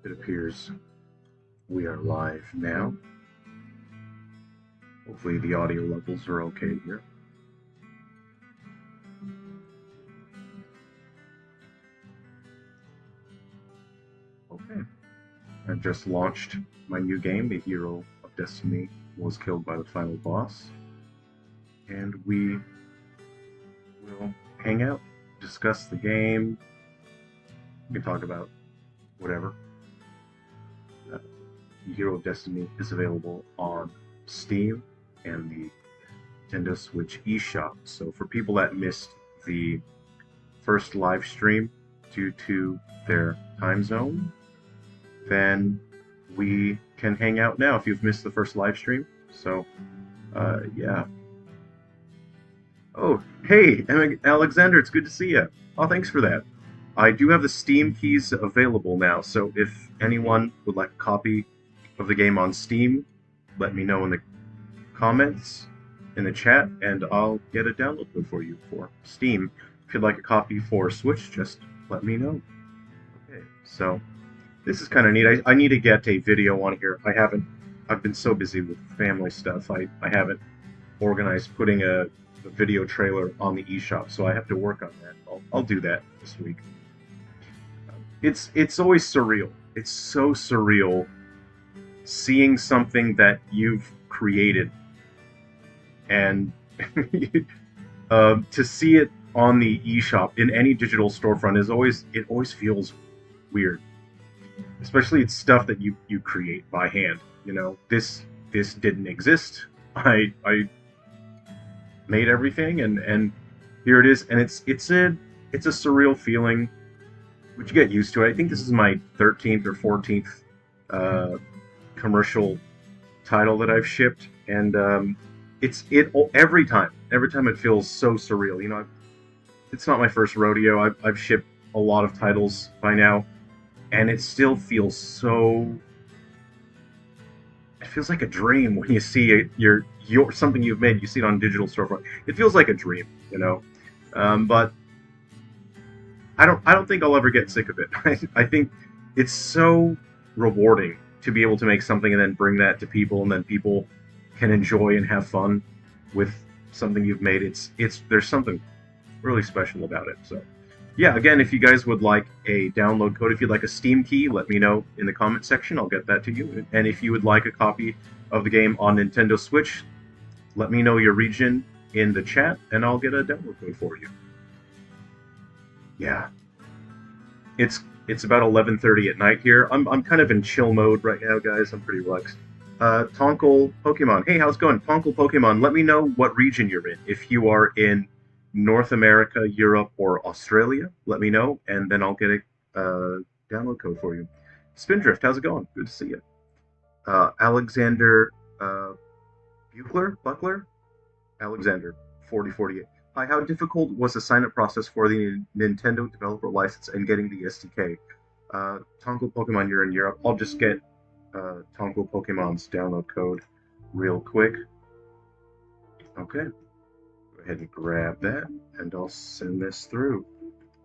It appears we are live now. Hopefully the audio levels are okay here. Okay. I've just launched my new game. The hero of Destiny was killed by the final boss. And we will hang out, discuss the game. We can talk about whatever. The Hero of Destiny is available on Steam and the Nintendo Switch eShop. So for people that missed the first live stream due to their time zone, then we can hang out now if you've missed the first live stream. So, yeah. Oh, hey, Alexander, it's good to see you. Oh, thanks for that. I do have the Steam keys available now, so if anyone would like a copy of the game on Steam, let me know in the comments, in the chat, and I'll get a download code for you for Steam. If you'd like a copy for Switch, just let me know. Okay, so this is kind of neat. I need to get a video on here. I've been so busy with family stuff, I haven't organized putting a video trailer on the eShop, so I have to work on that. I'll do that this week. It's always surreal. It's so surreal seeing something that you've created and to see it on the eShop in any digital storefront it always feels weird. Especially it's stuff that you create by hand. You know, this didn't exist. I made everything and here it is, and it's a surreal feeling, which you get used to. I think this is my 13th or 14th commercial title that I've shipped, and every time it feels so surreal. You know, it's not my first rodeo. I've shipped a lot of titles by now, and it still feels so. It feels like a dream when you see your something you've made. You see it on digital storefront. It feels like a dream, you know. But I don't think I'll ever get sick of it. I think it's so rewarding to be able to make something and then bring that to people, and then people can enjoy and have fun with something you've made. There's something really special about it. So yeah, again, if you guys would like a download code, if you'd like a Steam key, let me know in the comment section. I'll get that to you. And if you would like a copy of the game on Nintendo Switch, let me know your region in the chat, and I'll get a download code for you. Yeah. It's about 11:30 at night here. I'm kind of in chill mode right now, guys. I'm pretty relaxed. Tonkle Pokemon. Hey, how's it going? Tonkle Pokemon, let me know what region you're in. If you are in North America, Europe, or Australia, let me know, and then I'll get a download code for you. Spindrift, how's it going? Good to see you. Alexander Buckler? Alexander, 4048. Hi, how difficult was the sign-up process for the Nintendo developer license and getting the SDK? Tonkle Pokemon, you're in Europe. I'll just get Tonkle Pokemon's download code real quick. Okay. Go ahead and grab that, and I'll send this through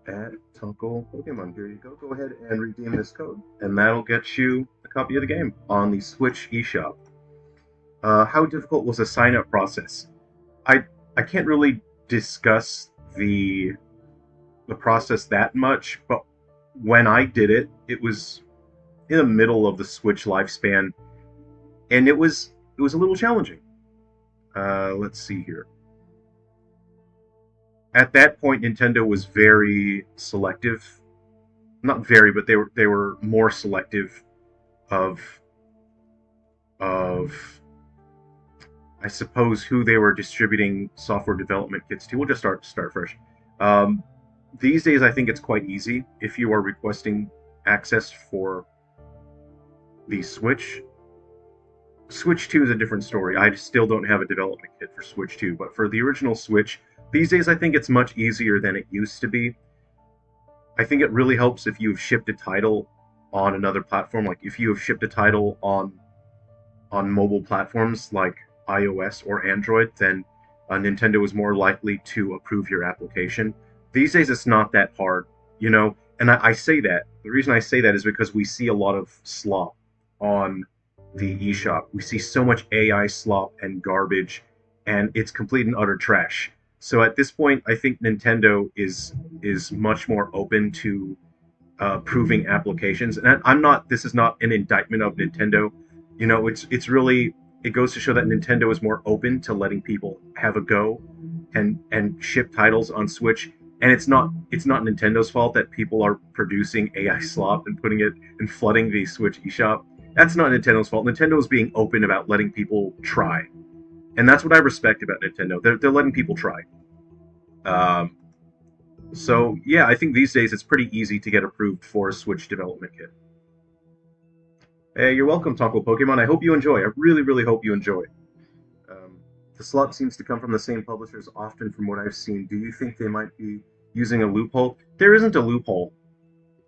at Tonkle Pokemon. Here you go. Go ahead and redeem this code, and that'll get you a copy of the game on the Switch eShop. How difficult was the sign-up process? I can't really discuss the process that much, but when I did it, it was in the middle of the Switch lifespan, and it was a little challenging. Let's see here. At that point, Nintendo was very selective. Not very, but they were more selective of I suppose who they were distributing software development kits to. We'll just start fresh. These days, I think it's quite easy if you are requesting access for the Switch. Switch 2 is a different story. I still don't have a development kit for Switch 2, but for the original Switch, these days I think it's much easier than it used to be. I think it really helps if you've shipped a title on another platform. Like if you have shipped a title on mobile platforms like iOS or Android, then Nintendo is more likely to approve your application. These days it's not that hard. You know, And I say that, the reason I say that is because we see a lot of slop on the eShop. We see so much AI slop and garbage, and it's complete and utter trash. So at this point, I think Nintendo is much more open to proving applications. And I'm not. This is not an indictment of Nintendo. You know, it's really, it goes to show that Nintendo is more open to letting people have a go and ship titles on Switch. And it's not Nintendo's fault that people are producing AI slop and putting it and flooding the Switch eShop. That's not Nintendo's fault. Nintendo is being open about letting people try, and that's what I respect about Nintendo. They're letting people try. Um, so yeah, I think these days it's pretty easy to get approved for a Switch development kit. Hey, you're welcome, Tonko Pokemon. I hope you enjoy. I really, really hope you enjoy. Um, the slot seems to come from the same publishers often from what I've seen. Do you think they might be using a loophole? There isn't a loophole.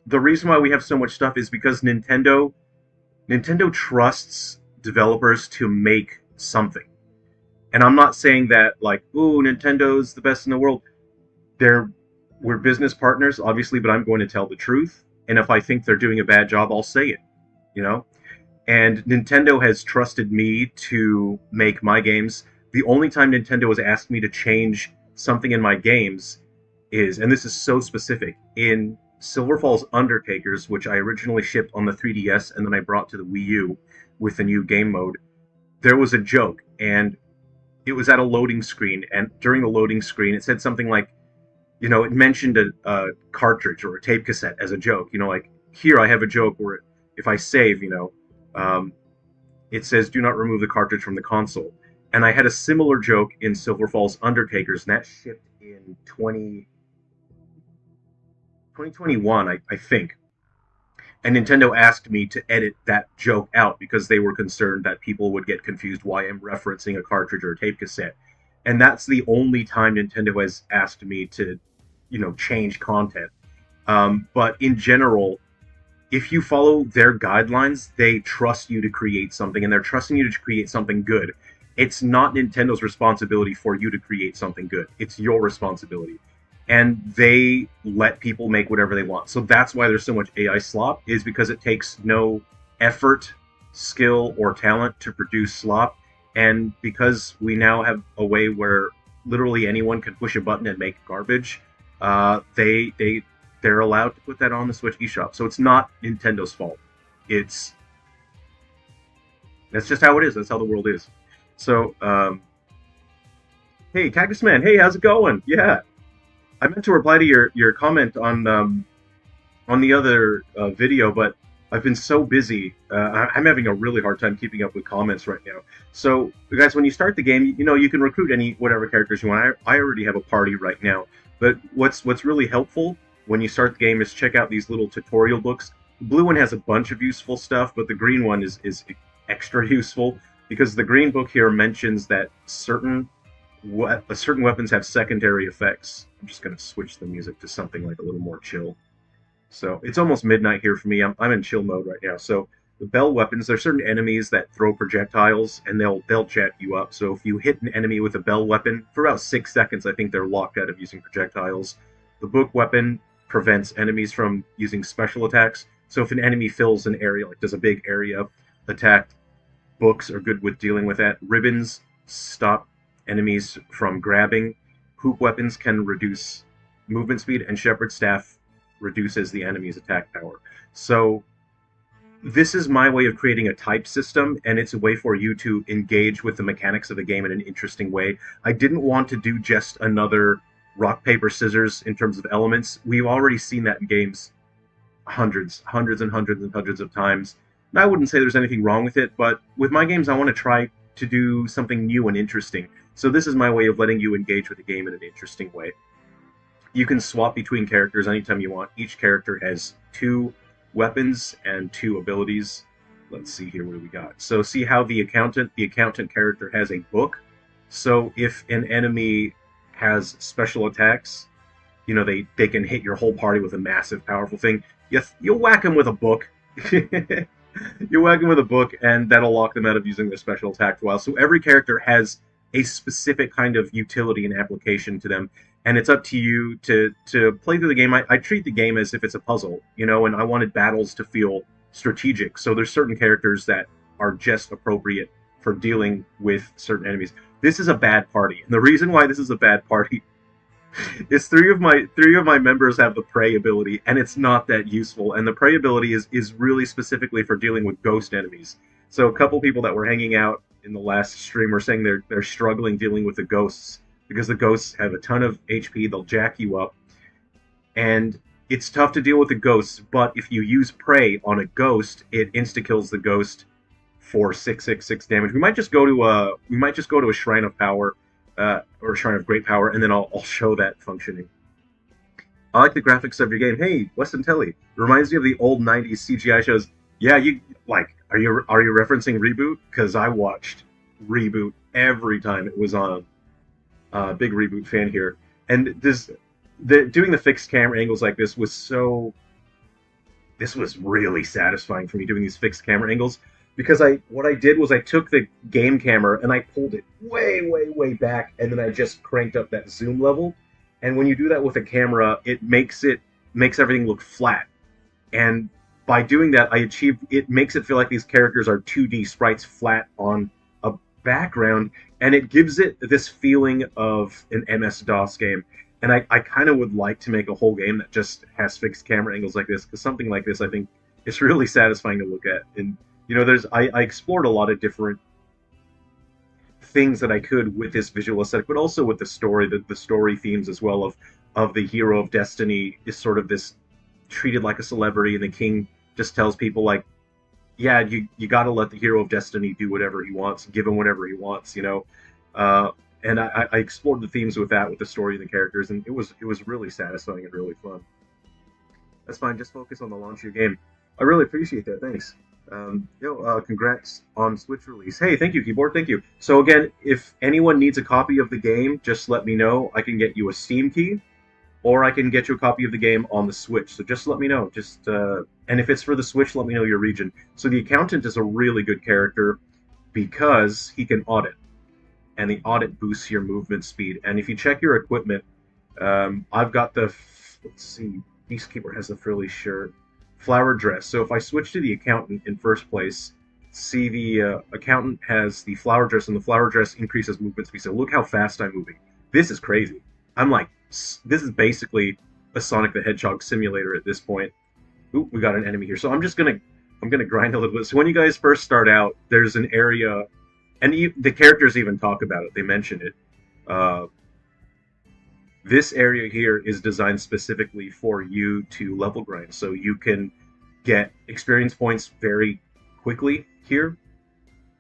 The reason why we have so much stuff is because Nintendo trusts developers to make something. And I'm not saying that like, ooh, Nintendo's the best in the world. They're We're business partners, obviously, but I'm going to tell the truth. And if I think they're doing a bad job, I'll say it. You know? And Nintendo has trusted me to make my games. The only time Nintendo has asked me to change something in my games is, and this is so specific, in Silver Falls Undertakers, which I originally shipped on the 3DS and then I brought to the Wii U with the new game mode, there was a joke, and it was at a loading screen, and during the loading screen it said something like, it mentioned a cartridge or a tape cassette as a joke, like, here I have a joke where if I save, um, it says do not remove the cartridge from the console. And I had a similar joke in Silver Falls Undertakers, and that shipped in 2021, I think. And Nintendo asked me to edit that joke out because they were concerned that people would get confused why I'm referencing a cartridge or a tape cassette. And that's the only time Nintendo has asked me to, change content. But in general, if you follow their guidelines, they trust you to create something, and they're trusting you to create something good. It's not Nintendo's responsibility for you to create something good. It's your responsibility. And they let people make whatever they want. So that's why there's so much AI slop, is because it takes no effort, skill, or talent to produce slop. And because we now have a way where literally anyone can push a button and make garbage, they're allowed to put that on the Switch eShop. So it's not Nintendo's fault. That's just how it is. That's how the world is. So, hey, Cactus Man. Hey, how's it going? Yeah, I meant to reply to your comment on the other video, but I've been so busy. I'm having a really hard time keeping up with comments right now. So, guys, when you start the game, you can recruit whatever characters you want. I already have a party right now. But what's really helpful when you start the game is check out these little tutorial books. The blue one has a bunch of useful stuff, but the green one is extra useful, because the green book here mentions that certain weapons have secondary effects. I'm just going to switch the music to something like a little more chill. So it's almost midnight here for me. I'm in chill mode right now. So the bell weapons, there's certain enemies that throw projectiles, and they'll jack you up. So if you hit an enemy with a bell weapon, for about 6 seconds, I think they're locked out of using projectiles. The book weapon prevents enemies from using special attacks. So if an enemy fills an area, like does a big area attack, books are good with dealing with that. Ribbons stop enemies from grabbing. Hoop weapons can reduce movement speed, and Shepherd's Staff reduces the enemy's attack power. So this is my way of creating a type system, and it's a way for you to engage with the mechanics of the game in an interesting way. I didn't want to do just another rock, paper, scissors in terms of elements. We've already seen that in games hundreds and hundreds of times. And I wouldn't say there's anything wrong with it, but with my games, I want to try to do something new and interesting. So this is my way of letting you engage with the game in an interesting way. You can swap between characters anytime you want. Each character has 2 weapons and 2 abilities. Let's see here, what do we got? So see how the accountant character has a book. So if an enemy has special attacks, they can hit your whole party with a massive, powerful thing. You'll whack them with a book. You whack them with a book, and that'll lock them out of using their special attack for a while. So every character has a specific kind of utility and application to them. and it's up to you to play through the game. I treat the game as if it's a puzzle, and I wanted battles to feel strategic. So there's certain characters that are just appropriate for dealing with certain enemies. This is a bad party, and the reason why this is a bad party is three of my members have the prey ability, and it's not that useful. And the prey ability is really specifically for dealing with ghost enemies. So a couple people that were hanging out in the last stream were saying they're struggling dealing with the ghosts because the ghosts have a ton of HP. They'll jack you up, and it's tough to deal with the ghosts. But if you use prey on a ghost, it insta kills the ghost for 666 damage. We might just go to a Shrine of Power, or a Shrine of Great Power, and then I'll show that functioning. I like the graphics of your game. Hey, Weston Telly, reminds me of the old '90s CGI shows. Yeah, you like. Are you referencing Reboot? Because I watched Reboot every time it was on. Big Reboot fan here, and doing the fixed camera angles like this was really satisfying for me, doing these fixed camera angles, because what I did was I took the game camera and I pulled it way, way, way back, and then I just cranked up that zoom level. And when you do that with a camera, it makes everything look flat. And by doing that, it makes it feel like these characters are 2D sprites flat on a background, and it gives it this feeling of an MS-DOS game. And I kind of would like to make a whole game that just has fixed camera angles like this, because something like this, I think, is really satisfying to look at. And I explored a lot of different things that I could with this visual aesthetic, but also with the story, the story themes as well of the hero of destiny is sort of this treated like a celebrity, and the king just tells people like, yeah, you got to let the hero of destiny do whatever he wants, give him whatever he wants, and I explored the themes with that, with the story and the characters, and it was really satisfying and really fun. That's fine. Just focus on the launch of your game. I really appreciate that. Thanks. Congrats on Switch release. Hey, thank you, Keyboard. Thank you. So again, if anyone needs a copy of the game, just let me know. I can get you a Steam key, or I can get you a copy of the game on the Switch. So just let me know. And if it's for the Switch, let me know your region. So the Accountant is a really good character because he can audit, and the audit boosts your movement speed. And if you check your equipment, I've got let's see, Beastkeeper has the frilly shirt. Flower dress. So if I switch to the Accountant in first place, see the Accountant has the flower dress, and the flower dress increases movement speed. So look how fast I'm moving. This is crazy. This is basically a Sonic the Hedgehog simulator at this point. Ooh, we got an enemy here. So I'm gonna grind a little bit. So when you guys first start out, there's an area, and the characters even talk about it. They mention it. This area here is designed specifically for you to level grind, so you can get experience points very quickly here,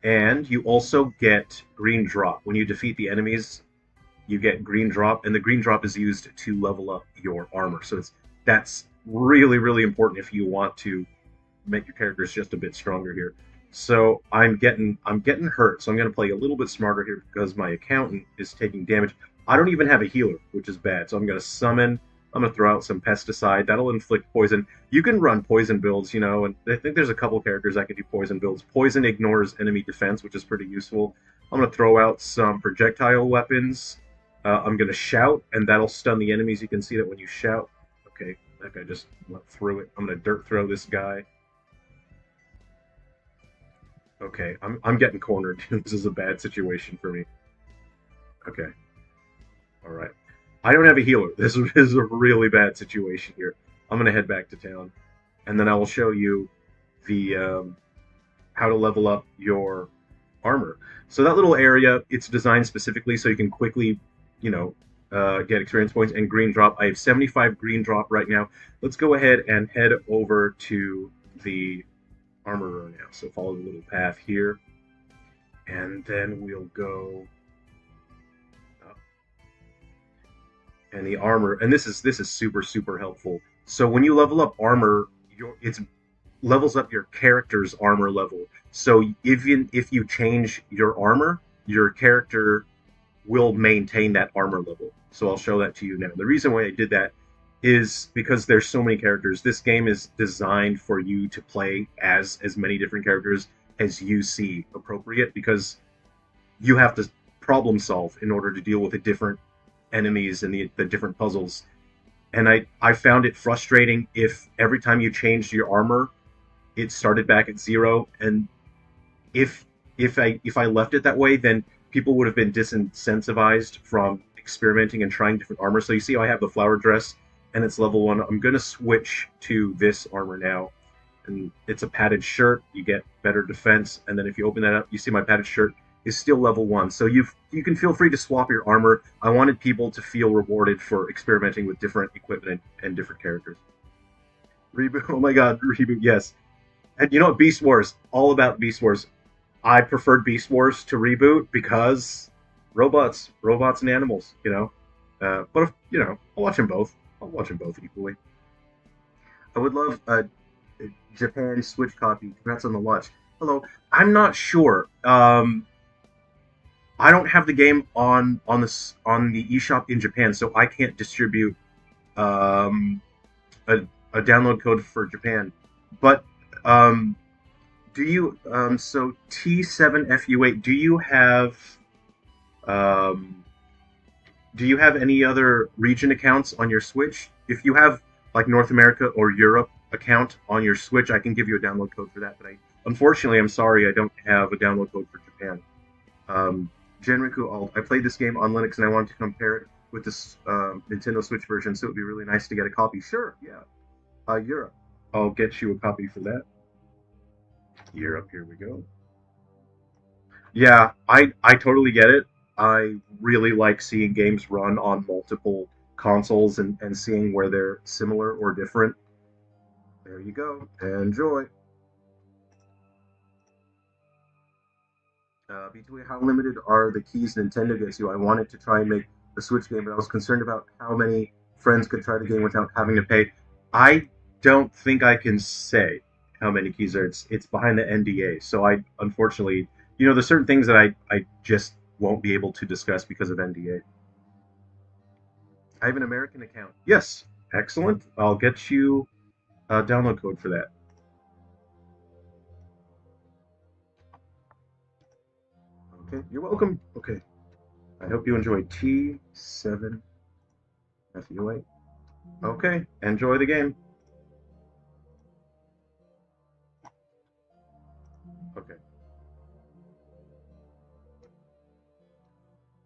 and you also get green drop. When you defeat the enemies, you get green drop, and the green drop is used to level up your armor. So that's really, really important if you want to make your characters just a bit stronger here. So I'm getting hurt, so I'm going to play a little bit smarter here because my Accountant is taking damage. I don't even have a healer, which is bad. So I'm going to summon. I'm going to throw out some pesticide. That'll inflict poison. You can run poison builds, and I think there's a couple characters that can do poison builds. Poison ignores enemy defense, which is pretty useful. I'm going to throw out some projectile weapons. I'm going to shout, and that'll stun the enemies. You can see that when you shout. Okay, that guy just went through it. I'm going to dirt throw this guy. Okay, I'm getting cornered. This is a bad situation for me. Okay. All right. I don't have a healer. This is a really bad situation here. I'm going to head back to town, and then I will show you the how to level up your armor. So that little area, it's designed specifically so you can quickly, get experience points and green drop. I have 75 green drop right now. Let's go ahead and head over to the armorer now. So follow the little path here, and then we'll go. And the armor, and this is super, super helpful. So when you level up armor, it levels up your character's armor level. So even if you change your armor, your character will maintain that armor level. So I'll show that to you now. The reason why I did that is because there's so many characters. This game is designed for you to play as many different characters as you see appropriate, because you have to problem solve in order to deal with a different enemies and the different puzzles. And I found it frustrating if every time you changed your armor, it started back at zero. And if if I left it that way, then people would have been disincentivized from experimenting and trying different armor. So you see, I have the flower dress, and it's level 1. I'm gonna switch to this armor now, and it's a padded shirt. You get better defense, and then if you open that up, you see my padded shirt is still level 1. So you can feel free to swap your armor. I wanted people to feel rewarded for experimenting with different equipment and different characters. Reboot! Oh my God, reboot! Yes. And you know what? Beast Wars, all about Beast Wars. I preferred Beast Wars to reboot because robots and animals, you know. But if, you know, I'll watch them both. I'll watch them both equally. I would love a Japan Switch copy. Congrats on the launch. Hello. I'm not sure. I don't have the game on the eShop in Japan, so I can't distribute um, a, a download code for Japan. But um, do you so T7FU8? Um, do you have any other region accounts on your Switch? If you have like North America or Europe account on your Switch, I can give you a download code for that. But unfortunately, I'm sorry, I don't have a download code for Japan. Um, Genriku Alt. I played this game on Linux and I wanted to compare it with this Nintendo Switch version, so it would be really nice to get a copy. Sure, yeah. Europe. I'll get you a copy for that. Europe, here we go. Yeah, I totally get it. I really like seeing games run on multiple consoles and seeing where they're similar or different. There you go. Enjoy. Between how limited are the keys Nintendo gives you? I wanted to try and make a Switch game, but I was concerned about how many friends could try the game without having to pay. I don't think I can say how many keys are. It's behind the NDA, so I unfortunately, you know, there's certain things that I just won't be able to discuss because of NDA. I have an American account. Yes, excellent. I'll get you a download code for that. Okay, you're welcome. Okay, I hope you enjoy T7FUA. Okay, enjoy the game. Okay.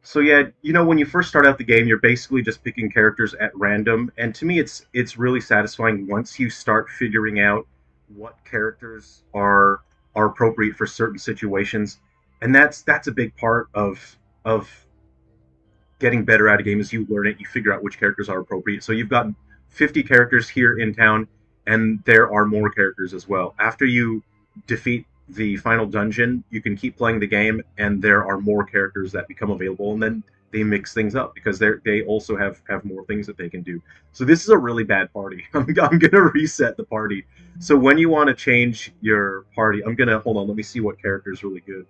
So yeah, you know, when you first start out the game, you're basically just picking characters at random, and to me, it's really satisfying once you start figuring out what characters are appropriate for certain situations, and that's a big part of getting better at a game. As you learn it, you figure out which characters are appropriate. So you've got 50 characters here in town, and there are more characters as well. After you defeat the final dungeon, you can keep playing the game, and there are more characters that become available, and then they mix things up because they also have more things that they can do. So this is a really bad party. I'm gonna reset the party. So when you want to change your party, I'm gonna hold on. Let me see what character is really good.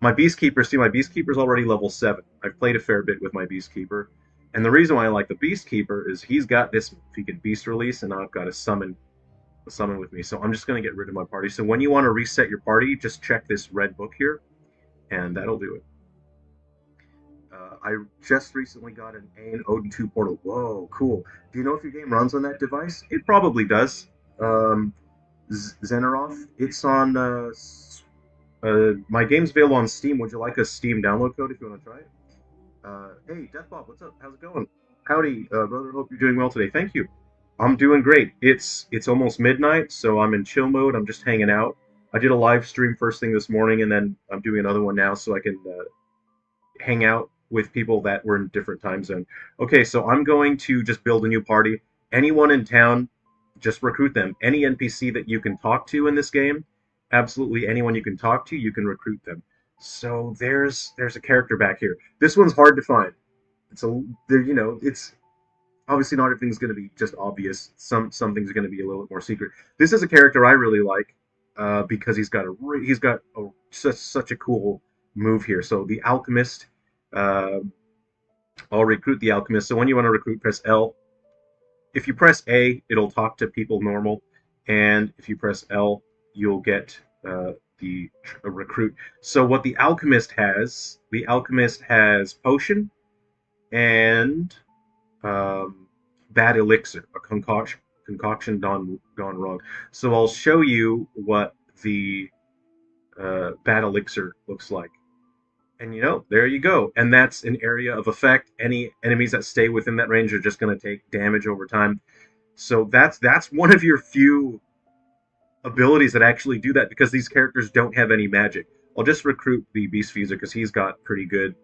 My Beastkeeper, see, my Beastkeeper's already level 7. I've played a fair bit with my Beastkeeper. And the reason why I like the Beastkeeper is he's got this he can beast release, and I've got a summon with me. So I'm just going to get rid of my party. So when you want to reset your party, just check this red book here, and that'll do it. I just recently got an AIN Odin 2 portal. Whoa, cool. Do you know if your game runs on that device? It probably does. Um, Xenaroth, it's on my game's available on Steam. Would you like a Steam download code if you want to try it? Hey, Deathbob, what's up? How's it going? Howdy, brother. Hope you're doing well today. Thank you. I'm doing great. It's almost midnight, so I'm in chill mode. I'm just hanging out. I did a live stream first thing this morning, and then I'm doing another one now, so I can hang out with people that were in different time zone. Okay, so I'm going to just build a new party. Anyone in town, just recruit them. Any NPC that you can talk to in this game, absolutely anyone you can talk to, you can recruit them. So there's a character back here. This one's hard to find. It's a there, you know, it's obviously not everything's going to be just obvious. Some things are going to be a little bit more secret. This is a character I really like because he's got such a cool move here. So the alchemist, uh, I'll recruit the alchemist. So when you want to recruit, press L. If you press A, it'll talk to people normal, and if you press L, you'll get the recruit. So what the alchemist has potion, and bad elixir, a concoction gone wrong. So I'll show you what the bad elixir looks like. And there you go. And that's an area of effect. Any enemies that stay within that range are just going to take damage over time. So that's one of your few abilities that actually do that because these characters don't have any magic. I'll just recruit the Beast Fuser because he's got pretty good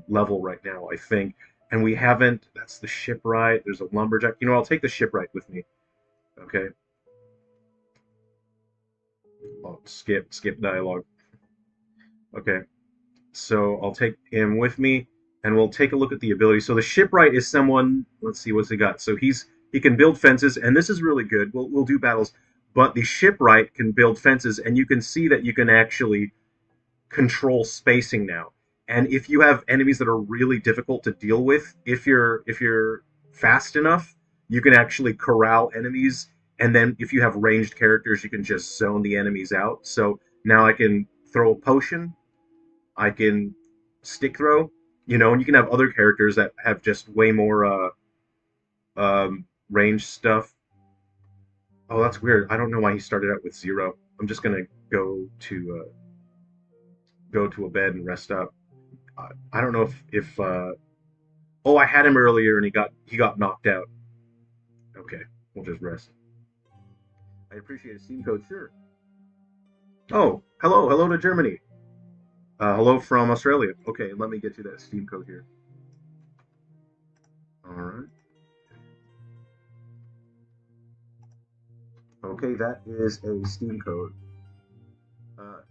level right now, I think. And we haven't. That's the shipwright. There's a lumberjack. I'll take the shipwright with me. Okay. I'll skip dialogue. Okay. So I'll take him with me, and we'll take a look at the ability. So the shipwright is someone. Let's see what's he got. So he can build fences, and this is really good. We'll do battles, but the shipwright can build fences, and you can see that you can actually control spacing now. And if you have enemies that are really difficult to deal with, if you're fast enough, you can actually corral enemies. And then if you have ranged characters, you can just zone the enemies out. So now I can throw a potion, I can stick throw, and you can have other characters that have just way more ranged stuff. Oh, that's weird. I don't know why he started out with 0. I'm just gonna go to a bed and rest up. I don't know if oh, I had him earlier and he got knocked out. Okay, we'll just rest. I appreciate a Steam code, sure. Oh, hello to Germany. Hello from Australia. Okay, let me get you that Steam code here. All right. Okay, that is a Steam code. Uh,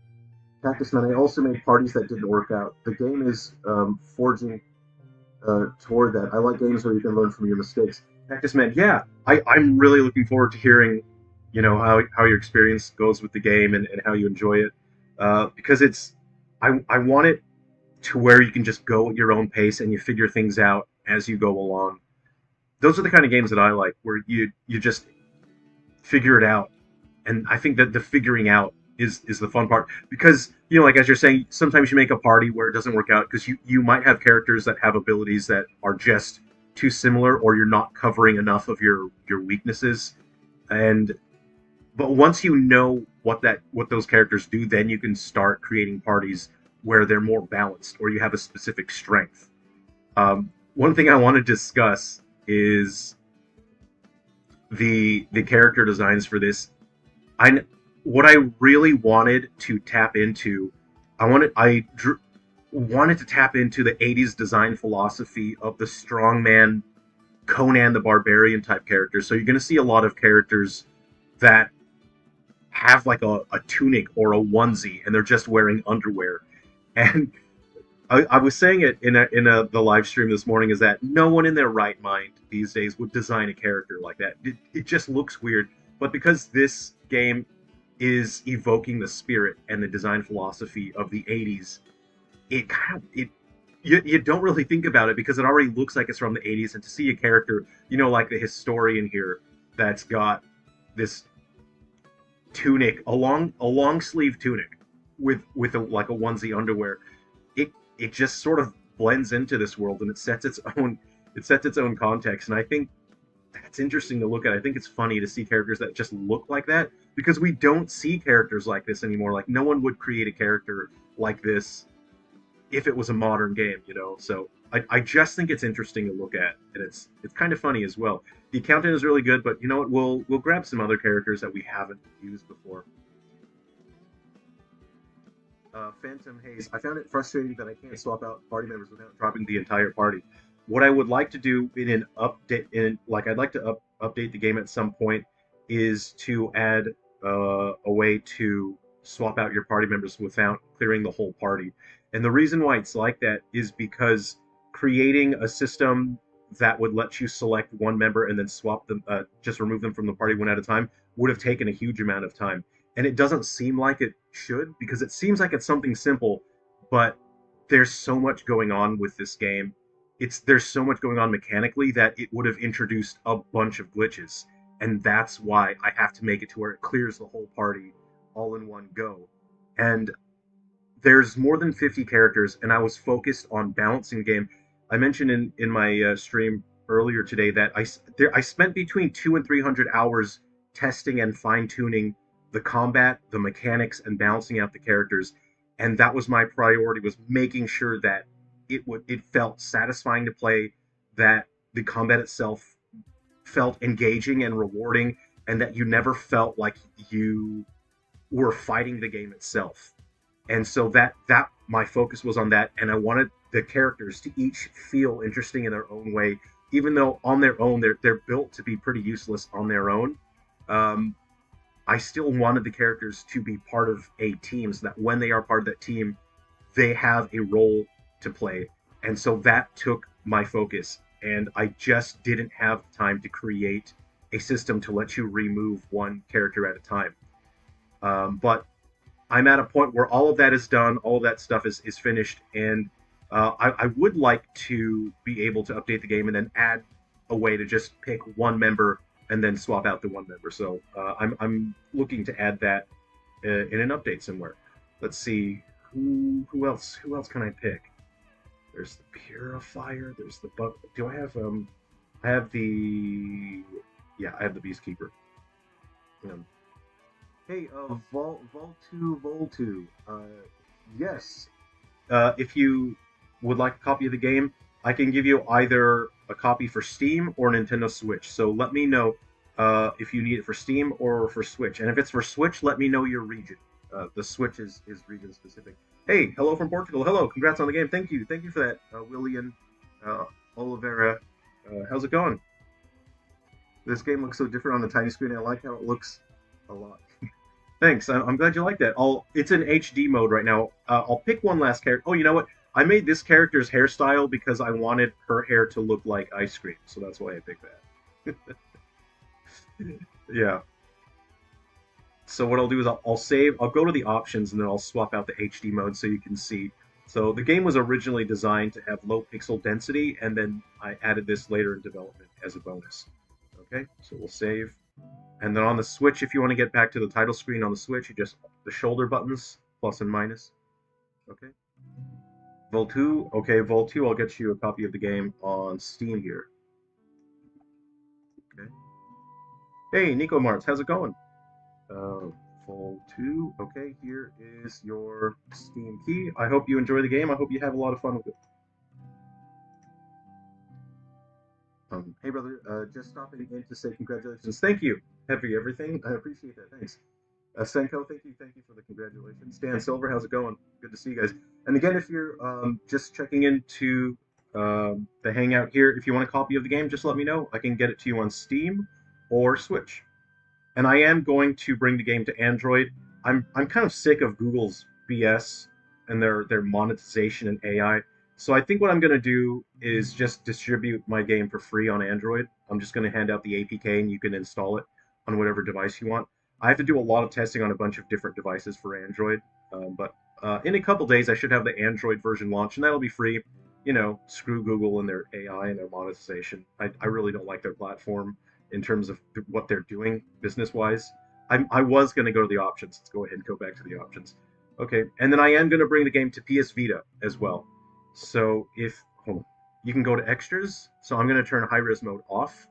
Cactus Man, I also made parties that didn't work out. The game is forging toward that. I like games where you can learn from your mistakes. Cactus Man, yeah, I'm really looking forward to hearing, how your experience goes with the game and how you enjoy it. Because I want it to where you can just go at your own pace and you figure things out as you go along. Those are the kind of games that I like, where you just figure it out. And I think that the figuring out is the fun part because like as you're saying, sometimes you make a party where it doesn't work out because you might have characters that have abilities that are just too similar, or you're not covering enough of your weaknesses. And but once you know what those characters do, then you can start creating parties where they're more balanced or you have a specific strength. One thing I want to discuss is the character designs for this. I what I really wanted to tap into, wanted to tap into the '80s design philosophy of the strongman Conan the Barbarian type characters. So you're going to see a lot of characters that have like a tunic or a onesie, and they're just wearing underwear. And I was saying it in the live stream this morning is that no one in their right mind these days would design a character like that. It just looks weird. But because this game is evoking the spirit and the design philosophy of the '80s, it kind of it you don't really think about it because it already looks like it's from the '80s. And to see a character, like the historian here, that's got this tunic, a long sleeve tunic with like a onesie underwear, it just sort of blends into this world and it sets its own context. And I think that's interesting to look at. I think it's funny to see characters that just look like that because we don't see characters like this anymore. Like no one would create a character like this if it was a modern game. So I just think it's interesting to look at, and it's kind of funny as well. The accountant is really good, but you know what? We'll grab some other characters that we haven't used before. Phantom Haze. I found it frustrating that I can't swap out party members without dropping the entire party. What I would like to do in an update, I'd like to update the game at some point, is to add a way to swap out your party members without clearing the whole party. And the reason why it's like that is because creating a system that would let you select one member and then swap them, just remove them from the party one at a time, would have taken a huge amount of time. And it doesn't seem like it should because it seems like it's something simple, but there's so much going on with this game. There's so much going on mechanically that it would have introduced a bunch of glitches, and that's why I have to make it to where it clears the whole party all in one go. And there's more than 50 characters, and I was focused on balancing the game. I mentioned in my stream earlier today that I spent between 200 and 300 hours testing and fine tuning the combat, the mechanics, and balancing out the characters, and that was my priority, was making sure that it felt satisfying to play, that the combat itself felt engaging and rewarding, and that you never felt like you were fighting the game itself. And so that my focus was on that, and I wanted the characters to each feel interesting in their own way, even though on their own they're built to be pretty useless on their own. Um, I still wanted the characters to be part of a team, so that when they are part of that team, they have a role to play. And so that took my focus, and I just didn't have time to create a system to let you remove one character at a time. But I'm at a point where all of that is done, all of that stuff is finished, and I would like to be able to update the game and then add a way to just pick one member and then swap out the one member. So I'm looking to add that in an update somewhere. Let's see, who else can I pick? There's the Purifier. There's the bug. Do I have I have the yeah, I have the Beastkeeper. Um, Hey, Voltu. Yes. If you would like a copy of the game, I can give you either a copy for Steam or Nintendo Switch. So let me know if you need it for Steam or for Switch. And if it's for Switch, let me know your region. The Switch is region specific. Hey, hello from Portugal. Hello, congrats on the game. Thank you. Thank you for that, William uh, Oliveira. How's it going? This game looks so different on the tiny screen. I like how it looks a lot. Thanks. I'm glad you like that. It's in HD mode right now. I'll pick one last character. Oh, you know what? I made this character's hairstyle because I wanted her hair to look like ice cream, so that's why I picked that. Yeah. So what I'll do is I'll save. I'll go to the options and then I'll swap out the HD mode so you can see. So the game was originally designed to have low pixel density, and then I added this later in development as a bonus. Okay, so we'll save. And then on the Switch, if you want to get back to the title screen on the Switch, you just the shoulder buttons, plus and minus. Okay. Vol 2, okay, Vol 2, I'll get you a copy of the game on Steam here. Okay. Hey, Nico Martz, how's it going? Vol 2, okay, here is your Steam key. I hope you enjoy the game. I hope you have a lot of fun with it. Hey, brother, just stopping in to say congratulations. Thank you. Happy everything. I appreciate that. Thanks. Senko, thank you for the congratulations. Dan Silver, how's it going? Good to see you guys. And again, if you're just checking into the Hangout here, if you want a copy of the game, just let me know. I can get it to you on Steam or Switch. And I am going to bring the game to Android. I'm kind of sick of Google's BS and their monetization and AI. So I think what I'm going to do is just distribute my game for free on Android. I'm just going to hand out the APK and you can install it on whatever device you want. I have to do a lot of testing on a bunch of different devices for Android, but in a couple days I should have the Android version launched, and that'll be free. You know, screw Google and their AI and their monetization. I really don't like their platform in terms of what they're doing business-wise. I was going to go to the options. Let's go ahead and go back to the options. Okay, and then I am going to bring the game to PS Vita as well. So if hold on, you can go to extras. So I'm going to turn high-res mode off.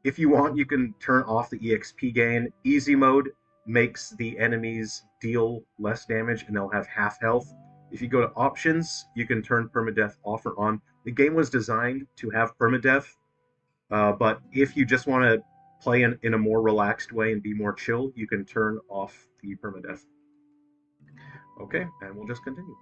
If you want, you can turn off the EXP gain. Easy mode makes the enemies deal less damage and they'll have half health. If you go to options, you can turn permadeath off or on. The game was designed to have permadeath, but if you just want to play in a more relaxed way and be more chill, you can turn off the permadeath. Okay, and we'll just continue.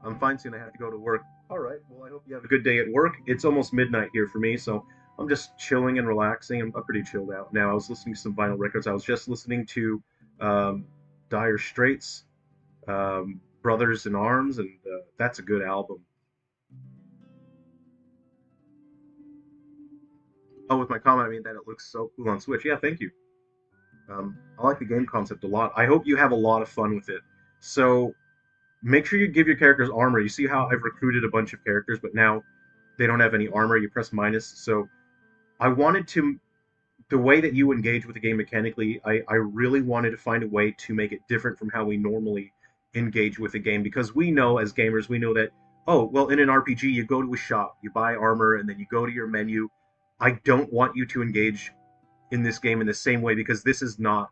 I'm fine soon. I have to go to work. All right. Well, I hope you have a good day at work. It's almost midnight here for me, so I'm just chilling and relaxing. I'm pretty chilled out now. I was listening to some vinyl records. I was just listening to um, Dire Straits, Brothers in Arms, and that's a good album. Oh, with my comment, I mean that it looks so cool on Switch. Yeah, thank you. I like the game concept a lot. I hope you have a lot of fun with it. So make sure you give your characters armor. You see how I've recruited a bunch of characters, but now they don't have any armor. You press minus. So I wanted to, the way that you engage with the game mechanically, I really wanted to find a way to make it different from how we normally engage with the game, because we know as gamers, we know that oh, well, in an RPG, you go to a shop, you buy armor, and then you go to your menu. I don't want you to engage in this game in the same way because this is not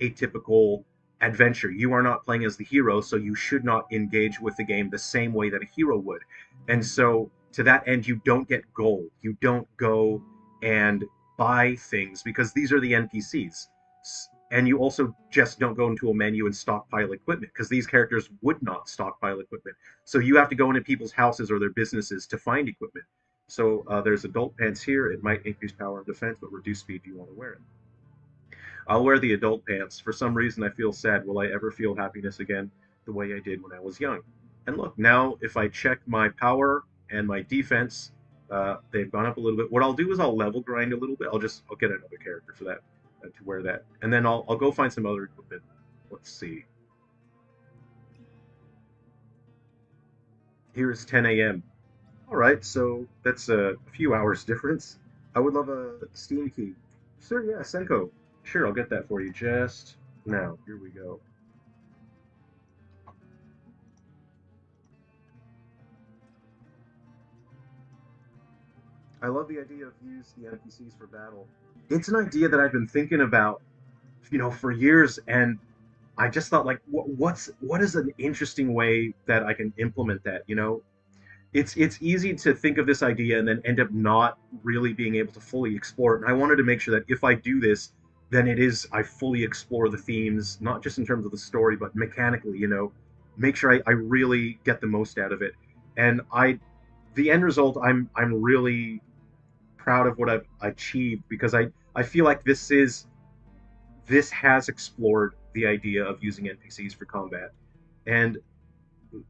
a typical adventure. You are not playing as the hero, so you should not engage with the game the same way that a hero would. And so, to that end, you don't get gold. You don't go and buy things because these are the NPCs. And you also just don't go into a menu and stockpile equipment because these characters would not stockpile equipment. So you have to go into people's houses or their businesses to find equipment. So there's adult pants here. It might increase power and defense, but reduce speed. Do you want to wear it? I'll wear the adult pants. For some reason, I feel sad. Will I ever feel happiness again the way I did when I was young? And look, now if I check my power and my defense, they've gone up a little bit. What I'll do is I'll level grind a little bit. I'll get another character for that to wear that, and then I'll go find some other equipment. Let's see. Here's 10 a.m. All right, so that's a few hours difference. I would love a Steam key. Sure, yeah, Senko. Sure, I'll get that for you just now. Here we go. I love the idea of use the NPCs for battle. It's an idea that I've been thinking about, for years, and I just thought, like, what is an interesting way that I can implement that? It's easy to think of this idea and then end up not really being able to fully explore it. And I wanted to make sure that if I do this, then I fully explore the themes, not just in terms of the story, but mechanically, make sure I really get the most out of it. And the end result, I'm really proud of what I've achieved because I feel like this has explored the idea of using NPCs for combat. And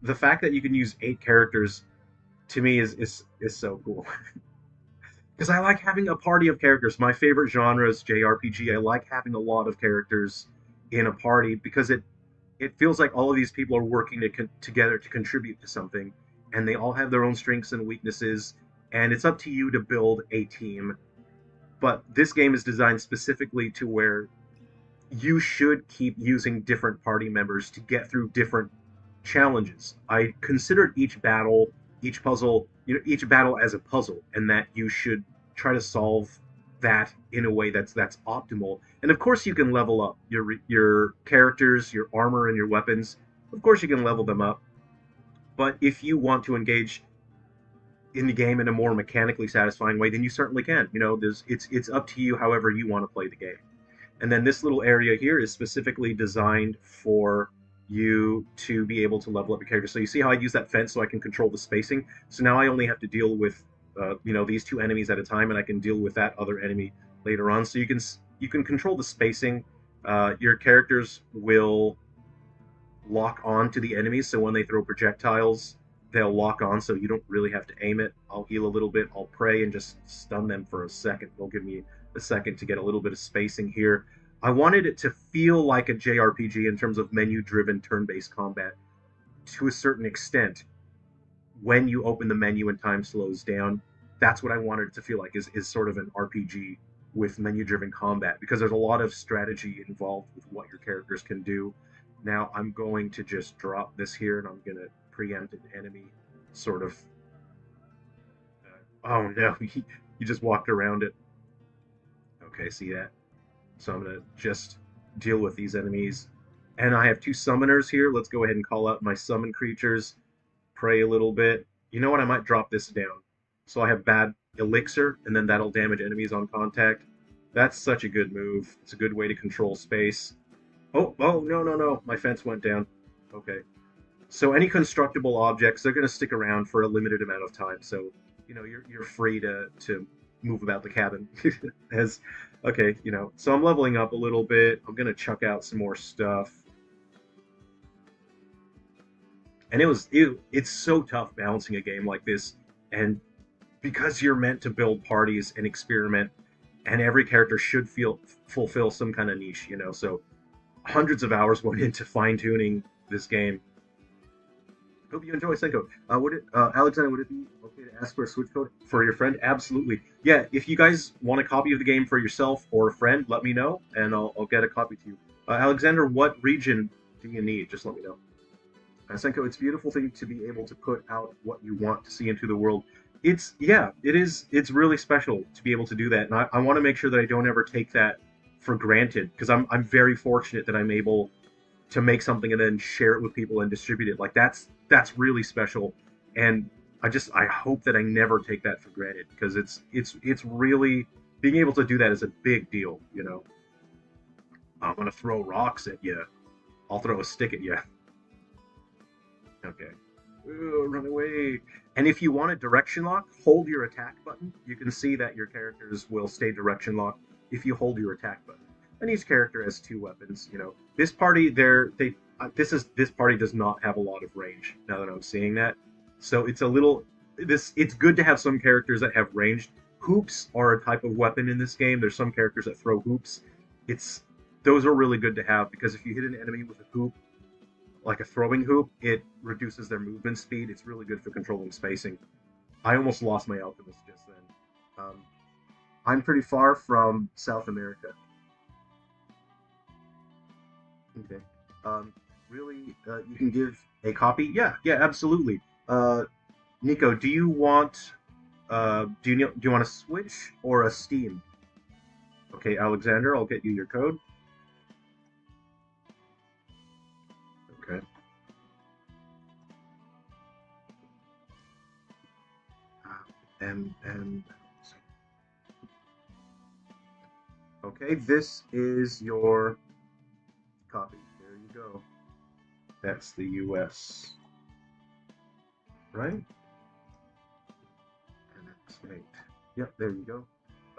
the fact that you can use 8 characters to me is so cool. Because I like having a party of characters. My favorite genre is JRPG. I like having a lot of characters in a party because it feels like all of these people are working together to contribute to something, and they all have their own strengths and weaknesses. And it's up to you to build a team. But this game is designed specifically to where you should keep using different party members to get through different challenges. I considered each puzzle, each battle as a puzzle, and that you should try to solve that in a way that's optimal. And of course, you can level up your characters, your armor, and your weapons. Of course, you can level them up. But if you want to engage in the game in a more mechanically satisfying way, then you certainly can. It's up to you however you want to play the game. And then this little area here is specifically designed for you to be able to level up your character. So you see how I use that fence so I can control the spacing? So now I only have to deal with these 2 enemies at a time, and I can deal with that other enemy later on. So you can control the spacing. Your characters will lock on to the enemies, so when they throw projectiles, they'll lock on, so you don't really have to aim it. I'll heal a little bit, I'll pray, and just stun them for a second. They'll give me a second to get a little bit of spacing here. I wanted it to feel like a JRPG in terms of menu-driven turn-based combat to a certain extent. When you open the menu and time slows down, that's what I wanted it to feel like, is sort of an RPG with menu-driven combat, because there's a lot of strategy involved with what your characters can do. Now I'm going to just drop this here, and I'm going to preempt an enemy, sort of. Oh no, he just walked around it. Okay, see that? So I'm going to just deal with these enemies. And I have 2 summoners here. Let's go ahead and call out my summon creatures. Pray a little bit. You know what? I might drop this down. So I have bad elixir, and then that'll damage enemies on contact. That's such a good move. It's a good way to control space. Oh, no. My fence went down. Okay. So any constructible objects, they're going to stick around for a limited amount of time. So, you're free to move about the cabin. Okay, so I'm leveling up a little bit. I'm going to chuck out some more stuff. And it's so tough balancing a game like this. And because you're meant to build parties and experiment, and every character should fulfill some kind of niche, so hundreds of hours went into fine-tuning this game. Hope you enjoy Senko. Alexander, would it be okay to ask for a Switch code for your friend? Absolutely. Yeah, if you guys want a copy of the game for yourself or a friend, let me know, and I'll get a copy to you. Alexander, what region do you need? Just let me know. Senko, it's a beautiful thing to be able to put out what you want to see into the world. It's yeah, it is. It's really special to be able to do that, and I want to make sure that I don't ever take that for granted because I'm very fortunate that I'm able to make something and then share it with people and distribute it. Like that's really special, and I hope that I never take that for granted because it's really being able to do that is a big deal. You know, I'm gonna throw rocks at you. I'll throw a stick at you. Okay. Ooh, run away. And if you want a direction lock, hold your attack button. You can see that your characters will stay direction locked if you hold your attack button. And each character has two weapons. You know, this party, this party does not have a lot of range. Now that I'm seeing that, so it's a little this. It's good to have some characters that have ranged. Hoops are a type of weapon in this game. There's some characters that throw hoops. It's those are really good to have because if you hit an enemy with a hoop, like a throwing hoop, it reduces their movement speed. It's really good for controlling spacing. I almost lost my alchemist just then. I'm pretty far from South America. Okay. Really, you can give a copy? Yeah, yeah, absolutely. Nico, do you want do you want a Switch or a Steam? Okay, Alexander, I'll get you your code. Okay. And okay, this is your copy. There you go. That's the US, right? And that's right. Yep, there you go.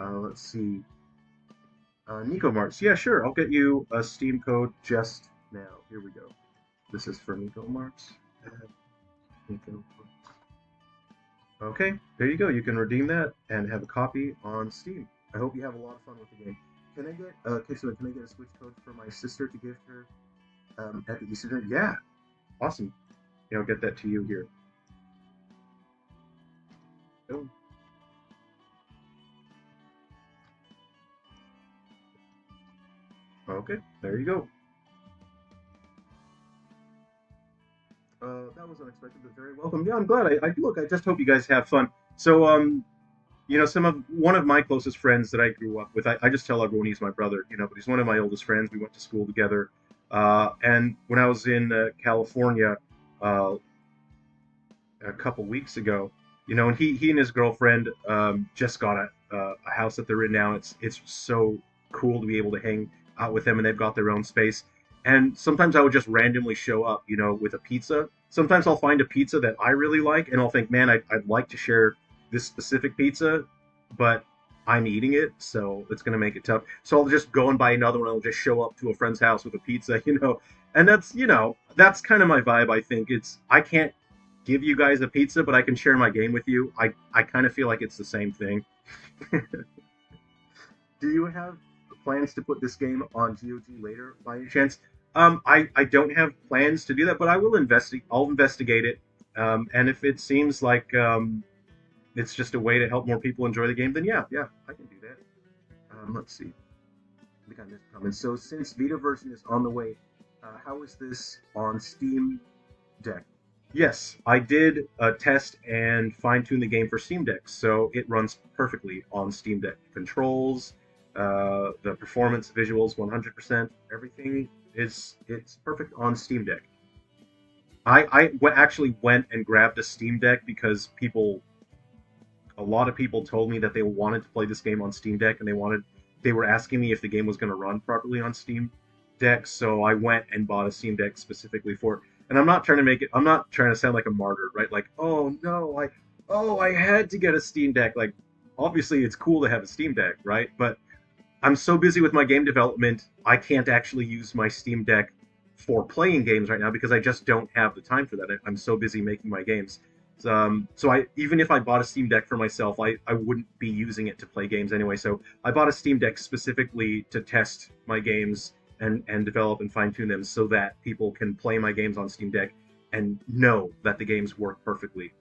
Let's see. Nico Marks. Yeah, sure. I'll get you a Steam code just now. Here we go. This is for Nico Marks. Nico Marks. Okay, there you go. You can redeem that and have a copy on Steam. I hope you have a lot of fun with the game. Can I get Kixo, can I get a Switch code for my sister to give her at the Easter dinner? Yeah, awesome. Yeah, I'll get that to you here. Oh, okay, there you go. That was unexpected, but very welcome. Yeah, I'm glad. I look. I just hope you guys have fun. So, you know, some of one of my closest friends that I grew up with. I just tell everyone he's my brother. You know, but he's one of my oldest friends. We went to school together. And when I was in California uh, a couple weeks ago, you know, and he and his girlfriend just got a house that they're in now. It's so cool to be able to hang out with them, and they've got their own space. And sometimes I would just randomly show up, you know, with a pizza. Sometimes I'll find a pizza that I really like, and I'll think, man, I'd like to share this specific pizza, but I'm eating it, so it's gonna make it tough. So I'll just go and buy another one. I'll just show up to a friend's house with a pizza, you know, and that's that's kind of my vibe. I think it's I can't give you guys a pizza, but I can share my game with you. I kind of feel like it's the same thing. Do you have plans to put this game on GOG later by any chance? I don't have plans to do that, but I will investigate. I'll investigate it, and if it seems like it's just a way to help more people enjoy the game, then yeah, yeah, I can do that. Let's see. We got this comment. So since Vita version is on the way, how is this on Steam Deck? Yes, I did test and fine tune the game for Steam Deck, so it runs perfectly on Steam Deck. Controls, the performance, visuals, 100%, everything is it's perfect on Steam Deck. Actually went and grabbed a Steam Deck because a lot of people told me that they wanted to play this game on Steam Deck and they were asking me if the game was going to run properly on Steam Deck, so I went and bought a Steam Deck specifically for it. And I'm not trying to sound like a martyr, right? Like, oh no, I had to get a Steam Deck. Like, obviously it's cool to have a Steam Deck, right? But I'm so busy with my game development, I can't actually use my Steam Deck for playing games right now because I just don't have the time for that. I'm so busy making my games. So I even if I bought a Steam Deck for myself, I wouldn't be using it to play games anyway. So I bought a Steam Deck specifically to test my games and develop and fine tune them so that people can play my games on Steam Deck and know that the games work perfectly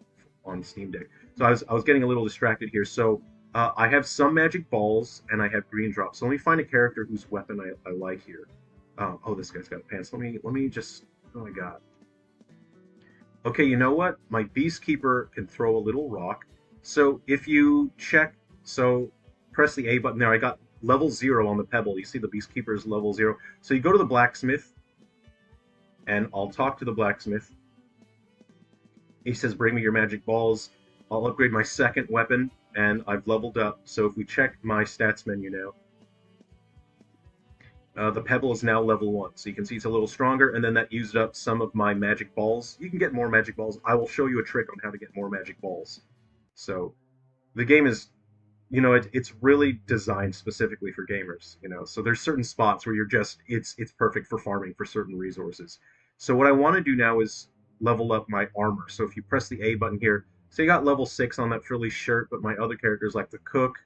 on Steam Deck. So I was getting a little distracted here. So I have some magic balls and I have green drops. So let me find a character whose weapon I like here. Oh, this guy's got pants. Let me just. Oh my god. Okay, you know what? My Beastkeeper can throw a little rock. So if you check, so press the A button there. I got level 0 on the pebble. You see the Beastkeeper is level 0. So you go to the blacksmith, and I'll talk to the blacksmith. He says, bring me your magic balls. I'll upgrade my second weapon, and I've leveled up. So if we check my stats menu now, the pebble is now level 1. So you can see it's a little stronger, and then that used up some of my magic balls. You can get more magic balls. I will show you a trick on how to get more magic balls. So the game is, it's really designed specifically for gamers, so there's certain spots where you're just it's perfect for farming for certain resources. So what I want to do now is level up my armor. So if you press the A button here, so you got level 6 on that frilly shirt, but my other characters like the cook,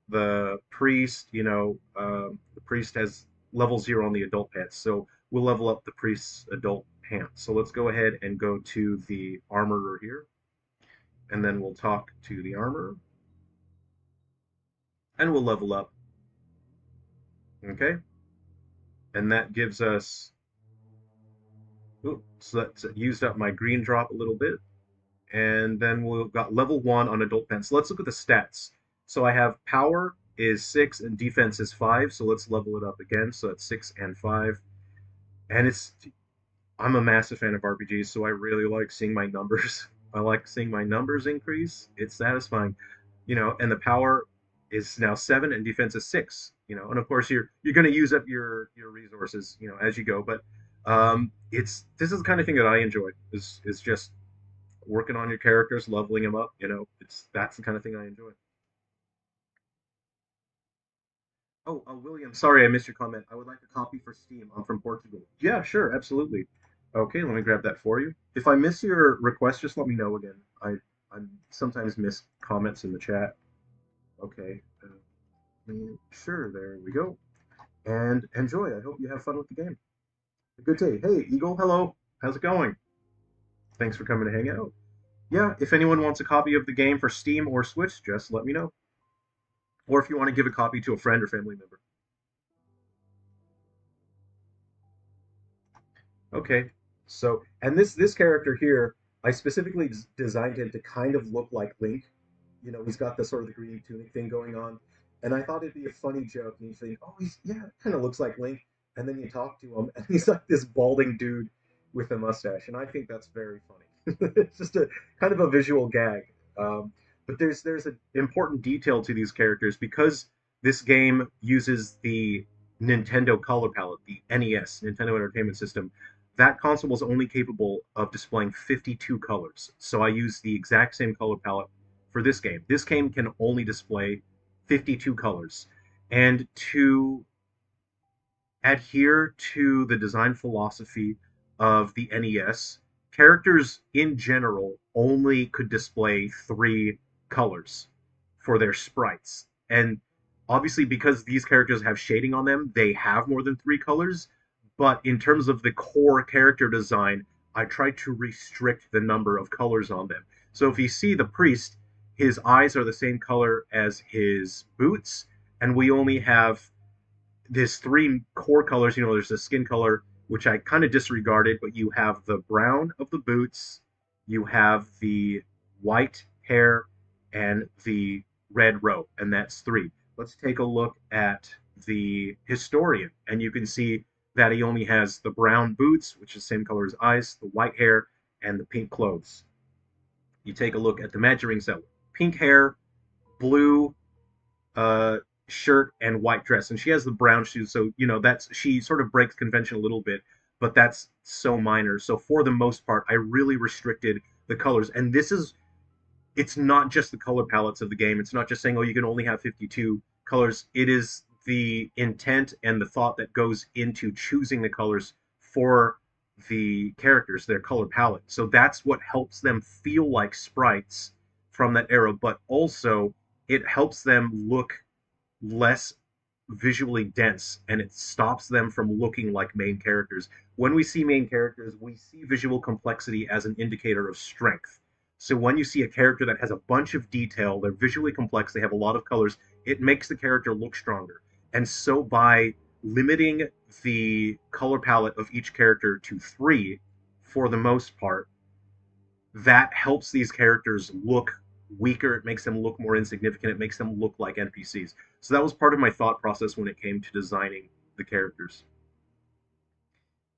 the priest, the priest has level 0 on the adult pants, so we'll level up the priest's adult pants. So let's go ahead and go to the armorer here, and then we'll talk to the armorer, and we'll level up. Okay, and that gives us, oops, so that's used up my green drop a little bit, and then we've got level 1 on adult pen. So let's look at the stats. So I have power is 6 and defense is 5, so let's level it up again. So that's 6 and 5, and I'm a massive fan of RPGs, so I really like seeing my numbers. I like seeing my numbers increase. It's satisfying, and the power is now 7 and defense is 6, and of course you're going to use up your resources, as you go, but it's this is the kind of thing that I enjoy, is just working on your characters, leveling them up, it's that's the kind of thing I enjoy. Oh, William, sorry I missed your comment. I would like a copy for Steam. I'm from Portugal. Yeah, sure, absolutely. Okay, let me grab that for you. If I miss your request, just let me know again. I sometimes miss comments in the chat. Okay, sure, there we go. And enjoy. I hope you have fun with the game. A good day. Hey, Eagle, hello. How's it going? Thanks for coming to hang out. Yeah, if anyone wants a copy of the game for Steam or Switch, just let me know. Or if you want to give a copy to a friend or family member. Okay. So, and this character here, I specifically designed him to kind of look like Link. He's got the sort of the green tunic thing going on, and I thought it'd be a funny joke. And you think, oh, he's yeah, kind of looks like Link, and then you talk to him, and he's like this balding dude with a mustache, and I think that's very funny. It's just a kind of a visual gag. But there's an important detail to these characters because this game uses the Nintendo color palette, the NES, Nintendo Entertainment System. That console was only capable of displaying 52 colors. So I used the exact same color palette for this game. This game can only display 52 colors. And to adhere to the design philosophy of the NES, characters in general only could display 3 colors for their sprites. And obviously, because these characters have shading on them, they have more than 3 colors. But in terms of the core character design, I tried to restrict the number of colors on them. So if you see the priest, his eyes are the same color as his boots, and we only have there's 3 core colors. There's the skin color, which I kind of disregarded, but you have the brown of the boots, you have the white hair, and the red robe, and that's 3. Let's take a look at the historian, and you can see that he only has the brown boots, which is the same color as eyes, the white hair, and the pink clothes. You take a look at the Magic seller, pink hair, blue uh, shirt and white dress, and she has the brown shoes. So that's she sort of breaks convention a little bit, but that's so minor. So for the most part, I really restricted the colors, and it's not just the color palettes of the game. It's not just saying, oh, you can only have 52 colors. It is the intent and the thought that goes into choosing the colors for the characters, their color palette. So that's what helps them feel like sprites from that era, but also it helps them look less visually dense, and it stops them from looking like main characters. When we see main characters, we see visual complexity as an indicator of strength. So when you see a character that has a bunch of detail, they're visually complex, they have a lot of colors, it makes the character look stronger. And so by limiting the color palette of each character to 3 for the most part, that helps these characters look weaker. It makes them look more insignificant. It makes them look like NPCs. So that was part of my thought process when it came to designing the characters.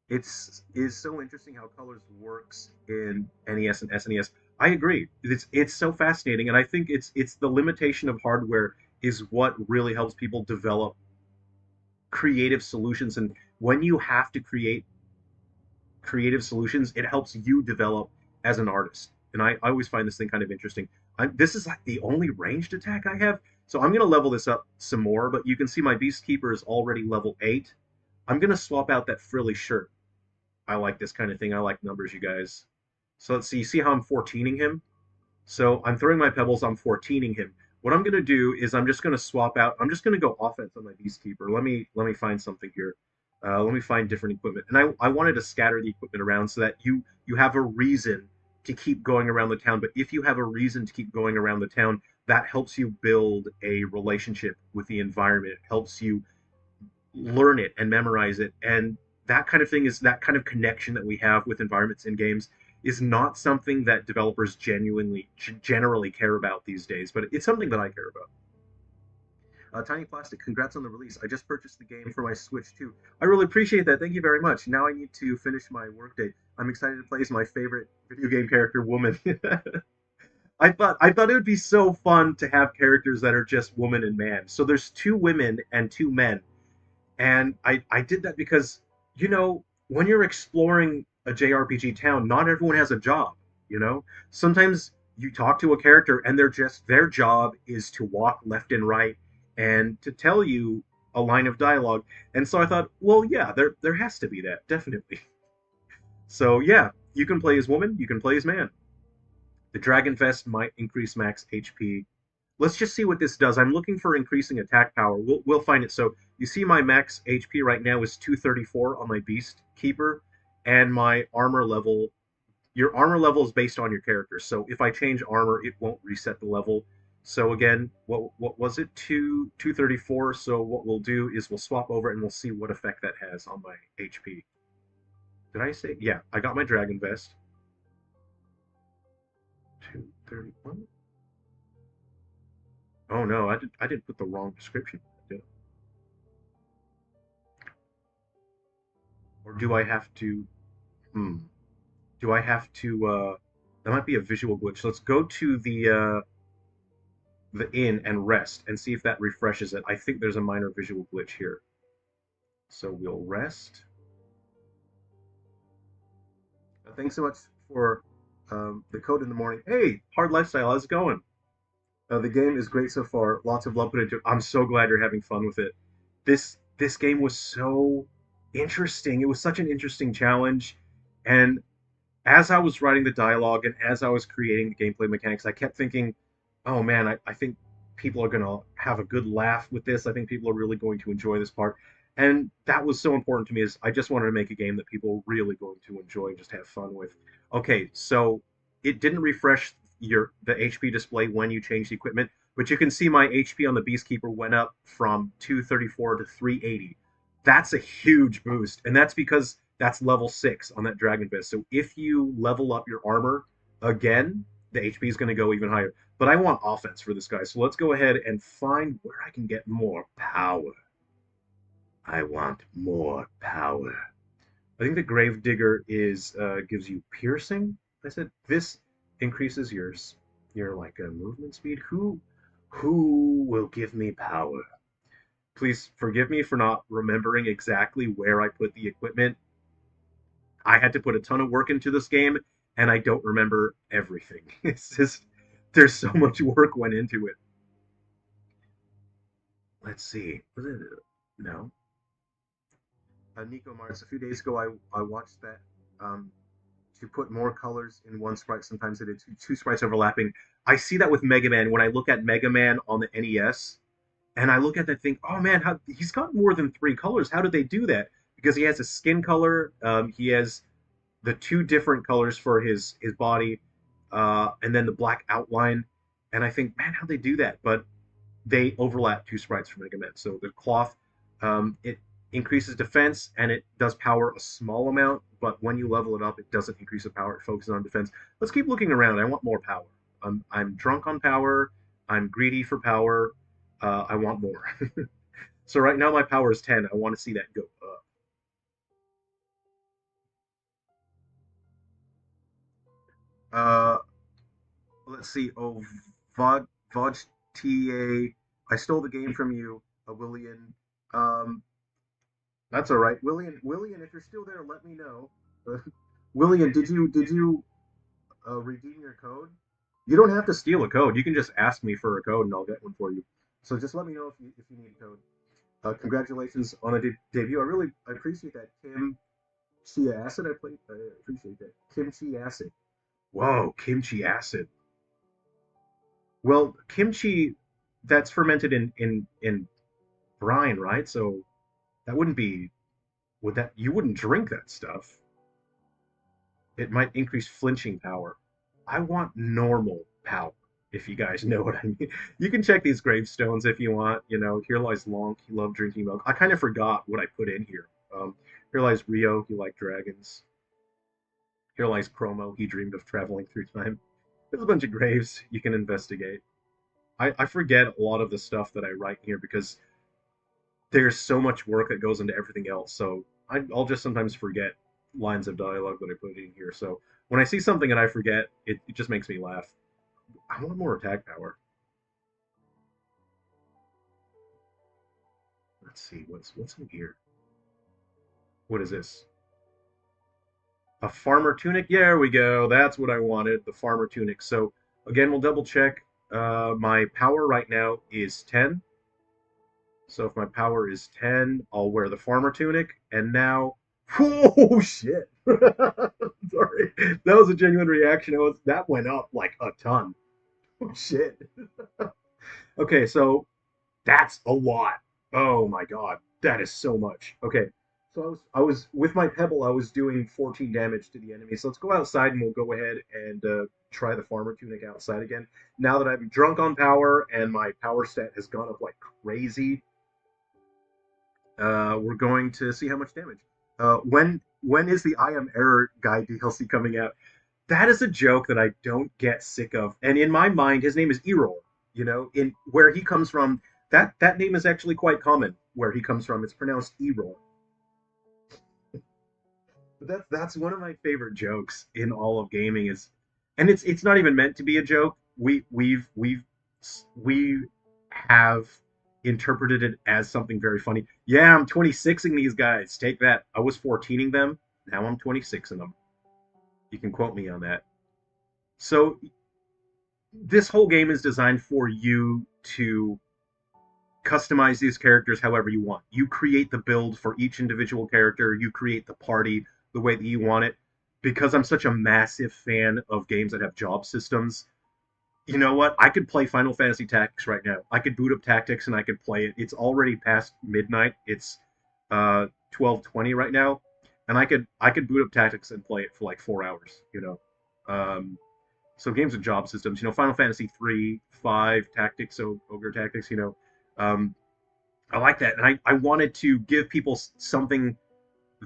It's is so interesting how colors works in NES and SNES. I agree. It's so fascinating, and I think it's the limitation of hardware is what really helps people develop creative solutions. And when you have to create creative solutions, it helps you develop as an artist. And I always find this thing kind of interesting. This is like the only ranged attack I have, so I'm gonna level this up some more. But you can see my Beastkeeper is already level 8. I'm gonna swap out that frilly shirt. I like this kind of thing. I like numbers, you guys. So let's see. See how I'm 14ing him? So I'm throwing my pebbles. I'm 14ing him. What I'm gonna do is I'm just gonna swap out. I'm just gonna go offense on my Beastkeeper. Let me find something here. Let me find different equipment. And I wanted to scatter the equipment around so that you have a reason to keep going around the town. But if you have a reason to keep going around the town, that helps you build a relationship with the environment. It helps you learn it and memorize it. And that kind of thing is that kind of connection that we have with environments in games is not something that developers generally care about these days, but it's something that I care about. Tiny Plastic, congrats on the release. I just purchased the game for my Switch too. I really appreciate that. Thank you very much. Now I need to finish my workday. I'm excited to play as my favorite video game character, woman. I thought it would be so fun to have characters that are just woman and man. So there's two women and two men, and I did that because, when you're exploring a JRPG town, not everyone has a job, you know? Sometimes you talk to a character and their job is to walk left and right and to tell you a line of dialogue. And so I thought, well, yeah, there has to be that, definitely. So yeah, you can play as woman, you can play as man. The Dragon Vest might increase max HP. Let's just see what this does. I'm looking for increasing attack power. We'll find it. So you see my max HP right now is 234 on my Beast Keeper, and my armor level. Your armor level is based on your character. So if I change armor, it won't reset the level. So again, what was it? 234. So what we'll do is we'll swap over and we'll see what effect that has on my HP. Did I say? Yeah, I got my Dragon Vest. 231. Oh no, I did put the wrong description. Or do I have to? Hmm. Do I have to? That might be a visual glitch. Let's go to the inn and rest and see if that refreshes it. I think there's a minor visual glitch here. So we'll rest. Thanks so much for the code in the morning. Hey, Hard Lifestyle, how's it going? The game is great so far. Lots of love put into it. I'm so glad you're having fun with it. This game was so interesting. It was such an interesting challenge, and as I was writing the dialogue and as I was creating the gameplay mechanics, I kept thinking, oh man, I think people are going to have a good laugh with this. I think people are really going to enjoy this part. And that was so important to me is I just wanted to make a game that people are really going to enjoy and just have fun with. Okay, so it didn't refresh the HP display when you change the equipment, but you can see my HP on the Beastkeeper went up from 234 to 380. That's a huge boost, and that's because that's level 6 on that Dragon Fist. So if you level up your armor again, the HP is going to go even higher. But I want offense for this guy, so let's go ahead and find where I can get more power. I want more power. I think the Gravedigger is gives you piercing. I said this increases your like movement speed. Who will give me power? Please forgive me for not remembering exactly where I put the equipment. I had to put a ton of work into this game, and I don't remember everything. It's just there's so much work went into it. Let's see. Was it no? Nico Mars. A few days ago, I watched that to put more colors in one sprite. Sometimes they did two sprites overlapping. I see that with Mega Man when I look at Mega Man on the NES, and I look at that thing. Oh man, he's got more than three colors. How did they do that? Because he has a skin color. He has the two different colors for his body, and then the black outline. And I think, man, how'd they do that? But they overlap two sprites for Mega Man. So the cloth, it increases defense, and it does power a small amount, but when you level it up, it doesn't increase the power. It focuses on defense. Let's keep looking around. I want more power. I'm drunk on power. I'm greedy for power. I want more. So right now my power is 10. I want to see that go up. Uh, let's see. Oh, Vod TA. I stole the game from you, William. Um, that's all right, William. William, if you're still there, let me know. William, did you redeem your code? You don't have to steal a code. You can just ask me for a code, and I'll get one for you. So just let me know if you need a code. Congratulations on a debut. I appreciate that, Kim. Chia acid. I appreciate that. Kimchi acid. Whoa, kimchi acid. Well, kimchi, that's fermented in brine, right? So that wouldn't be. Would that you wouldn't drink that stuff? It might increase flinching power. I want normal power, if you guys know what I mean. You can check these gravestones if you want. Here lies Lonk, he loved drinking milk. I kind of forgot what I put in here. Here lies Rio, he liked dragons. Here lies Chromo, he dreamed of traveling through time. There's a bunch of graves you can investigate. I forget a lot of the stuff that I write here because there's so much work that goes into everything else. So I'll just sometimes forget lines of dialogue that I put in here. So when I see something and I forget, it just makes me laugh. I want more attack power. Let's see what's in here. What is this? A farmer tunic. Yeah, there we go. That's what I wanted. The farmer tunic. So again, we'll double check. My power right now is 10. So if my power is 10, I'll wear the farmer tunic. And now, oh shit! Sorry, that was a genuine reaction. That went up like a ton. Oh shit. Okay, so that's a lot. Oh my god, that is so much. Okay, so I was with my pebble. I was doing 14 damage to the enemy. So let's go outside and we'll go ahead and try the farmer tunic outside again. Now that I'm drunk on power and my power stat has gone up like crazy, we're going to see how much damage. When is the I Am Error guy DLC coming out? That is a joke that I don't get sick of. And in my mind, his name is Errol. In where he comes from, that name is actually quite common. Where he comes from, it's pronounced Errol. But that's one of my favorite jokes in all of gaming is, and it's not even meant to be a joke. We have interpreted it as something very funny. Yeah, I'm 26ing these guys. Take that. I was 14ing them. Now I'm 26ing them. You can quote me on that. So this whole game is designed for you to customize these characters however you want. You create the build for each individual character. You create the party the way that you want it. Because I'm such a massive fan of games that have job systems, you know what? I could play Final Fantasy Tactics right now. I could boot up Tactics and I could play it. It's already past midnight. It's 12:20 right now, and I could boot up Tactics and play it for like 4 hours. So games with job systems. Final Fantasy 3, 5, Tactics, Ogre Tactics. Um, I like that, and I wanted to give people something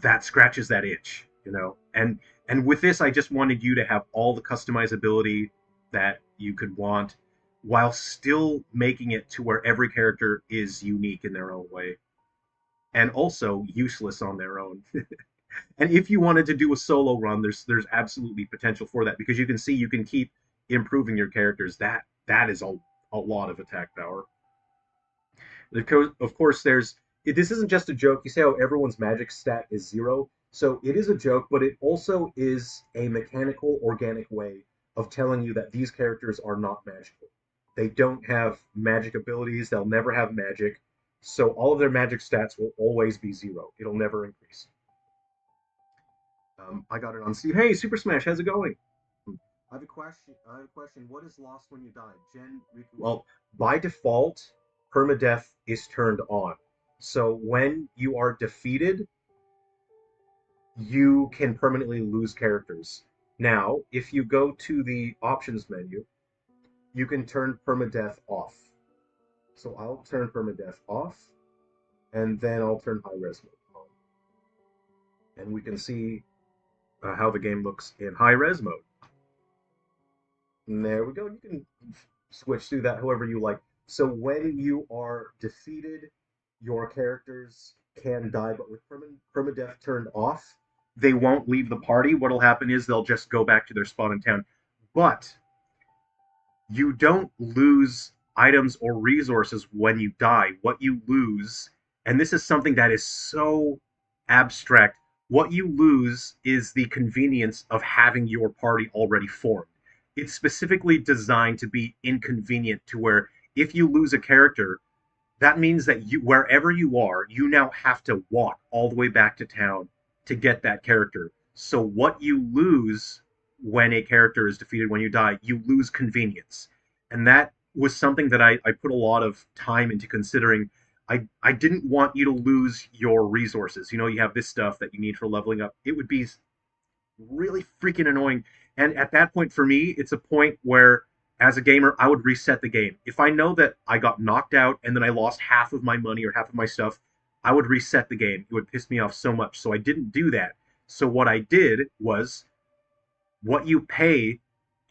that scratches that itch. And with this, I just wanted you to have all the customizability that you could want, while still making it to where every character is unique in their own way, and also useless on their own. And if you wanted to do a solo run, there's absolutely potential for that because you can see you can keep improving your characters. That is a lot of attack power. Of course, this isn't just a joke. You say how everyone's magic stat is 0. So it is a joke, but it also is a mechanical, organic way of telling you that these characters are not magical. They don't have magic abilities. They'll never have magic. So all of their magic stats will always be 0. It'll never increase. I got it on Steve. Hey, Super Smash, how's it going? I have a question. What is lost when you die? Well, by default, permadeath is turned on. So when you are defeated, you can permanently lose characters. Now, if you go to the options menu, you can turn permadeath off. So I'll turn permadeath off. and then I'll turn high res mode on, and we can see how the game looks in high res mode. And there we go. You can switch through that however you like. So when you are defeated, your characters can die, but with permadeath turned off, they won't leave the party. What'll happen is they'll just go back to their spawn in town. But you don't lose items or resources when you die. What you lose, and this is something that is so abstract, what you lose is the convenience of having your party already formed. It's specifically designed to be inconvenient to where if you lose a character, that means that you wherever you are, you now have to walk all the way back to town to get that character. So what you lose when a character is defeated when you die, you lose convenience. And that was something that I put a lot of time into considering. I didn't want you to lose your resources. You know, you have this stuff that you need for leveling up. It would be really freaking annoying. And at that point, for me, it's a point where, as a gamer, I would reset the game. If I know that I got knocked out and then I lost half of my money or half of my stuff, I would reset the game. It would piss me off so much. So I didn't do that. So what I did was what you pay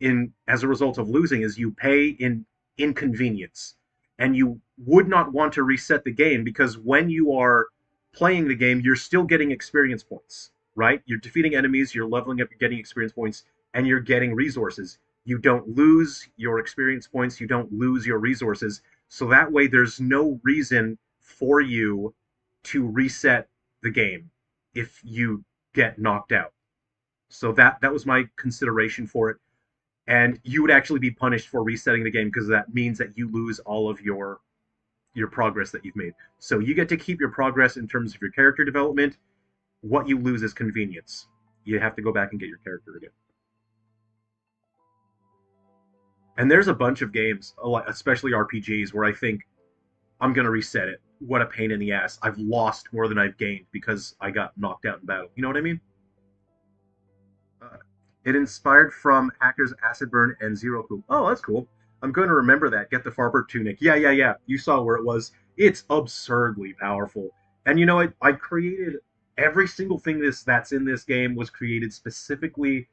in as a result of losing is you pay in inconvenience. And you would not want to reset the game because when you are playing the game, you're still getting experience points, right? You're defeating enemies, you're leveling up, you're getting experience points, and you're getting resources. You don't lose your experience points, you don't lose your resources. So that way, there's no reason for you to reset the game if you get knocked out. So that was my consideration for it. And you would actually be punished for resetting the game because that means that you lose all of your progress that you've made. So you get to keep your progress in terms of your character development. What you lose is convenience. You have to go back and get your character again. And there's a bunch of games, especially RPGs, where I think I'm gonna reset it. What a pain in the ass! I've lost more than I've gained because I got knocked out in battle. You know what I mean? Uh, it inspired from Hacker's Acid Burn and Zero Cool. Oh, that's cool. I'm going to remember that. Get the Farber tunic. Yeah, yeah, yeah. You saw where it was. It's absurdly powerful. And you know what? I created every single thing that's in this game was created specifically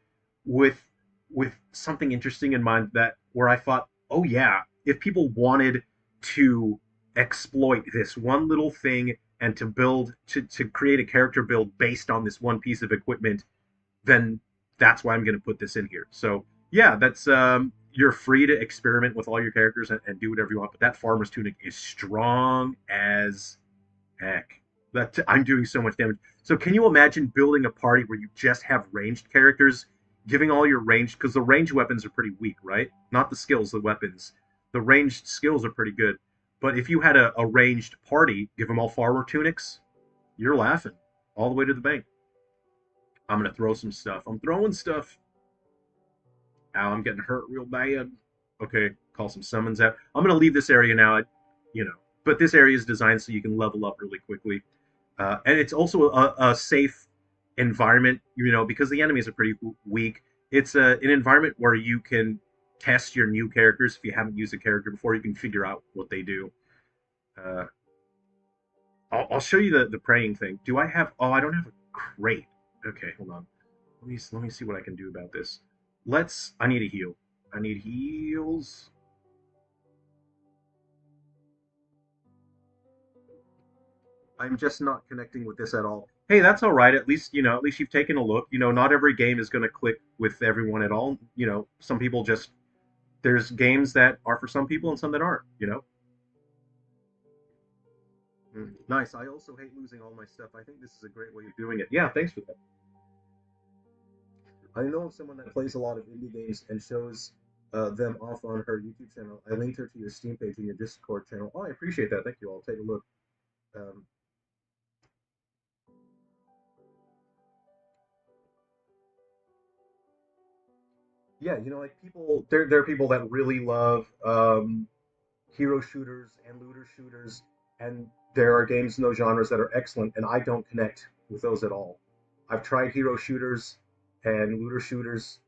with something interesting in mind that where I thought, oh yeah, if people wanted to exploit this one little thing and to build to create a character build based on this one piece of equipment, then that's why I'm going to put this in here. So yeah, that's you're free to experiment with all your characters and do whatever you want. But that farmer's tunic is strong as heck. I'm doing so much damage. So can you imagine building a party where you just have ranged characters, giving all your ranged because the ranged weapons are pretty weak, right? Not the skills, the weapons. The ranged skills are pretty good. But if you had a ranged party, give them all farmer tunics, you're laughing all the way to the bank. I'm gonna throw some stuff. I'm throwing stuff. Ow, I'm getting hurt real bad. Okay, call some summons out. I'm gonna leave this area now. You know, but this area is designed so you can level up really quickly, and it's also a safe environment. You know, because the enemies are pretty weak. It's an environment where you can test your new characters. If you haven't used a character before, you can figure out what they do. Uh, I'll show you the praying thing. Do I have? Oh, I don't have a crate. Okay, hold on. Let me see what I can do about this. Let's. I need a heal. I need heals. I'm just not connecting with this at all. Hey, that's all right. At least at least you've taken a look. You know, not every game is going to click with everyone at all. You know, some people just there's games that are for some people and some that aren't. You know. Nice. I also hate losing all my stuff. I think this is a great way of doing it. Yeah, thanks for that. I know of someone that plays a lot of indie games and shows them off on her YouTube channel. I linked her to your Steam page and your Discord channel. Oh, I appreciate that. Thank you. I'll take a look. Um, yeah, like people, there are people that really love hero shooters and looter shooters, and there are games in those genres that are excellent, and I don't connect with those at all. I've tried hero shooters and looter shooters.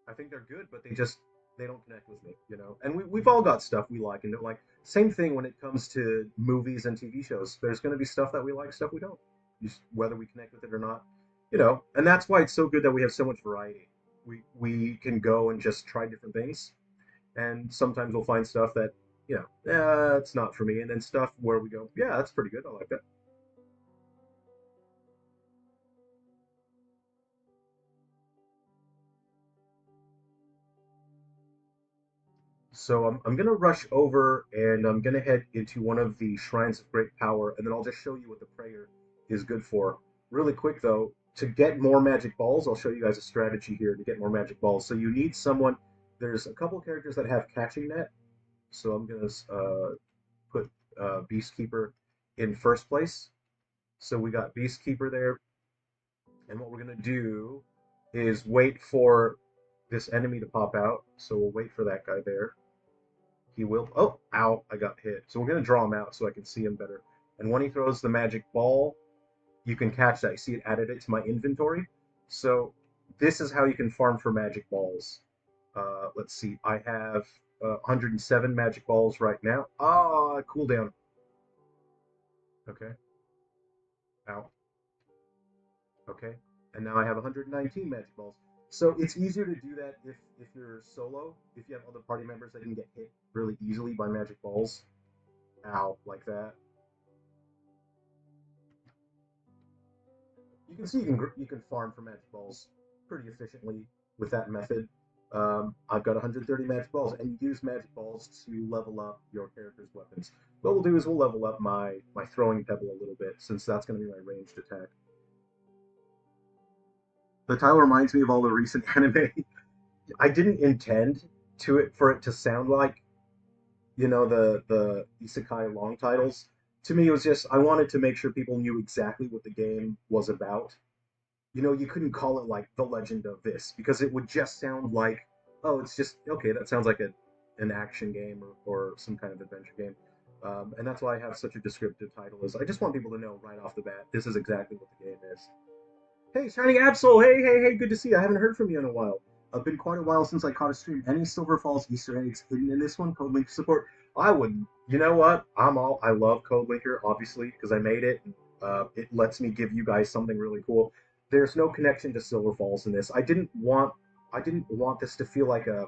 I think they're good, but they just they don't connect with me, you know. And we've all got stuff we like and don't like. Same thing when it comes to movies and TV shows. There's going to be stuff that we like, stuff we don't. Just whether we connect with it or not, you know. And that's why it's so good that we have so much variety. We can go and just try different things, and sometimes we'll find stuff that it's not for me, and then stuff where we go, yeah, that's pretty good. I like that. So I'm going to rush over and I'm going to head into one of the shrines of great power, and then I'll just show you what the prayer is good for. Really quick though, to get more magic balls, I'll show you guys a strategy here to get more magic balls. So you need someone. There's a couple characters that have catching net, so I'm going to put Beastkeeper in first place. So we got Beastkeeper there, and what we're going to do is wait for this enemy to pop out. So we'll wait for that guy there. He will. Oh, ow! I got hit. So we're gonna draw him out so I can see him better. And when he throws the magic ball, you can catch that. You see it added it to my inventory. So this is how you can farm for magic balls. Let's see. I have 107 magic balls right now. Ah, cooldown. Okay. Ow. Okay. And now I have 119 magic balls. So it's easier to do that if you're solo. If you have other party members that can get hit really easily by magic balls. Ow, like that. You can see you can farm for magic balls pretty efficiently with that method. I've got 130 magic balls, and you use magic balls to level up your character's weapons. What we'll do is we'll level up my throwing pebble a little bit, since that's going to be my ranged attack. The title reminds me of all the recent anime. I didn't intend for it to sound like the isekai long titles. To me, it was just I wanted to make sure people knew exactly what the game was about. You couldn't call it like The Legend of this because it would just sound like, oh, it's just okay. That sounds like an action game or some kind of adventure game, and that's why I have such a descriptive title. Is I just want people to know right off the bat this is exactly what the game is. Hey, Shining Absol! Hey, hey, hey! Good to see you. I haven't heard from you in a while. It's been quite a while since I caught a stream. Any Silver Falls Easter eggs hidden in this one? Code Link support. I would. You know what? I love Code Linker, obviously, because I made it. It lets me give you guys something really cool. There's no connection to Silver Falls in this. I didn't want this to feel like a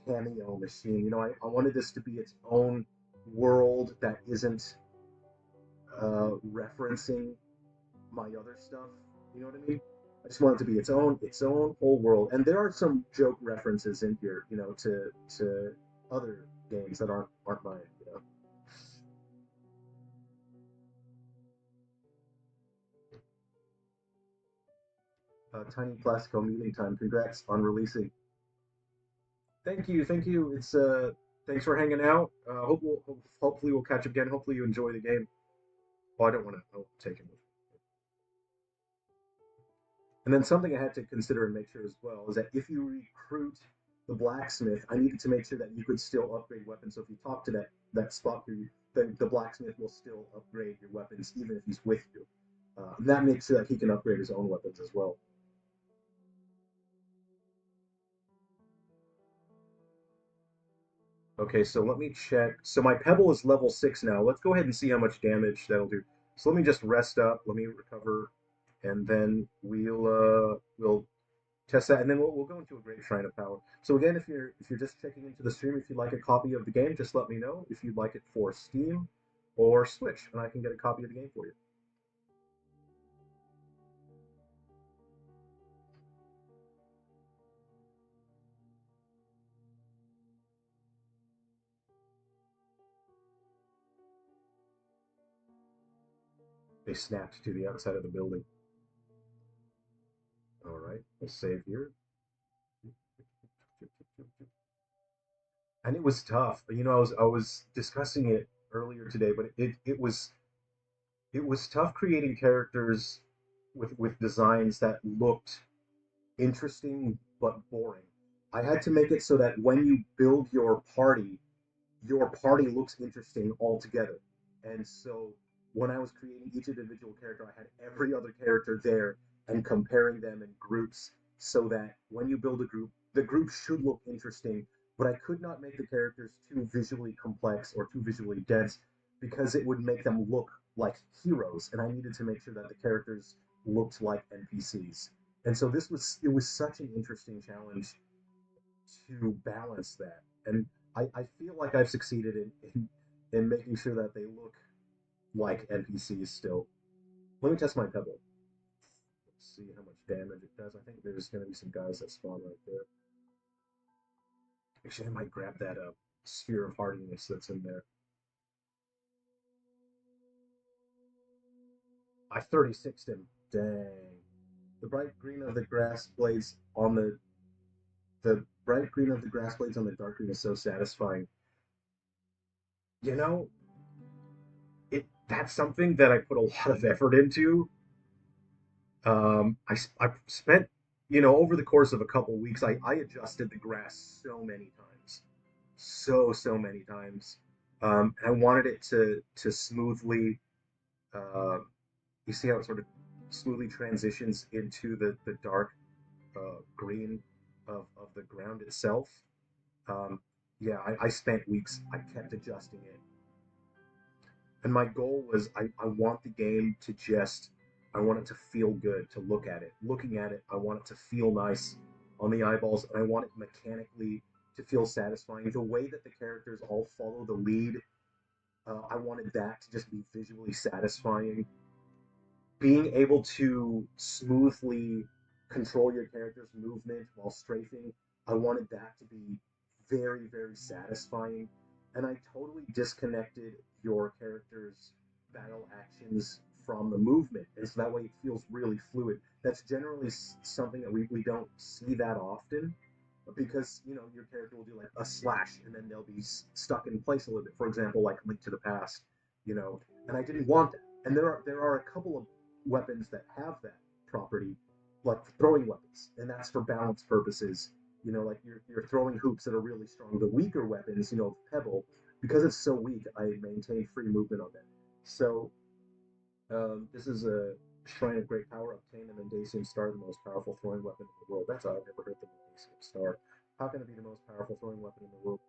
cameo machine. I wanted this to be its own world that isn't referencing my other stuff. You know what I mean? I just want it to be its own whole world. And there are some joke references in here, to other games that aren't mine. Tiny Plastico meeting time. Congrats on releasing. Thank you, thank you. It's thanks for hanging out. Hopefully we'll catch up again. Hopefully you enjoy the game. Oh, I don't want to take him. And then something I had to consider and make sure as well is that if you recruit the blacksmith, I needed to make sure that you could still upgrade weapons. So if you talk to that spot crew, then the blacksmith will still upgrade your weapons even if he's with you. And that makes sure that he can upgrade his own weapons as well. Okay, so let me check. So my pebble is level 6 now. Let's go ahead and see how much damage that'll do. So let me just rest up. Let me recover, and then we'll test that, and then we'll go into a great shrine of power. So again, if you're just checking into the stream, if you'd like a copy of the game, just let me know. If you'd like it for Steam or Switch, and I can get a copy of the game for you. They snapped to the outside of the building. All right, let's save here. And it was tough. I was discussing it earlier today, but it was tough creating characters with designs that looked interesting but boring. I had to make it so that when you build your party looks interesting altogether. And so when I was creating each individual character, I had every other character there and comparing them in groups. so that when you build a group, the group should look interesting, but I could not make the characters too visually complex or too visually dense because it would make them look like heroes, and I needed to make sure that the characters looked like NPCs. And so it was such an interesting challenge to balance that. And I feel like I've succeeded in making sure that they look like NPCs still. Let me test my pebble. Let's see how much damage it does. I think there's going to be some guys that spawn right there. Actually, I might grab that sphere of hardiness that's in there. I 36'd him. Dang. The bright green of the grass blades on the bright green of the grass blades on the dark green is so satisfying. You know, that's something that I put a lot of effort into. I spent, over the course of a couple weeks, I adjusted the grass so many times, so many times. And I wanted it to smoothly, uh, you see how it sort of smoothly transitions into the dark green of the ground itself. Um, yeah, I spent weeks. I kept adjusting it, and my goal was I want the game to just I want it to feel good to look at it. Looking at it, I want it to feel nice on the eyeballs, and I want it mechanically to feel satisfying. The way that the characters all follow the lead, I wanted that to just be visually satisfying. Being able to smoothly control your character's movement while strafing, I wanted that to be very, very satisfying. And I totally disconnected your character's battle actions from the movement. And so that way it feels really fluid. That's generally something that we don't see that often because, your character will do like a slash and then they'll be stuck in place a little bit. For example, like Link to the Past, and I didn't want that. And there are a couple of weapons that have that property, like throwing weapons, and that's for balance purposes. Like you're throwing hoops that are really strong. The weaker weapons, Pebble, because it's so weak, I maintain free movement on that. So this is a Shrine of Great Power, obtained a Mendasian Star, the most powerful throwing weapon in the world. That's how I've never heard the Mendasian Star. How can it be the most powerful throwing weapon in the world?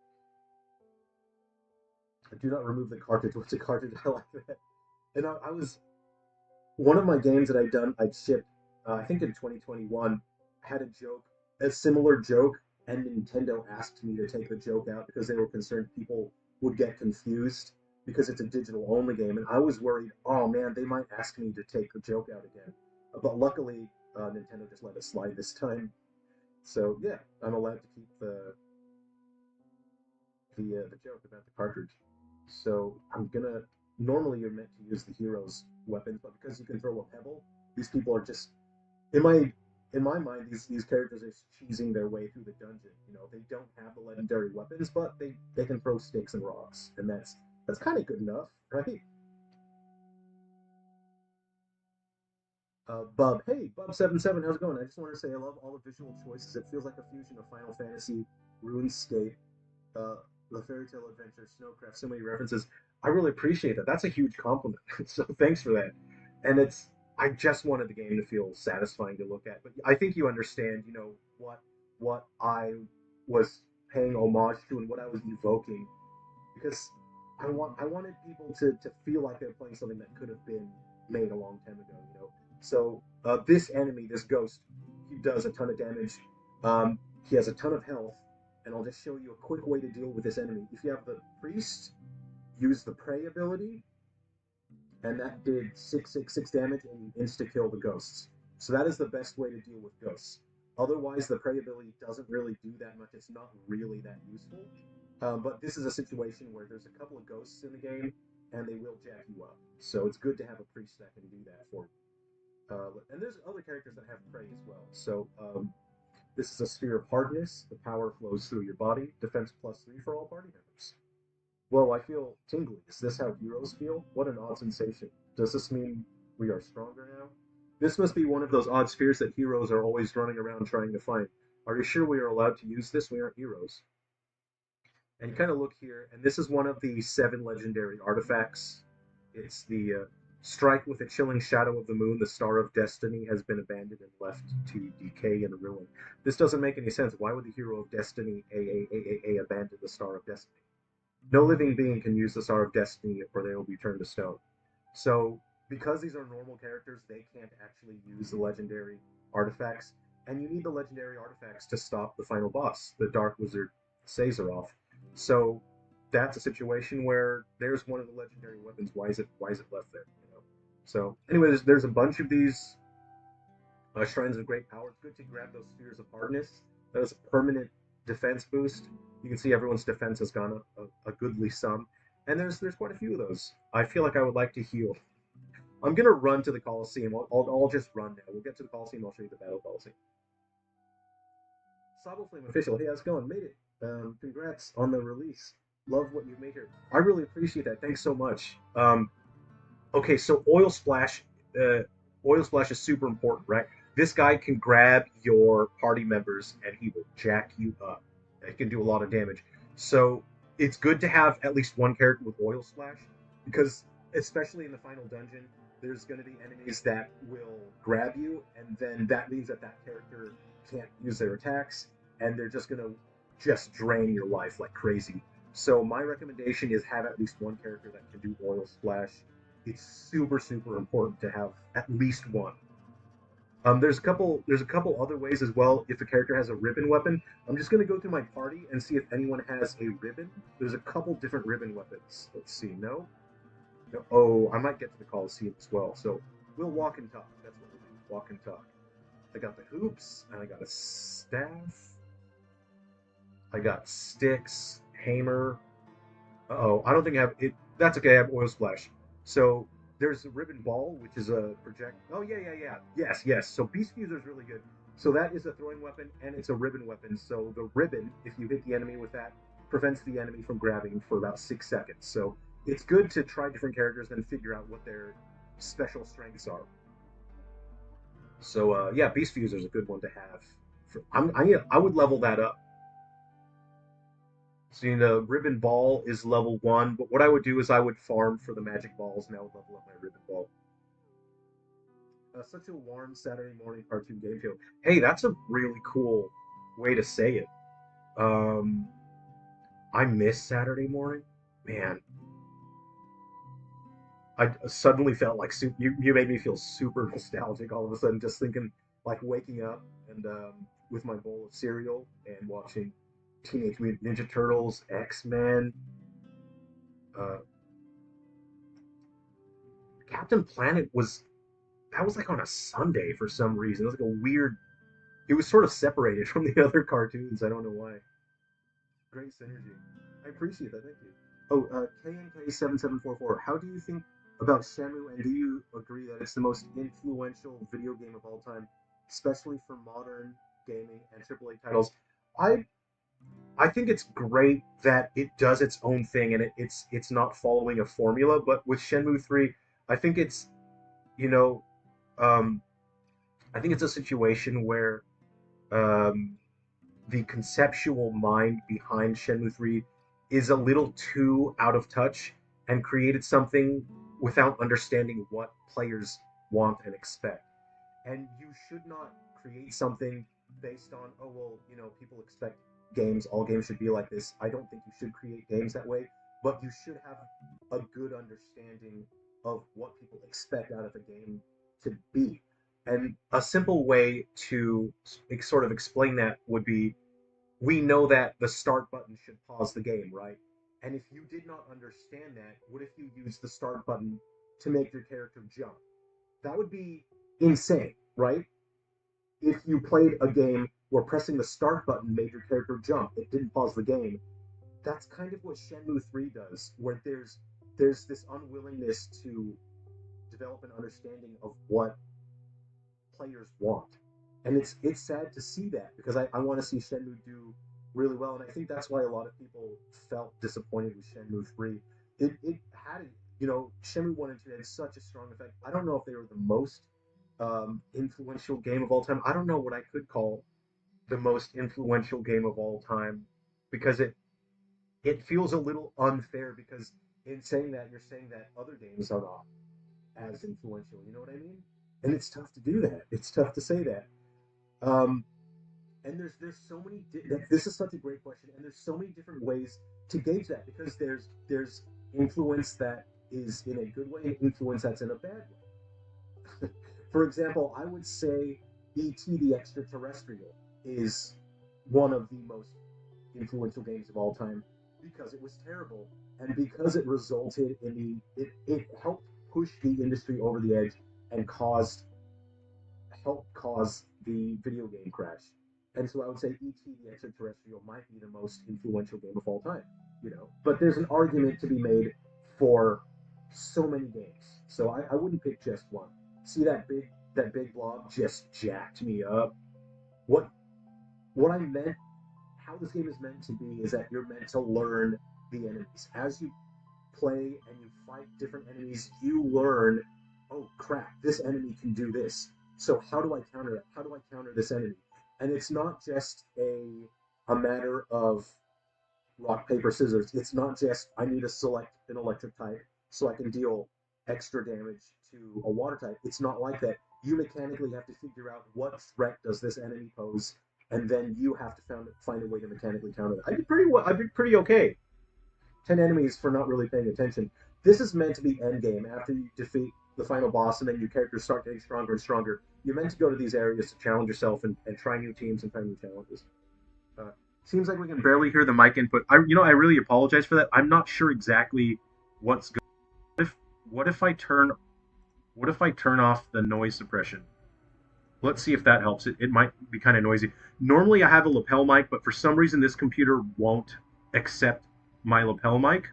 Do not remove the cartridge. What's a cartridge? I like that. And I was one of my games that I'd shipped, I think in 2021, had a joke, a similar joke, and Nintendo asked me to take the joke out because they were concerned people would get confused because it's a digital only game, and I was worried, oh man, they might ask me to take the joke out again. But luckily, Nintendo just let it slide this time. So yeah, I'm allowed to keep the joke about the cartridge. So I'm gonna. Normally, you're meant to use the hero's weapons, but because you can throw a pebble, these people are just in my mind. These characters are cheesing their way through the dungeon. They don't have the legendary weapons, but they can throw sticks and rocks, and that's kind of good enough, right? Bub, hey, Bub77, how's it going? I just want to say I love all the visual choices. It feels like a fusion of Final Fantasy, RuneScape, uh, the Fairy Tale Adventure, Snowcraft, so many references. I really appreciate that. That's a huge compliment. So thanks for that. And I just wanted the game to feel satisfying to look at. But I think you understand, what I was paying homage to and what I was evoking, because I wanted people to feel like they're playing something that could have been made a long time ago. So this enemy, this ghost, he does a ton of damage. He has a ton of health, and I'll just show you a quick way to deal with this enemy. If you have the priest, use the pray ability, and that did 666 damage, and you insta kill the ghosts. So that is the best way to deal with ghosts. Otherwise, the prey ability doesn't really do that much. It's not really that useful. But this is a situation where there's a couple of ghosts in the game, and they will jack you up. So it's good to have a priest that can do that for you. And there's other characters that have prey as well. So this is a sphere of hardness. The power flows through your body. Defense +3 for all party members. Well, I feel tingly. Is this how heroes feel? What an odd sensation. Does this mean we are stronger now? This must be one of those odd spheres that heroes are always running around trying to find. Are you sure we are allowed to use this? We aren't heroes. And you kind of look here, and this is one of the 7 legendary artifacts. It's the Strike with a chilling shadow of the moon, the star of destiny has been abandoned and left to decay and ruin. This doesn't make any sense. Why would the hero of destiny, abandon the star of destiny? No living being can use the Star of Destiny or they will be turned to stone. So, because these are normal characters, they can't actually use the legendary artifacts, and you need the legendary artifacts to stop the final boss, the Dark Wizard Caesarov. So, that's a situation where there's one of the legendary weapons. Why is it left there? So, anyway, there's a bunch of these Shrines of Great Power. It's good to grab those Spheres of Hardness. That is a permanent defense boost. You can see everyone's defense has gone up a goodly sum. And there's quite a few of those. I feel like I would like to heal. I'm going to run to the Coliseum. I'll just run now. We'll get to the Coliseum. I'll show you the Battle Coliseum. Sabo Flame Official. Hey, how's it going? Made it. Congrats on the release. Love what you've made here. I really appreciate that. Thanks so much. Okay, so Oil Splash is super important, right? This guy can grab your party members and he will jack you up. It can do a lot of damage. So it's good to have at least one character with Oil Splash because, especially in the final dungeon, there's going to be enemies that will grab you, and then that means that that character can't use their attacks, and they're just going to just drain your life like crazy. So my recommendation is have at least one character that can do Oil Splash. It's super super important to have at least one. There's a couple other ways as well. If a character has a ribbon weapon, I'm just gonna go through my party and see if anyone has a ribbon. There's a couple different ribbon weapons. Let's see. No, no. Oh, I might get to the Coliseum as well. So we'll walk and talk. That's what we'll do. Walk and talk. I got the hoops and I got a staff. I got sticks, hammer. Oh, I don't think I have it. That's okay. I have oil splash. So there's a ribbon ball, which is a project. Oh yeah, yeah, yeah. Yes, yes. So beast fuser is really good. So that is a throwing weapon and it's a ribbon weapon. So the ribbon, if you hit the enemy with that, prevents the enemy from grabbing for about 6 seconds. So it's good to try different characters and figure out what their special strengths are. So yeah, beast fuser is a good one to have. I would level that up. So the ribbon ball is level 1, but what I would do is I would farm for the magic balls, and I would level up my ribbon ball. Such a warm Saturday morning cartoon game show. Hey, that's a really cool way to say it. Um, I miss Saturday morning. Man, I suddenly felt like you made me feel super nostalgic all of a sudden, just thinking like waking up and with my bowl of cereal and watching Teenage Mutant Ninja Turtles, X-Men, uh, Captain Planet was that was like on a Sunday for some reason. It was like a weird. It was sort of separated from the other cartoons. I don't know why. Great synergy. I appreciate that. Thank you. Oh, KNK7744. How do you think about Shamu, and do you agree that it's the most influential video game of all time, especially for modern gaming and AAA titles? I I think it's great that it does its own thing and it's not following a formula. But with Shenmue 3, I think it's you know um, I think it's a situation where um, the conceptual mind behind Shenmue 3 is a little too out of touch and created something without understanding what players want and expect. And you should not create something based on, oh, well, people expect games, all games should be like this. I don't think you should create games that way, but you should have a good understanding of what people expect out of a game to be. And a simple way to sort of explain that would be we know that the start button should pause the game, right? And if you did not understand that, what if you used the start button to make your character jump? That would be insane, right? If you played a game where pressing the start button made your character jump, it didn't pause the game. That's kind of what Shenmue 3 does, where there's this unwillingness to develop an understanding of what players want. And it's sad to see that because I want to see Shenmue do really well, and I think that's why a lot of people felt disappointed with Shenmue 3. It had Shenmue 1 and 2 had such a strong effect. I don't know if they were the most influential game of all time. I don't know what I could call the most influential game of all time because it feels a little unfair because in saying that you're saying that other games are not. as influential. You know what I mean? And it's tough to do that. It's tough to say that. Um, and there's so many. This is such a great question, and there's so many different ways to gauge that because there's influence that is in a good way and influence that's in a bad way. For example, I would say E.T. the Extraterrestrial is one of the most influential games of all time because it was terrible and because it resulted in it helped push the industry over the edge and helped cause the video game crash. And so I would say E.T. the Extraterrestrial might be the most influential game of all time, you know. But there's an argument to be made for so many games. So I wouldn't pick just one. See that big blob just jacked me up. What what I meant how this game is meant to be is that you're meant to learn the enemies. As you play and you fight different enemies, you learn, oh crap, this enemy can do this. So how do I counter it? How do I counter this enemy? And it's not just a matter of rock, paper, scissors. It's not just I need to select an electric type so I can deal extra damage to a water type. It's not like that. You mechanically have to figure out what threat does this enemy pose, and then you have to find a way to mechanically counter it. I did pretty well. I did pretty okay. 10 enemies for not really paying attention. This is meant to be endgame. After you defeat the final boss and then your characters start getting stronger and stronger, you're meant to go to these areas to challenge yourself and try new teams and find new challenges. Uh, Seems like we can barely hear the mic input. I really apologize for that. I'm not sure exactly what's going. What if I turn what if I turn off the noise suppression? Let's see if that helps. It might be kind of noisy. Normally I have a lapel mic, but for some reason this computer won't accept my lapel mic.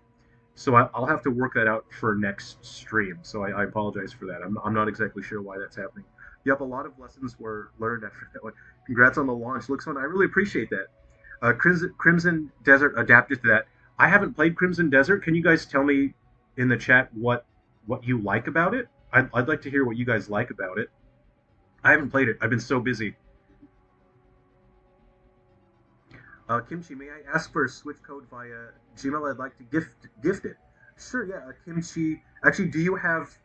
So will have to work that out for next stream. So I apologize for that. I'm not exactly sure why that's happening. Yep, a lot of lessons were learned after that one. Congrats on the launch. Looks fun. I really appreciate that. Crimson Desert adapted to that. I haven't played Crimson Desert. Can you guys tell me in the chat what you like about it? I'd like to hear what you guys like about it. I haven't played it. I've been so busy. Kimchi, may I ask for a Switch code via Gmail? I'd like to gift it. Sure, yeah. Kimchi, actually, do you have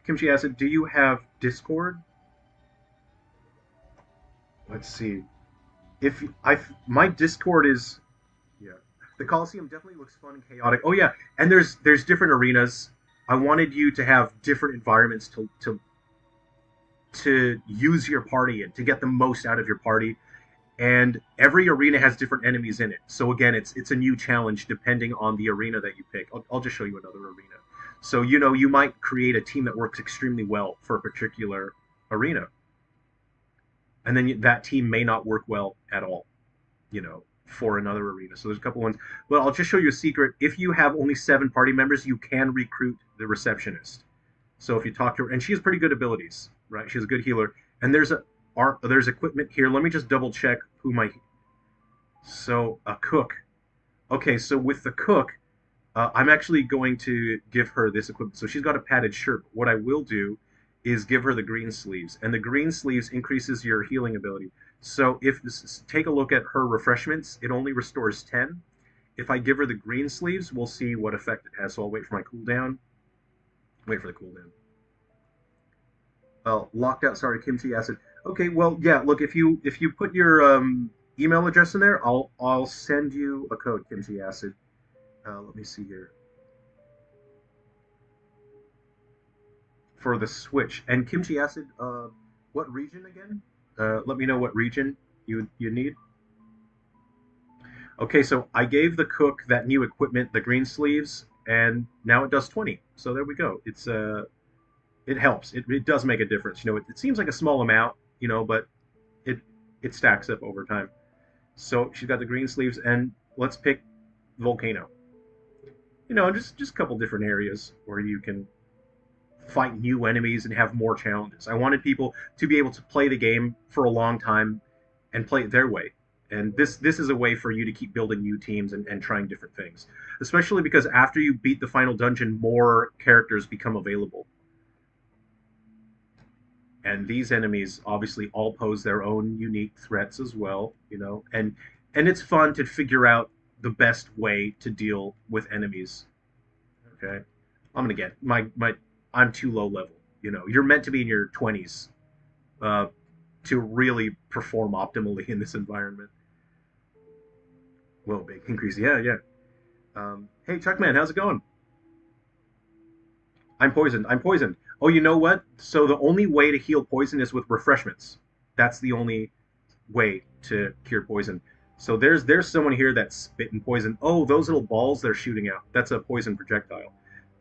Kimchi Acid? Do you have Discord? Let's see. If I My Discord is yeah. The Coliseum definitely looks fun and chaotic. Oh yeah, and there's different arenas. I wanted you to have different environments to use your party in to get the most out of your party. And every arena has different enemies in it. So again, it's a new challenge depending on the arena that you pick. I'll just show you another arena. So you might create a team that works extremely well for a particular arena, and then that team may not work well at all, for another arena. So there's a couple ones. But I'll just show you a secret. If you have only 7 party members, you can recruit the receptionist. So if you talk to her, and she has pretty good abilities, right? She's a good healer. And there's equipment here. Let me just double check who my. So a cook. Okay, so with the cook, I'm actually going to give her this equipment. So she's got a padded shirt. What I will do is give her the green sleeves, and the green sleeves increases your healing ability. So take a look at her refreshments, it only restores 10. If I give her the green sleeves, we'll see what effect it has. So I'll wait for my cooldown. Wait for the cooldown. Locked out. Sorry, Kimchi Acid. Okay, well, yeah. Look, if you put your email address in there, I'll send you a code, Kimchi Acid. Let me see here. For the Switch. And Kimchi Acid, what region again? Let me know what region you need. Okay, so I gave the cook that new equipment, the green sleeves, and now it does 20. So there we go. It helps. It does make a difference. It seems like a small amount, but it it stacks up over time. So she's got the green sleeves, and let's pick volcano. Just a couple different areas where you can fight new enemies and have more challenges. I wanted people to be able to play the game for a long time and play it their way. And this is a way for you to keep building new teams and trying different things. Especially because after you beat the final dungeon, more characters become available. And these enemies obviously all pose their own unique threats as well, and it's fun to figure out the best way to deal with enemies. Okay. I'm gonna get my I'm too low level. You know, you're meant to be in your 20s uh, to really perform optimally in this environment. Well, big increase. Yeah, yeah. Hey, Chuckman, how's it going? I'm poisoned. I'm poisoned. Oh, you know what? So the only way to heal poison is with refreshments. That's the only way to cure poison. So there's someone here that's spitting poison. Oh, those little balls they're shooting out. That's a poison projectile.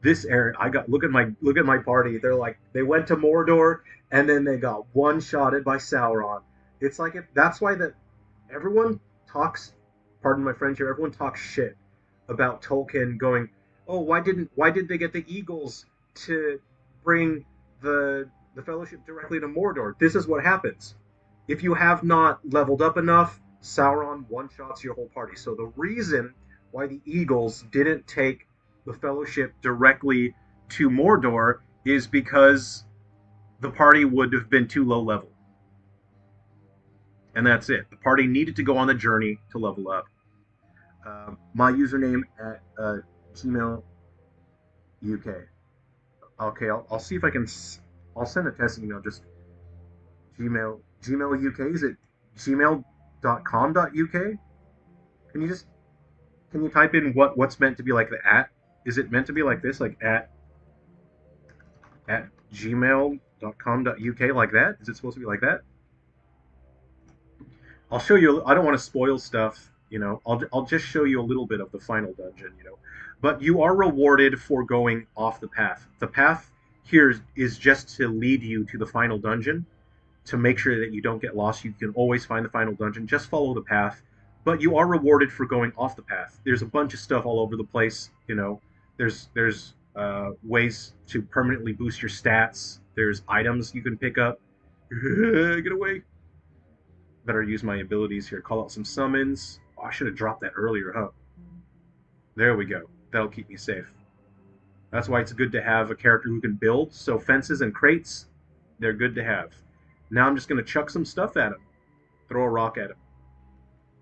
This area, I got look at my party. They're like they went to Mordor and then they got one shotted by Sauron. It's like if that's why that everyone talks. Pardon my French here. Everyone talks shit about Tolkien going. Oh, why did they get the eagles to bring the Fellowship directly to Mordor? This is what happens if you have not leveled up enough, Sauron one-shots your whole party. So the reason why the Eagles didn't take the Fellowship directly to Mordor is because the party would have been too low level. And that's it. The party needed to go on the journey to level up. My username at Gmail UK. Okay, I'll see if I can. I'll send a test email. Just Gmail UK. Is it gmail.com.uk? Can you just can you type in what's meant to be like the at? Is it meant to be like this, like at gmail.com.uk like that? Is it supposed to be like that? I'll show you. I don't want to spoil stuff. You know, I'll just show you a little bit of the final dungeon. You know, but you are rewarded for going off the path. The path here is just to lead you to the final dungeon, to make sure that you don't get lost. You can always find the final dungeon. Just follow the path. But you are rewarded for going off the path. There's a bunch of stuff all over the place. You know, there's ways to permanently boost your stats. There's items you can pick up. Get away. Better use my abilities here. Call out some summons. Oh, I should have dropped that earlier, huh? There we go. That'll keep me safe. That's why it's good to have a character who can build. So fences and crates, they're good to have. Now I'm just going to chuck some stuff at him. Throw a rock at him.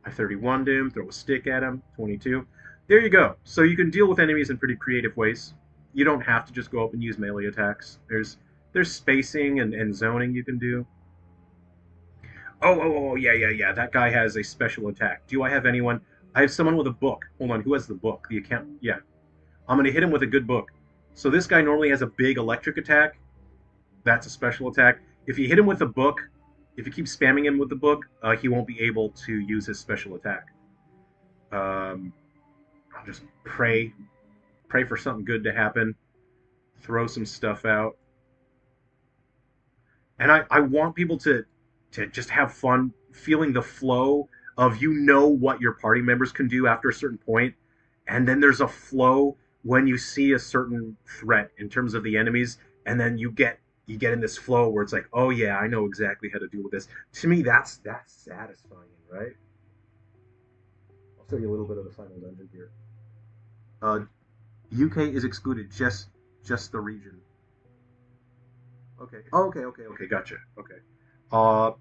I 31'd him. Throw a stick at him. 22. There you go. So you can deal with enemies in pretty creative ways. You don't have to just go up and use melee attacks. There's spacing and zoning you can do. Oh, yeah, yeah, yeah. That guy has a special attack. Do I have anyone? I have someone with a book. Hold on. Who has the book? The account. Yeah. I'm going to hit him with a good book. So this guy normally has a big electric attack. That's a special attack. If you hit him with a book, if you keep spamming him with the book, he won't be able to use his special attack. I'll just pray for something good to happen. Throw some stuff out. And I want people to just have fun feeling the flow of you know what your party members can do after a certain point, and then there's a flow when you see a certain threat in terms of the enemies, and then you get in this flow where it's like, oh yeah, I know exactly how to deal with this. To me, that's satisfying, right? I'll show you a little bit of the final dungeon here. Uh, UK is excluded, just the region. Okay. Okay. Gotcha. Okay. Uh,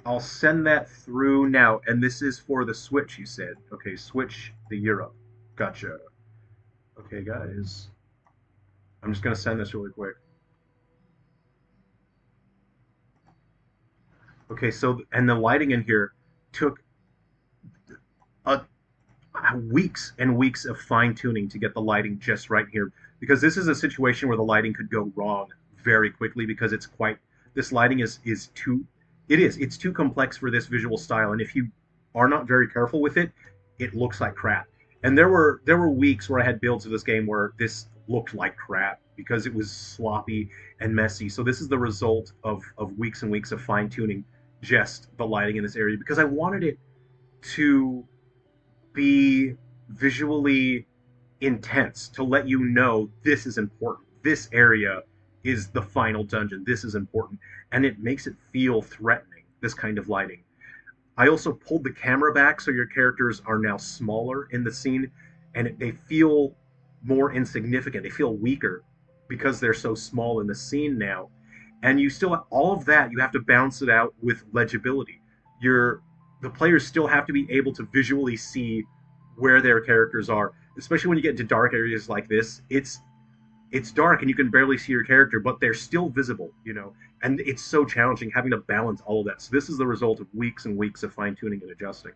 I'll send that through now, and this is for the Switch. You said, okay, Switch the Europe. Gotcha. Okay, guys. I'm just gonna send this really quick. Okay, so and the lighting in here took a weeks and weeks of fine tuning to get the lighting just right here because this is a situation where the lighting could go wrong very quickly because it's quite this lighting is too it's too complex for this visual style, and if you are not very careful with it, it looks like crap. And there were weeks where I had builds of this game where this looked like crap because it was sloppy and messy. So this is the result of weeks and weeks of fine tuning just the lighting in this area because I wanted it to be visually intense to let you know this is important. This area is the final dungeon. This is important. And it makes it feel threatening, this kind of lighting. I also pulled the camera back so your characters are now smaller in the scene and they feel more insignificant. They feel weaker because they're so small in the scene now. And you still all of that you have to balance it out with legibility. Your the players still have to be able to visually see where their characters are, especially when you get into dark areas like this. it's dark and you can barely see your character, but they're still visible, you know. And it's so challenging having to balance all of that. So this is the result of weeks and weeks of fine tuning and adjusting.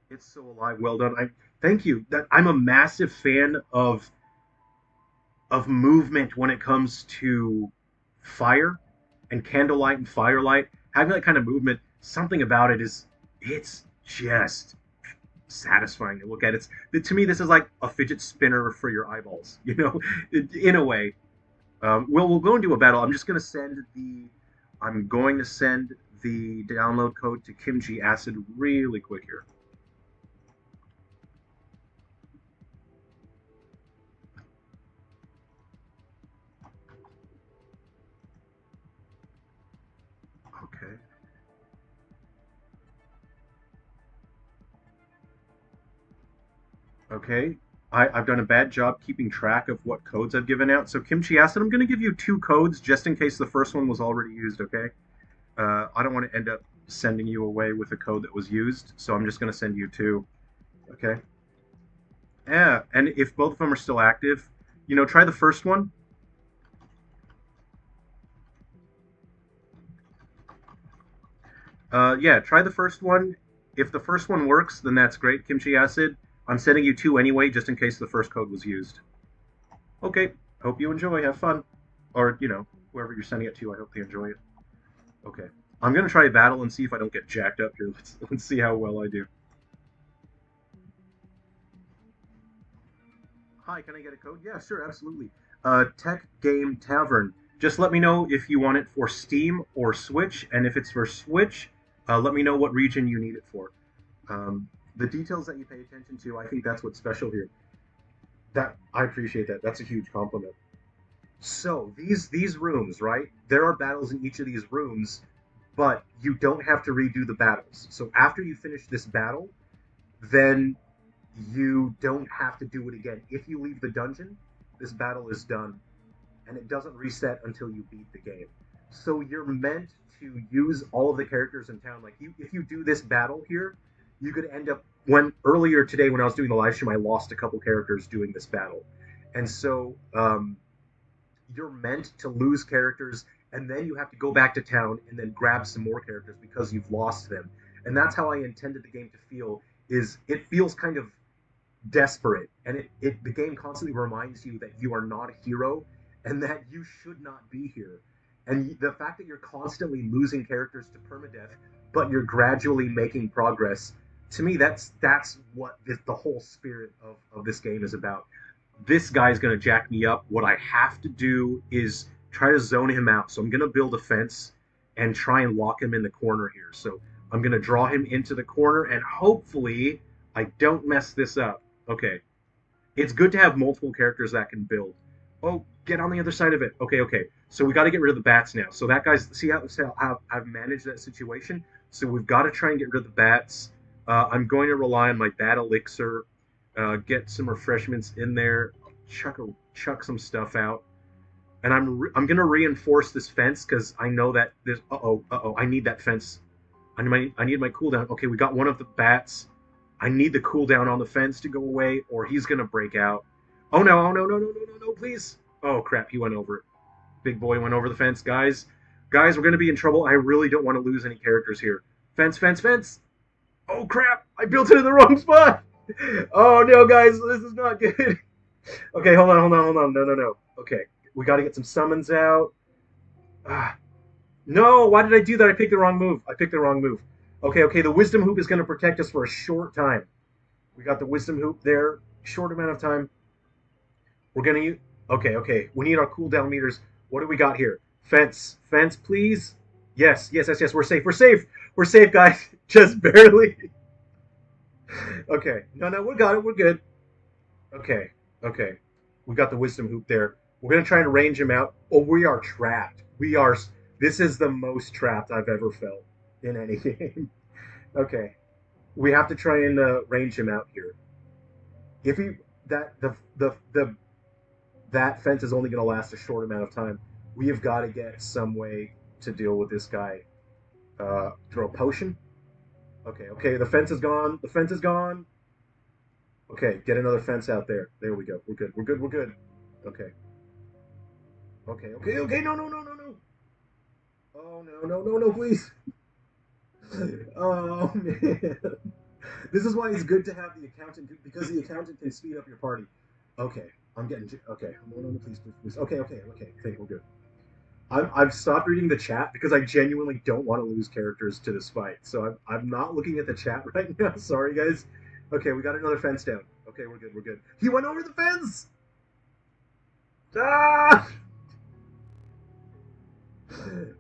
It's so alive. Well done. I thank you. That I'm a massive fan of movement when it comes to fire and candlelight and firelight. Having that kind of movement, something about it is it's just satisfying to look at. To me, this is like a fidget spinner for your eyeballs, you know, in a way. We'll go into a battle. I'm going to send the download code to Kimchi Acid really quick here. Okay. Okay. I've done a bad job keeping track of what codes I've given out. So Kimchi Acid, I'm going to give you two codes just in case the first one was already used. Okay. I don't want to end up sending you away with a code that was used, so I'm just going to send you two. Okay. Yeah, and if both of them are still active, you know, try the first one. Yeah, try the first one. If the first one works, then that's great, Kimchi Acid. I'm sending you two anyway, just in case the first code was used. Okay, hope you enjoy. Have fun. Or, you know, whoever you're sending it to, I hope they enjoy it. Okay. I'm going to try a battle and see if I don't get jacked up here. Let's see how well I do. Hi, can I get a code? Yeah, sure, absolutely. Tech Game Tavern. Just let me know if you want it for Steam or Switch, and if it's for Switch, let me know what region you need it for. The details that you pay attention to, I think that's what's special here. That I appreciate that. That's a huge compliment. So these rooms, right? There are battles in each of these rooms, but you don't have to redo the battles. So after you finish this battle, then you don't have to do it again. If you leave the dungeon, this battle is done, and it doesn't reset until you beat the game. So you're meant to use all of the characters in town. Like if you do this battle here, you could end up when earlier today when I was doing the live stream, I lost a couple characters doing this battle, and so you're meant to lose characters, and then you have to go back to town and then grab some more characters because you've lost them. And that's how I intended the game to feel. Is it feels kind of desperate, and the game constantly reminds you that you are not a hero and that you should not be here. And the fact that you're constantly losing characters to permadeath, but you're gradually making progress. To me, that's what the whole spirit of this game is about. This guy's going to jack me up. What I have to do is try to zone him out. So I'm going to build a fence and try and lock him in the corner here. So I'm going to draw him into the corner, and hopefully I don't mess this up. Okay. It's good to have multiple characters that can build. Oh, get on the other side of it. Okay, okay. So we got to get rid of the bats now. So that guy's how I've managed that situation. So we've got to try and get rid of the bats. I'm going to rely on my bat elixir. Get some refreshments in there. Chuck some stuff out. And I'm gonna reinforce this fence because I know that there's I need that fence. I need my cooldown. Okay, we got one of the bats. I need the cooldown on the fence to go away, or he's gonna break out. Oh no! Oh no! No! No! No! No! No! Please! Oh crap! He went over it. Big boy went over the fence, guys. Guys, we're gonna be in trouble. I really don't want to lose any characters here. Fence! Fence! Fence! Oh crap! I built it in the wrong spot. Oh no, guys! This is not good. Okay, hold on! Hold on! Hold on! No! No! No! Okay, we got to get some summons out. Ah, no! Why did I do that? I picked the wrong move. I picked the wrong move. Okay, okay. The wisdom hoop is going to protect us for a short time. We got the wisdom hoop there. Short amount of time. We're gonna use. Okay, okay. We need our cooldown meters. What do we got here? Fence, fence, please. Yes, yes, yes, yes. We're safe. We're safe. We're safe, guys. Just barely. Okay. No, no, we got it. We're good. Okay, okay. We got the wisdom hoop there. We're gonna try and range him out. Oh, we are trapped. We are. This is the most trapped I've ever felt in any game. Okay. We have to try and range him out here. If he that the that fence is only going to last a short amount of time. We have got to get some way to deal with this guy. Throw a potion. Okay, okay. The fence is gone. The fence is gone. Okay, get another fence out there. There we go. We're good. We're good. We're good. Okay. Okay. Okay. Okay. No. No. No. No. No. Oh no. No. No. No. Please. Oh man. This is why it's good to have the accountant because the accountant can speed up your party. Okay. I'm getting. Okay. No. No. No. Please. Please. Please. Okay. Okay. Okay. I think we're good. I've stopped reading the chat because I genuinely don't want to lose characters to this fight. So I'm not looking at the chat right now. Sorry, guys. Okay, we got another fence down. Okay, we're good. We're good. He went over the fence. Ah!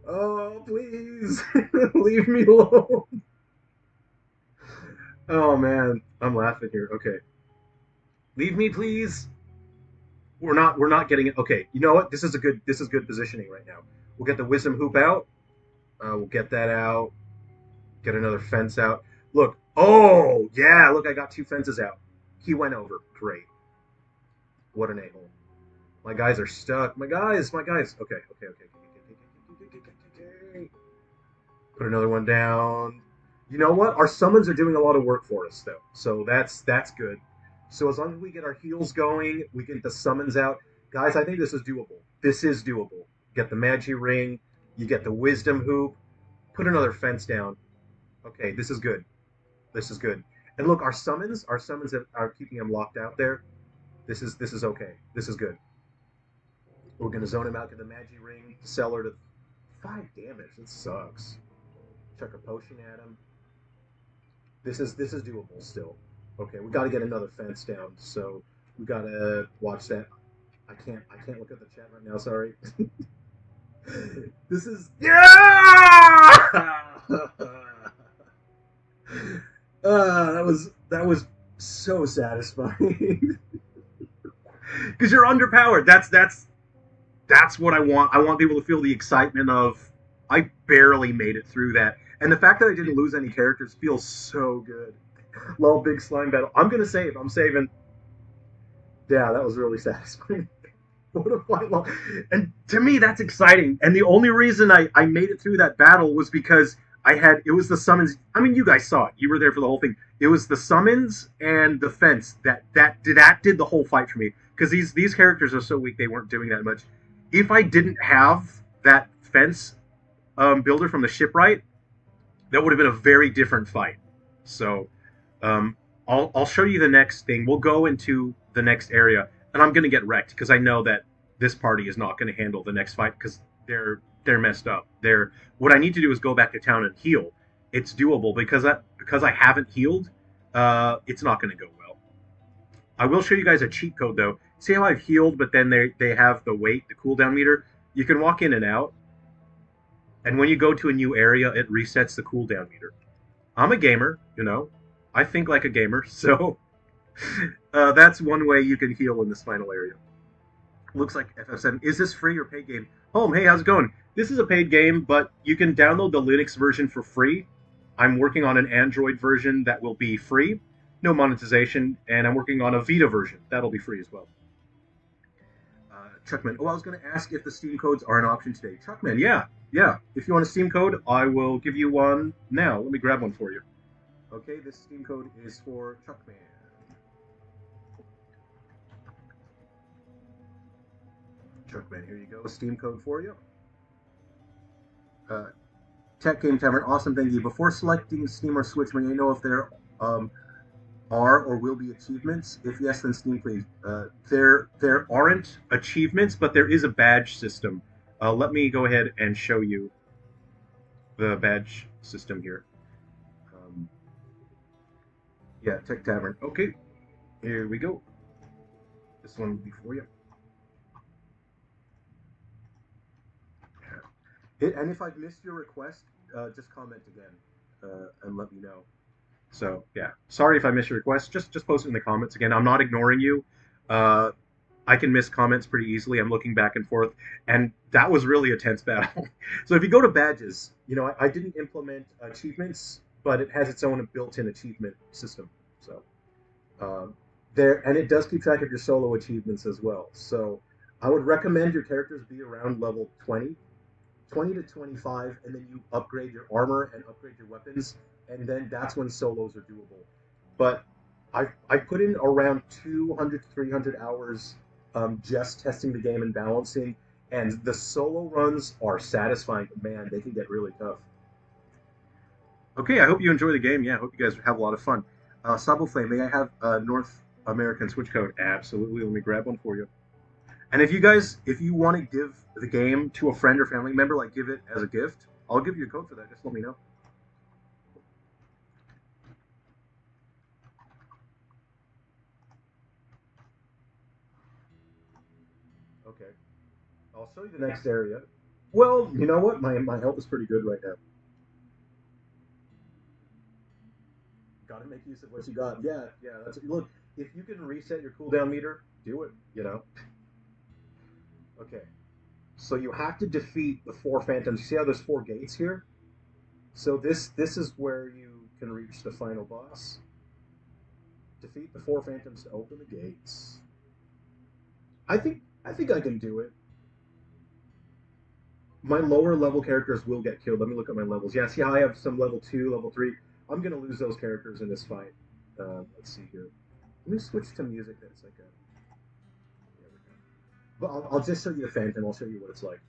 Oh, please leave me alone. Oh man, I'm laughing here. Okay, leave me, please. We're not getting it. Okay, you know what? This is good positioning right now. We'll get the wisdom hoop out. We'll get that out. Get another fence out. Look. Oh yeah. Look, I got two fences out. He went over. Great. What an a-hole. My guys are stuck. My guys. My guys. Okay. Okay. Okay. Okay. Put another one down. You know what? Our summons are doing a lot of work for us, though. So that's good. So as long as we get our heals going, we get the summons out. Guys, I think this is doable. This is doable. Get the Magi Ring. You get the Wisdom Hoop. Put another fence down. Okay, this is good. This is good. And look, our summons are keeping him locked out there. This is okay. This is good. We're gonna zone him out. Get the Magi Ring. Sell her to 5 damage. It sucks. Chuck a potion at him. This is doable still. Okay, we got to get another fence down, so we got to watch that. I can't look at the chat right now. Sorry. This is that was so satisfying. Because you're underpowered. That's what I want. I want people to feel the excitement of I barely made it through that. And the fact that I didn't lose any characters feels so good. Lol, big slime battle. I'm gonna save. I'm saving. Yeah, that was really satisfying. What a fight! And to me, that's exciting. And the only reason I made it through that battle was because it was the summons. I mean, you guys saw it. You were there for the whole thing. It was the summons and the fence that did the whole fight for me. Because these characters are so weak, they weren't doing that much. If I didn't have that fence builder from the shipwright, that would have been a very different fight. So um, I'll show you the next thing. We'll go into the next area, and I'm gonna get wrecked because I know that this party is not gonna handle the next fight because they're messed up. They're what I need to do is go back to town and heal. It's doable because I haven't healed. It's not gonna go well. I will show you guys a cheat code though. See how I've healed, but then they have the weight, the cooldown meter. You can walk in and out, and when you go to a new area, it resets the cooldown meter. I'm a gamer, you know. I think like a gamer, so that's one way you can heal in this final area. Looks like FF7. Is this free or paid game? Home, hey, how's it going? This is a paid game, but you can download the Linux version for free. I'm working on an Android version that will be free, no monetization, and I'm working on a Vita version that'll be free as well. Chuckman. Oh, I was going to ask if the Steam codes are an option today. Chuckman, yeah, yeah. If you want a Steam code, I will give you one now. Let me grab one for you. Okay, this Steam code is for Chuckman. Chuckman, here you go. Steam code for you. Tech Game Tavern, awesome, thank you. Before selecting Steam or Switch, may I know if there are or will be achievements? If yes, then Steam, please. There aren't achievements, but there is a badge system. Let me go ahead and show you the badge system here. Yeah, Tech Tavern. Okay, here we go. This one will be for you. And if I've missed your request, just comment again and let me know. So yeah, sorry if I missed your request. Just post it in the comments again. I'm not ignoring you. Uh, I can miss comments pretty easily. I'm looking back and forth, and that was really a tense battle. So if you go to badges, I didn't implement achievements, but it has its own built-in achievement system. So and it does keep track of your solo achievements as well. So I would recommend your characters be around level 20 to 25, and then you upgrade your armor and upgrade your weapons, and then that's when solos are doable. But I put in around 200 to 300 hours just testing the game and balancing, and the solo runs are satisfying. Man, they can get really tough. Okay, I hope you enjoy the game. Yeah, I hope you guys have a lot of fun. Sabo Flame, may I have a North American switch code? Absolutely. Let me grab one for you. And if you want to give the game to a friend or family member, like give it as a gift, I'll give you a code for that. Just let me know. Okay, I'll show you the next area. Well, you know what? My health is pretty good right now. Got to make use of what you got. Yeah, yeah. Look. If you can reset your cooldown meter, do it. You know. Okay. So you have to defeat the four phantoms. You see how there's four gates here? So this is where you can reach the final boss. Defeat the four phantoms to open the gates. I think I can do it. My lower level characters will get killed. Let me look at my levels. Yeah, see how I have some level 2, level 3? I'm going to lose those characters in this fight. Let's see here. Let me switch to music that's like a... There we go. But I'll just show you the Phantom. I'll show you what it's like.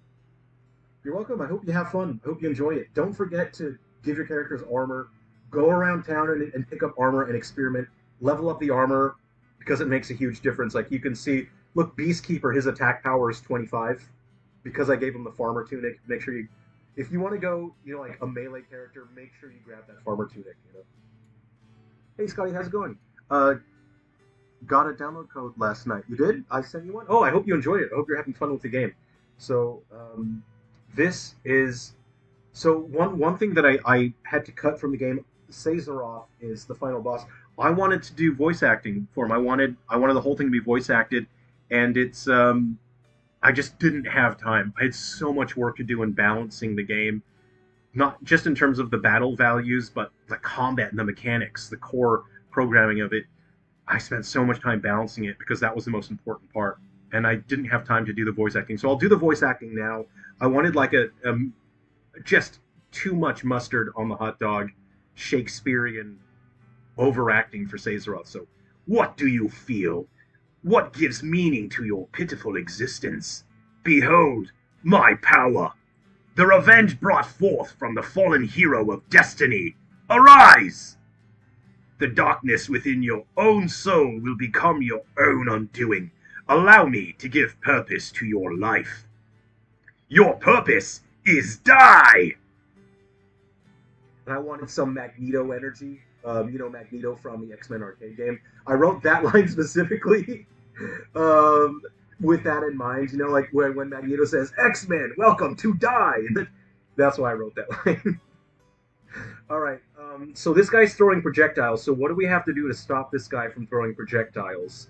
You're welcome. I hope you have fun. I hope you enjoy it. Don't forget to give your characters armor. Go around town and pick up armor and experiment. Level up the armor because it makes a huge difference. Like you can see, look, Beastkeeper, his attack power is 25 because I gave him the farmer tunic. Make sure you, if you want to go, like a melee character, make sure you grab that farmer tunic. Hey, Scotty, how's it going? Uh, got a download code last night. You did? I sent you one. Oh, I hope you enjoyed it. I hope you're having fun with the game. So, this is one thing that I had to cut from the game. Caesarov is the final boss. I wanted to do voice acting for him. I wanted the whole thing to be voice acted, and it's I just didn't have time. I had so much work to do in balancing the game, not just in terms of the battle values, but the combat and the mechanics, the core programming of it. I spent so much time balancing it because that was the most important part, and I didn't have time to do the voice acting. So I'll do the voice acting now. I wanted like a just too much mustard on the hot dog, Shakespearean overacting for Caesarov. So, what do you feel? What gives meaning to your pitiful existence? Behold, my power! The revenge brought forth from the fallen hero of destiny! Arise! The darkness within your own soul will become your own undoing. Allow me to give purpose to your life. Your purpose is die! And I wanted some Magneto energy. Magneto from the X-Men arcade game. I wrote that line specifically um, with that in mind. Like when Magneto says, X-Men, welcome to die! That's why I wrote that line. All right. So this guy's throwing projectiles. So what do we have to do to stop this guy from throwing projectiles?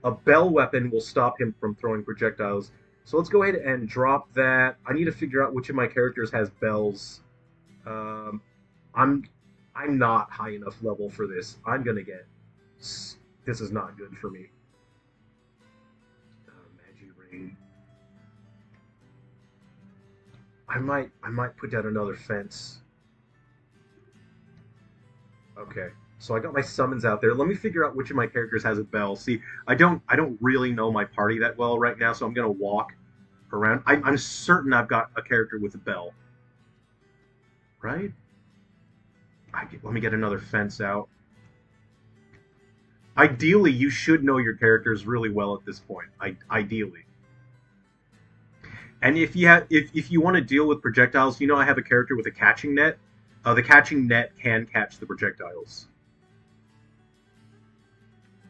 A bell weapon will stop him from throwing projectiles. So let's go ahead and drop that. I need to figure out which of my characters has bells. Um, I'm I'm not high enough level for this. I'm gonna get. This is not good for me. Magi ring. I might put down another fence. Okay. So I got my summons out there. Let me figure out which of my characters has a bell. See, I don't really know my party that well right now, so I'm gonna walk around. I'm certain I've got a character with a bell, right? Let me get another fence out. Ideally, you should know your characters really well at this point. Ideally, and if you want to deal with projectiles, I have a character with a catching net. The catching net can catch the projectiles.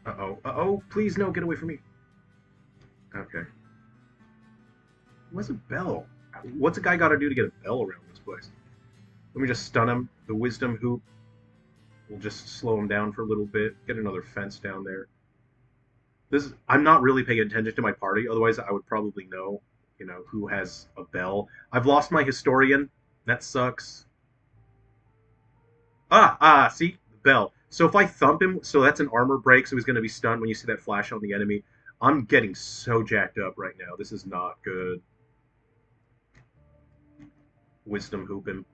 Uh oh. Uh oh. Please no, get away from me. Okay. What's a bell? What's a guy got to do to get a bell around this place? Let me just stun him. The wisdom hoop will just slow him down for a little bit. Get another fence down there. I'm not really paying attention to my party. Otherwise, I would probably know, who has a bell. I've lost my historian. That sucks. See? Bell. So if I thump him, so that's an armor break, so he's going to be stunned when you see that flash on the enemy. I'm getting so jacked up right now. This is not good. Wisdom hoop him.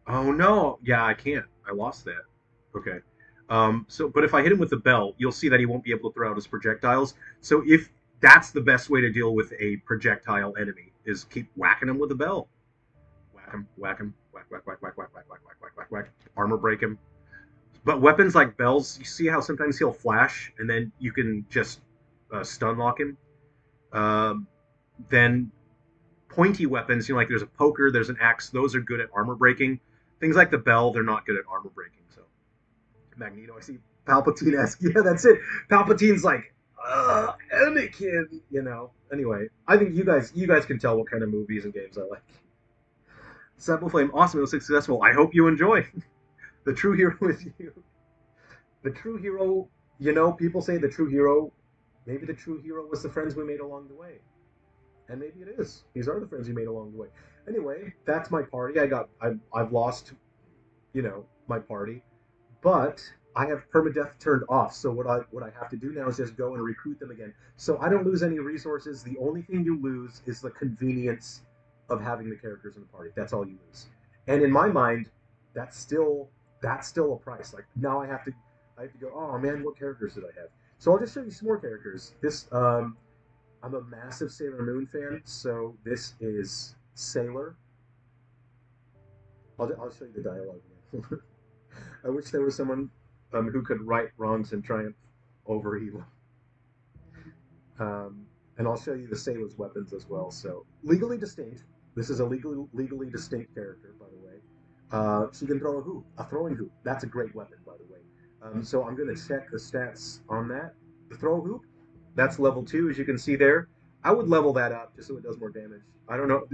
Oh no! Yeah, I can't. I lost that. Okay. But if I hit him with the bell, you'll see that he won't be able to throw out his projectiles. So if that's the best way to deal with a projectile enemy, is keep whacking him with a bell. Whack him, whack, whack, whack, whack, whack, whack, whack, whack, whack, whack, whack. Armor break him. But weapons like bells, you see how sometimes he'll flash, and then you can just stun lock him. Um, then pointy weapons, like there's a poker, there's an axe. Those are good at armor breaking. Things like the bell, they're not good at armor breaking. So Magneto, I see Palpatine-esque. Yeah, that's it. Palpatine's like, Anakin. Anyway, I think you guys can tell what kind of movies and games I like. Sable Flame, awesome. It was successful. I hope you enjoy. The true hero is you. The true hero, people say the true hero. Maybe the true hero was the friends we made along the way. And maybe it is. These are the friends you made along the way. Anyway, that's my party. I've lost, my party, but I have permadeath turned off. So what I have to do now is just go and recruit them again. So I don't lose any resources. The only thing you lose is the convenience of having the characters in the party. That's all you lose. And in my mind, that's still a price. Like now I have to go. Oh man, what characters did I have? So I'll just show you some more characters. I'm a massive Sailor Moon fan, so this is Sailor. I'll show you the dialogue again. I wish there was someone who could right wrongs and triumph over evil. And I'll show you the Sailor's weapons as well. So legally distinct. This is a legally distinct character, by the way. She can throw a throwing hoop. That's a great weapon, by the way. So I'm going to check the stats on that. The throw hoop, that's level 2, as you can see there. I would level that up just so it does more damage. I don't know.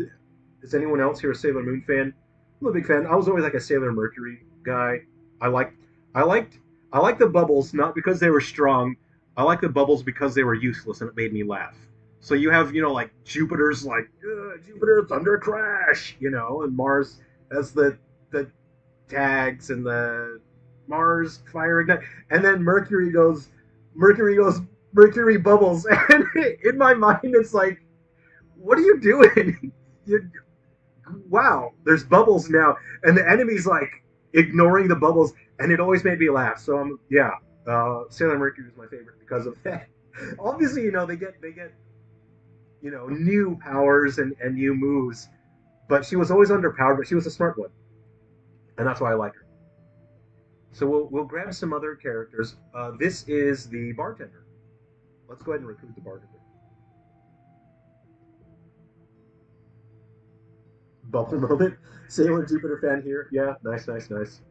Is anyone else here a Sailor Moon fan? I'm a big fan. I was always like a Sailor Mercury guy. I liked I liked the bubbles not because they were strong. I liked the bubbles because they were useless and it made me laugh. So you have like Jupiter's like Jupiter Thunder Crash, and Mars has the tags and the Mars fire ignite, and then Mercury bubbles, and in my mind it's like, what are you doing? you, wow, there's bubbles now, and the enemy's like ignoring the bubbles, and it always made me laugh. So Sailor Mercury is my favorite because of that. Obviously, they get new powers and new moves, but she was always underpowered, but she was a smart one, and that's why I like her. So we'll grab some other characters. This is the bartender. Let's go ahead and recruit the bartender. Bubble moment. Sailor Jupiter fan here. Yeah, nice, nice, nice.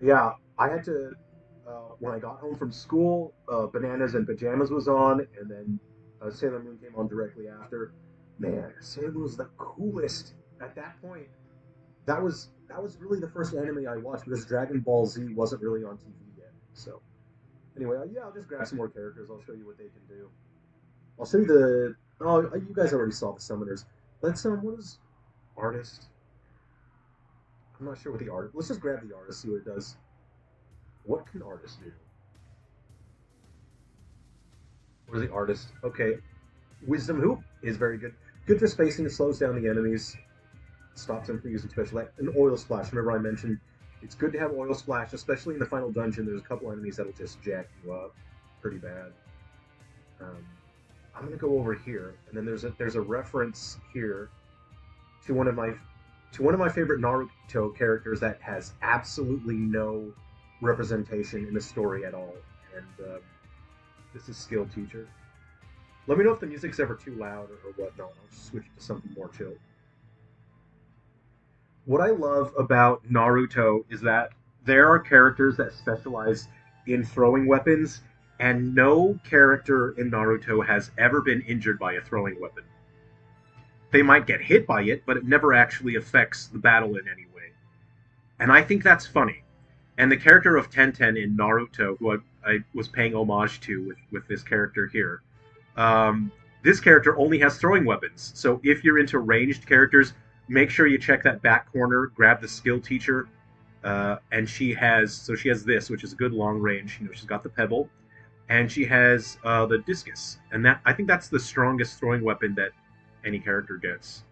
Yeah, I had to when I got home from school. Bananas and Pajamas was on, and then Sailor Moon came on directly after. Man, Sailor Moon was the coolest at that point. That was really the first anime I watched because Dragon Ball Z wasn't really on TV yet. So anyway, yeah, I'll just grab some more characters. I'll show you what they can do. I'll show you the. Oh, you guys already saw the summoners. Let's what is artist? I'm not sure what the art. Let's just grab the artist, see what it does. What can artists do? What is the artist? Okay, Wisdom Hoop is very good. Good for spacing. It slows down the enemies. Stops them from using special. An oil splash. Remember I mentioned it's good to have oil splash, especially in the final dungeon. There's a couple enemies that'll just jack you up pretty bad. Um, I'm gonna go over here, and then there's a reference here to one of my favorite Naruto characters that has absolutely no representation in the story at all. And this is Skill Teacher. Let me know if the music's ever too loud or whatnot. I'll just switch to something more chill. What I love about Naruto is that there are characters that specialize in throwing weapons, and no character in Naruto has ever been injured by a throwing weapon. They might get hit by it, but it never actually affects the battle in any way. And I think that's funny. And the character of Tenten in Naruto, who I was paying homage to with this character here, this character only has throwing weapons. So if you're into ranged characters, make sure you check that back corner, grab the skill teacher, and she has this, which is a good long range. She's got the pebble, and she has the discus, and that I think that's the strongest throwing weapon that any character gets.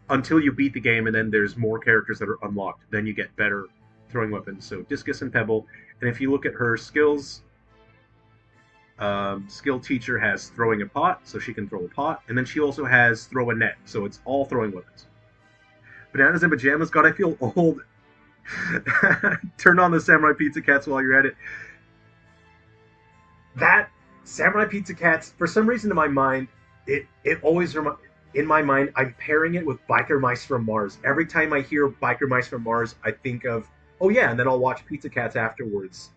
Until you beat the game, and then there's more characters that are unlocked. Then you get better throwing weapons, so discus and pebble. And if you look at her skills, skill teacher has throwing a pot, so she can throw a pot, and then she also has throw a net, so it's all throwing weapons. Bananas and pajamas. God, I feel old. Turn on the Samurai Pizza Cats while you're at it. That Samurai Pizza Cats, for some reason in my mind, it always in my mind, I'm pairing it with Biker Mice from Mars. Every time I hear Biker Mice from Mars, I think of, oh yeah, and then I'll watch Pizza Cats afterwards.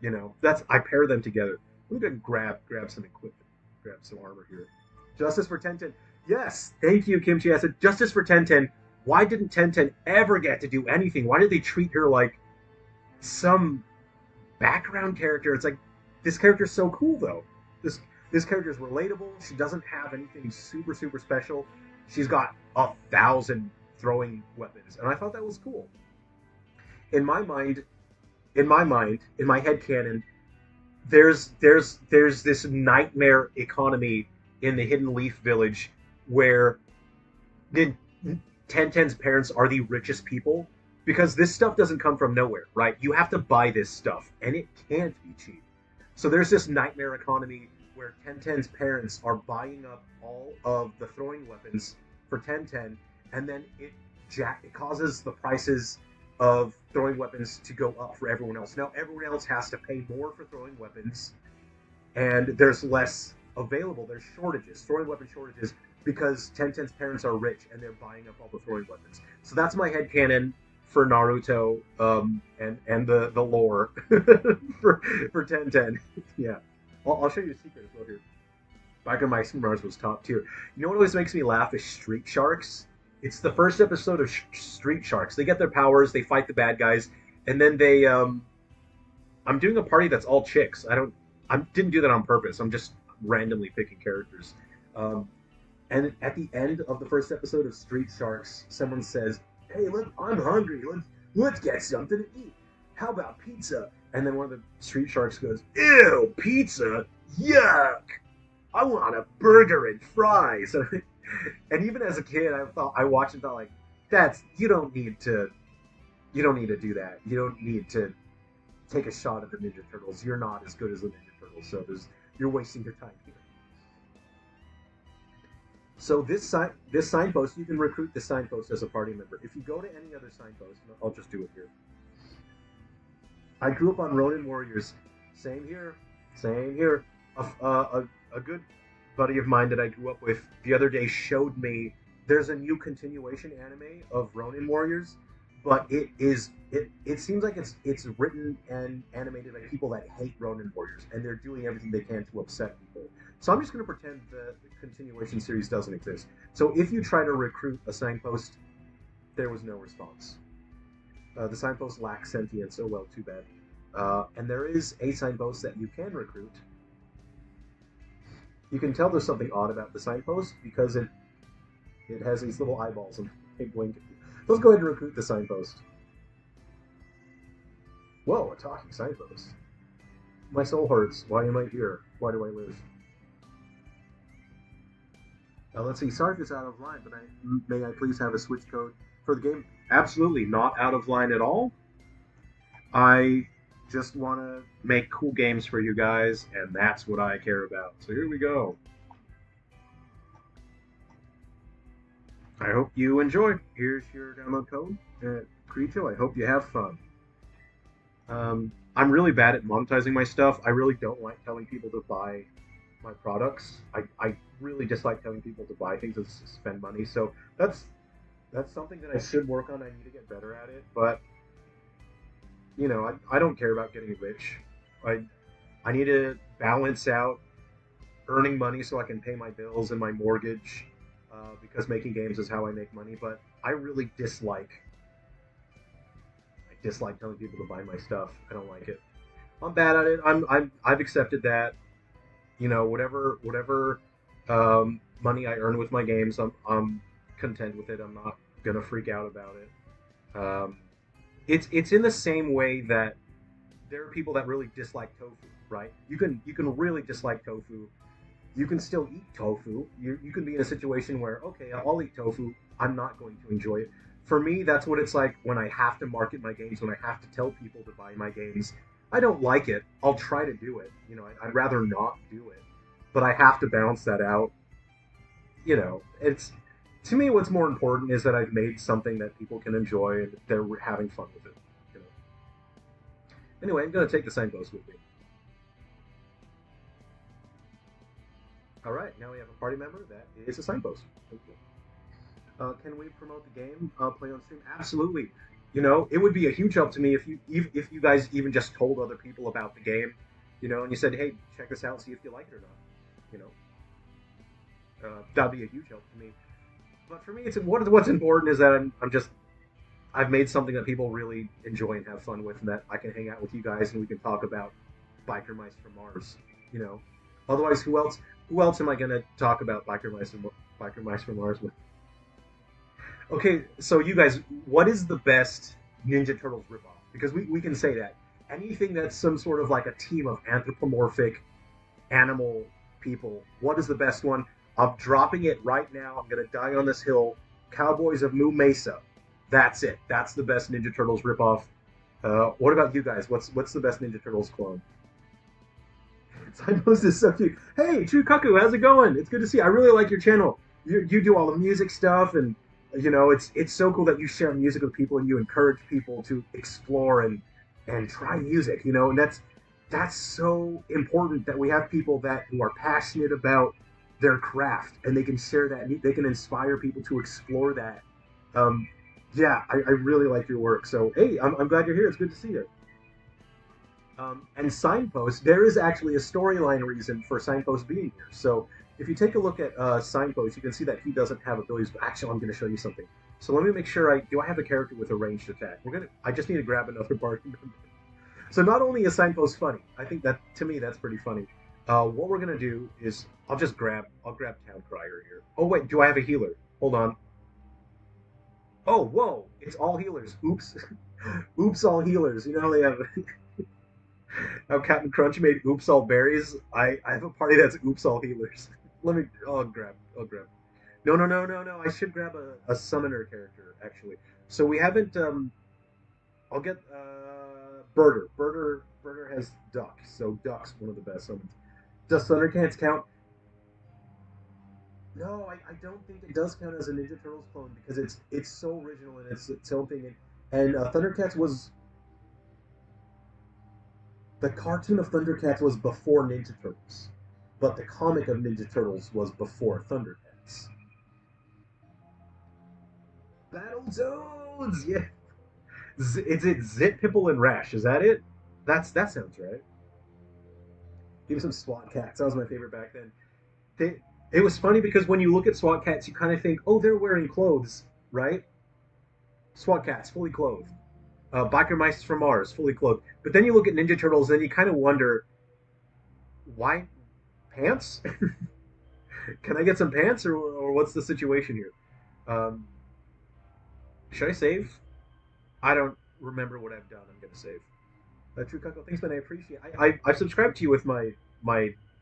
You know, I pair them together. I'm gonna grab some equipment, grab some armor here. Justice for Tenten. Yes, thank you, Kimchi. I said justice for Tenten. Why didn't Tenten ever get to do anything? Why did they treat her like some background character? It's like, this character's so cool, though. This character's relatable. She doesn't have anything super, super special. She's got 1,000 throwing weapons, and I thought that was cool. In my headcanon, there's this nightmare economy in the Hidden Leaf Village where Tenten's parents are the richest people, because this stuff doesn't come from nowhere, right? You have to buy this stuff, and it can't be cheap. So there's this nightmare economy where Tenten's parents are buying up all of the throwing weapons for Tenten, and then it causes the prices of throwing weapons to go up for everyone else. Now everyone else has to pay more for throwing weapons, and there's less available. There's shortages, throwing weapon shortages, because Tenten's parents are rich and they're buying up all the throwing weapons. So that's my headcanon for Naruto, and the lore for Tenten. Yeah, I'll show you a secret as well here. Biker Mice from Mars was top tier. You know what always makes me laugh is Street Sharks. It's the first episode of Street Sharks. They get their powers, they fight the bad guys, and then they I'm doing a party that's all chicks. I didn't do that on purpose. I'm just randomly picking characters. And at the end of the first episode of Street Sharks, someone says, "Hey, I'm hungry. Let's get something to eat. How about pizza?" And then one of the Street Sharks goes, "Ew, pizza? Yuck! I want a burger and fries." And even as a kid, I watched and thought, like, you don't need to do that. You don't need to take a shot at the Ninja Turtles. You're not as good as the Ninja Turtles, so you're wasting your time here. So this signpost, you can recruit this signpost as a party member. If you go to any other signpost, I'll just do it here. I grew up on Ronin Warriors. Same here. A good buddy of mine that I grew up with the other day showed me there's a new continuation anime of Ronin Warriors, but it seems like it's written and animated by people that hate Ronin Warriors, and they're doing everything they can to upset people. So I'm just going to pretend the continuation series doesn't exist. So if you try to recruit a signpost, there was no response. The signpost lacks sentience. Oh well, too bad. And there is a signpost that you can recruit. You can tell there's something odd about the signpost because it has these little eyeballs and they blink at you. Let's go ahead and recruit the signpost. Whoa, a talking signpost. My soul hurts. Why am I here? Why do I live? Let's see. Sorry if it's out of line, but may I please have a switch code for the game? Absolutely not out of line at all. I just want to make cool games for you guys, and that's what I care about. So here we go. I hope you enjoy. Here's your download code. Creature, I hope you have fun. I'm really bad at monetizing my stuff. I really don't like telling people to buy my products. I really dislike telling people to buy things and spend money. So that's something that I should work on. I need to get better at it. But you know, I don't care about getting rich. I need to balance out earning money so I can pay my bills and my mortgage, because making games is how I make money. But I really dislike telling people to buy my stuff. I don't like it. I'm bad at it. I've accepted that. You know, whatever money I earn with my games, I'm content with it. I'm not gonna freak out about it. It's in the same way that there are people that really dislike tofu, right? You can really dislike tofu. You can still eat tofu. You can be in a situation where, okay, I'll eat tofu. I'm not going to enjoy it. For me, that's what it's like when I have to market my games, when I have to tell people to buy my games. I don't like it. I'll try to do it. You know, I'd rather not do it, but I have to balance that out. You know, it's to me what's more important is that I've made something that people can enjoy and they're having fun with it. You know. Anyway, I'm gonna take the signpost with me. All right, now we have a party member that is a signpost. Okay. Can we promote the game? Play on stream? Absolutely. You know, it would be a huge help to me if you guys even just told other people about the game, you know, and you said, hey, check this out, see if you like it or not. You know, that'd be a huge help to me. But for me, it's what's important is that I'm just I've made something that people really enjoy and have fun with, and that I can hang out with you guys and we can talk about biker mice from Mars. You know, otherwise, who else am I going to talk about biker mice from Mars with? Okay, so you guys, what is the best Ninja Turtles ripoff? Because we can say that anything that's some sort of like a team of anthropomorphic animal people. What is the best one? I'm dropping it right now. I'm gonna die on this hill. Cowboys of Moo Mesa. That's it. That's the best Ninja Turtles ripoff. What about you guys? What's the best Ninja Turtles clone? Signpost is so cute. Hey, True Kaku, how's it going? It's good to see you. I really like your channel. You do all the music stuff, and you know it's so cool that you share music with people and you encourage people to explore and try music. You know, and that's so important that we have people that who are passionate about their craft and they can share that. They can inspire people to explore that. Um, yeah, I really like your work. So hey, I'm glad you're here. It's good to see you. And Signpost, there is actually a storyline reason for Signpost being here. So if you take a look at Signpost, you can see that he doesn't have abilities. But actually, I'm going to show you something. So let me make sure I have a character with a ranged attack. I just need to grab another party member. So not only is Signpost funny, I think that to me that's pretty funny. What we're gonna do is I'll grab Town Crier here. Oh wait, do I have a healer? Hold on. Oh whoa, it's all healers. Oops, oops, all healers. You know how they have how Captain Crunch made oops all berries. I have a party that's oops all healers. Let me. I'll grab. No. I should grab a summoner character actually. So we haven't. I'll get Burger. Burger has Duck, so Duck's one of the best summons. Does Thundercats count? No, I don't think it does count as a Ninja Turtles clone because it's so original and it's its own thing. And Thundercats was the cartoon of Thundercats was before Ninja Turtles, but the comic of Ninja Turtles was before Thundercats. Battle Zones, yeah. Is it Zit, Pipple, and Rash? Is that it? That sounds right. Give me some SWAT cats. That was my favorite back then. It was funny because when you look at SWAT cats, you kind of think, oh, they're wearing clothes, right? SWAT cats, fully clothed. Biker mice from Mars, fully clothed. But then you look at Ninja Turtles, and you kind of wonder, why pants? Can I get some pants, or what's the situation here? Um, should I save? I don't remember what I've done. I'm gonna save. True Cuckoo, thanks, man. I appreciate. I subscribed to you with my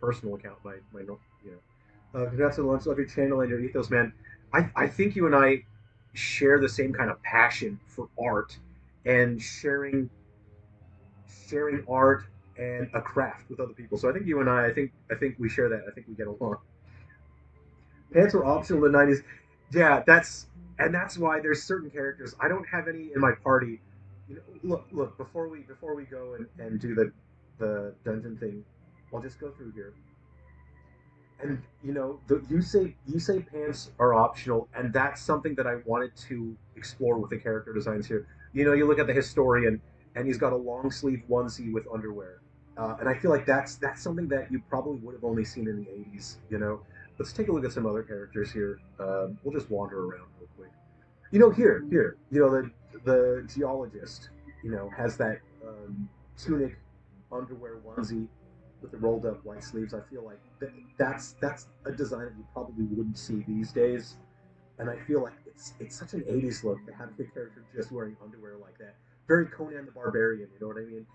personal account, my you know. Congrats on the launch of your channel and your ethos, man. I think you and I share the same kind of passion for art and sharing art and a craft with other people. So I think you and I think we share that. I think we get along. Pants were optional in the '90s. Yeah, that's why there's certain characters. I don't have any in my party. You know, look. Before we go and do the dungeon thing, I'll just go through here. And you know, you say pants are optional, and that's something that I wanted to explore with the character designs here. You know, you look at the historian, and he's got a long sleeve onesie with underwear, and I feel like that's something that you probably would have only seen in the '80s. You know, let's take a look at some other characters here. We'll just wander around real quick. You know, here, you know, the geologist, you know, has that tunic, underwear onesie with the rolled up white sleeves. I feel like that's a design that you probably wouldn't see these days, and I feel like it's such an '80s look to have the character just wearing underwear like that. Very Conan the Barbarian, you know what I mean?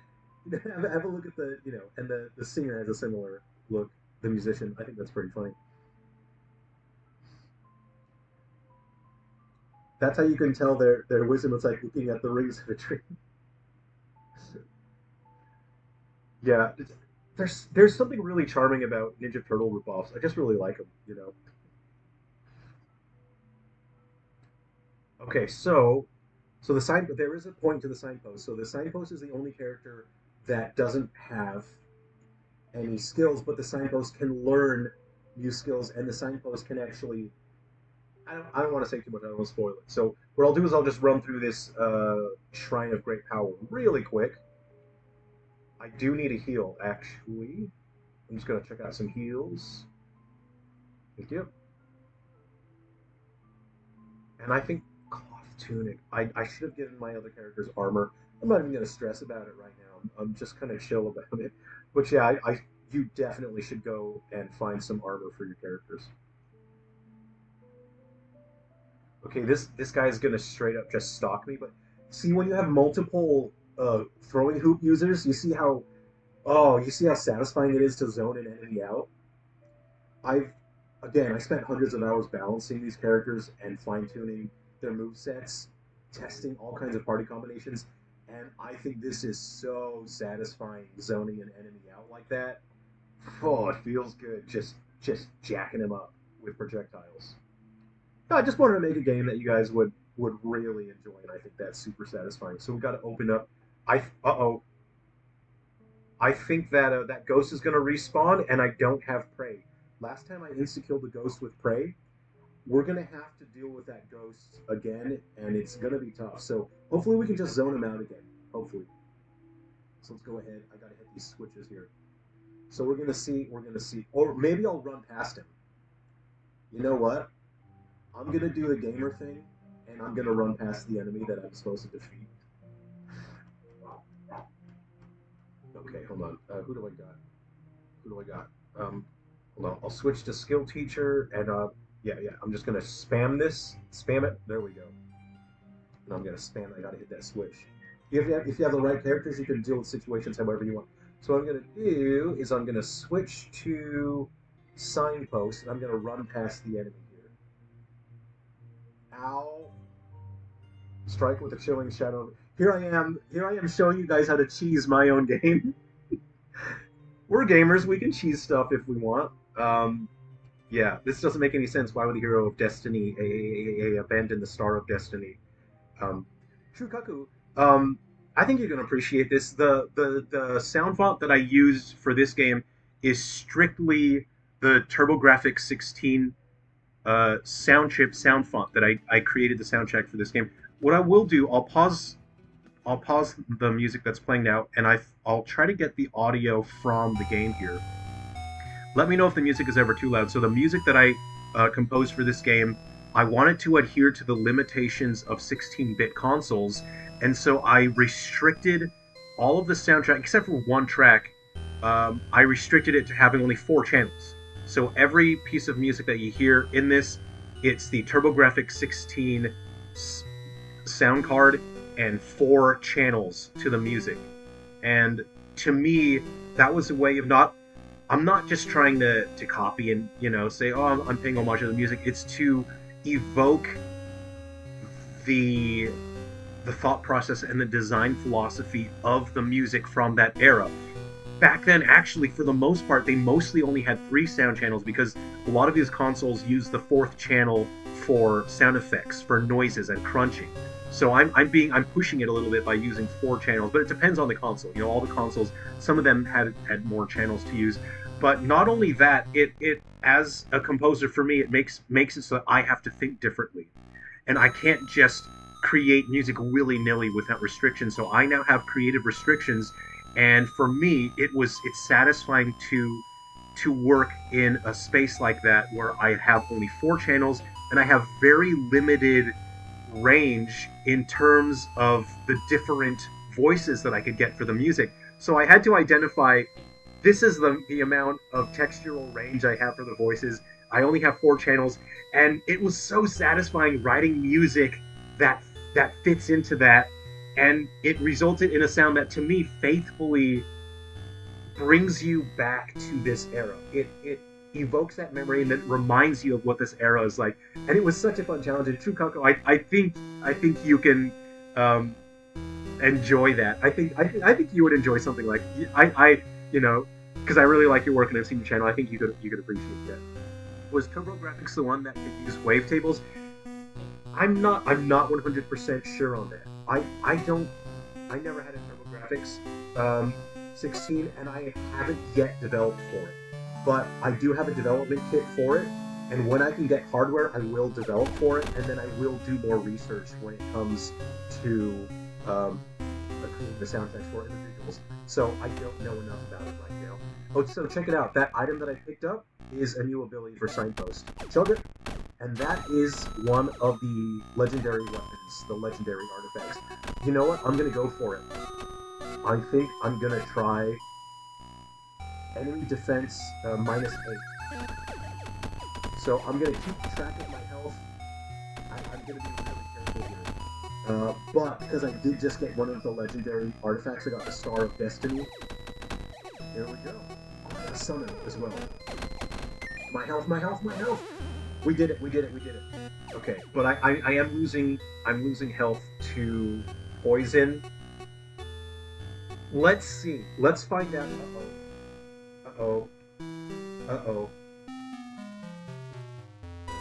Have a look at the you know, and the singer has a similar look. The musician, I think that's pretty funny. That's how you can tell their wisdom. It's like looking at the rings of a tree. Yeah, there's something really charming about Ninja Turtle ripoffs. I just really like them, you know. Okay, so the sign, there is a point to the signpost. So the signpost is the only character that doesn't have any skills, but the signpost can learn new skills, and the signpost can actually. I don't want to say too much. I don't want to spoil it. So what I'll do is I'll just run through this Shrine of Great Power really quick. I do need a heal, actually. I'm just gonna check out some heals. Thank you. And I think cloth tunic. I should have given my other characters armor. I'm not even gonna stress about it right now. I'm just kind of chill about it. But yeah, you definitely should go and find some armor for your characters. Okay, this guy is gonna straight up just stalk me. But see, when you have multiple throwing hoop users, you see how satisfying it is to zone an enemy out. I've Again, I spent hundreds of hours balancing these characters and fine tuning their move sets, testing all kinds of party combinations, and I think this is so satisfying zoning an enemy out like that. Oh, it feels good just jacking him up with projectiles. I just wanted to make a game that you guys would really enjoy, and I think that's super satisfying. So we got to open up. Oh, I think that that ghost is going to respawn, and I don't have prey. Last time I insta-killed the ghost with prey, we're going to have to deal with that ghost again, and it's going to be tough. So hopefully we can just zone him out again. Hopefully. So let's go ahead. I got to hit these switches here. So we're going to see, or maybe I'll run past him. You know what? I'm going to do the gamer thing, and I'm going to run past the enemy that I'm supposed to defeat. Okay, hold on. Who do I got? Who do I got? Hold on. I'll switch to skill teacher, and yeah. I'm just gonna spam this. Spam it. There we go. And I'm gonna spam. I gotta hit that switch. If you have the right characters, you can deal with situations however you want. So what I'm gonna do is I'm gonna switch to signpost, and I'm gonna run past the enemy here. Ow! Strike with a chilling shadow. Here I am. Here I am showing you guys how to cheese my own game. We're gamers. We can cheese stuff if we want. Yeah, this doesn't make any sense. Why would the hero of Destiny abandon the Star of Destiny? Um, Shukaku, I think you're gonna appreciate this. The sound font that I use for this game is strictly the TurboGrafx 16 sound chip sound font that I created the soundtrack for this game. What I will do, I'll pause the music that's playing now, and I'll try to get the audio from the game here. Let me know if the music is ever too loud. So the music that I composed for this game, I wanted to adhere to the limitations of 16-bit consoles, and so I restricted all of the soundtrack, except for one track, I restricted it to having only 4 channels. So every piece of music that you hear in this, it's the TurboGrafx 16 sound card and 4 channels to the music. And to me, that was a way of I'm not just trying to copy and, say, oh, I'm paying homage to the music. It's to evoke the thought process and the design philosophy of the music from that era. Back then, actually, for the most part, they mostly only had 3 sound channels because a lot of these consoles use the 4th channel for sound effects, for noises and crunching. So I'm pushing it a little bit by using 4 channels, but it depends on the console. All the consoles, some of them had more channels to use. But not only that, it as a composer for me, it makes it so that I have to think differently, and I can't just create music willy-nilly without restrictions. So I now have creative restrictions, and for me, it's satisfying to work in a space like that where I have only 4 channels and I have very limited range in terms of the different voices that I could get for the music. So I had to identify, this is the amount of textural range I have for the voices. I only have 4 channels, and it was so satisfying writing music that fits into that, and it resulted in a sound that to me faithfully brings you back to this era. evokes that memory and then reminds you of what this era is like. And it was such a fun challenge. And True Kako, I think you can um, enjoy that. I think you would enjoy something like you know, because I really like your work and I've seen your channel. I think you could appreciate that. Was TurboGrafx the one that could use wavetables? I'm not 100% sure on that. I never had a TurboGrafx 16 and I haven't yet developed for it. But I do have a development kit for it, and when I can get hardware, I will develop for it, and then I will do more research when it comes to creating the soundtracks for individuals. So I don't know enough about it right now. Oh, so check it out. That item that I picked up is a new ability for Signpost. Chug it. And that is one of the legendary weapons, the legendary artifacts. You know what? I'm going to go for it. I think I'm going to try enemy defense -8. So I'm going to keep track of my health. I'm going to be really careful here. But because I did just get one of the legendary artifacts, I got the Star of Destiny. There we go. I got a summon as well. My health, my health, my health! We did it, we did it, we did it. Okay, but I am losing health to poison. Let's see. Let's find out. Uh-oh. Uh-oh. The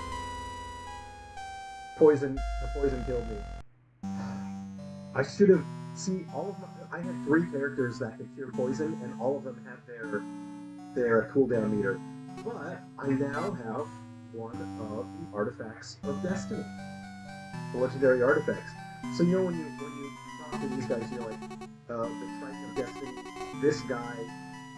poison killed me. I should have... See, I had 3 characters that could cure poison, and all of them have their cooldown meter. But I now have one of the artifacts of destiny. The legendary artifacts. So you know when you talk to these guys, you're like, the Triton of Destiny, this guy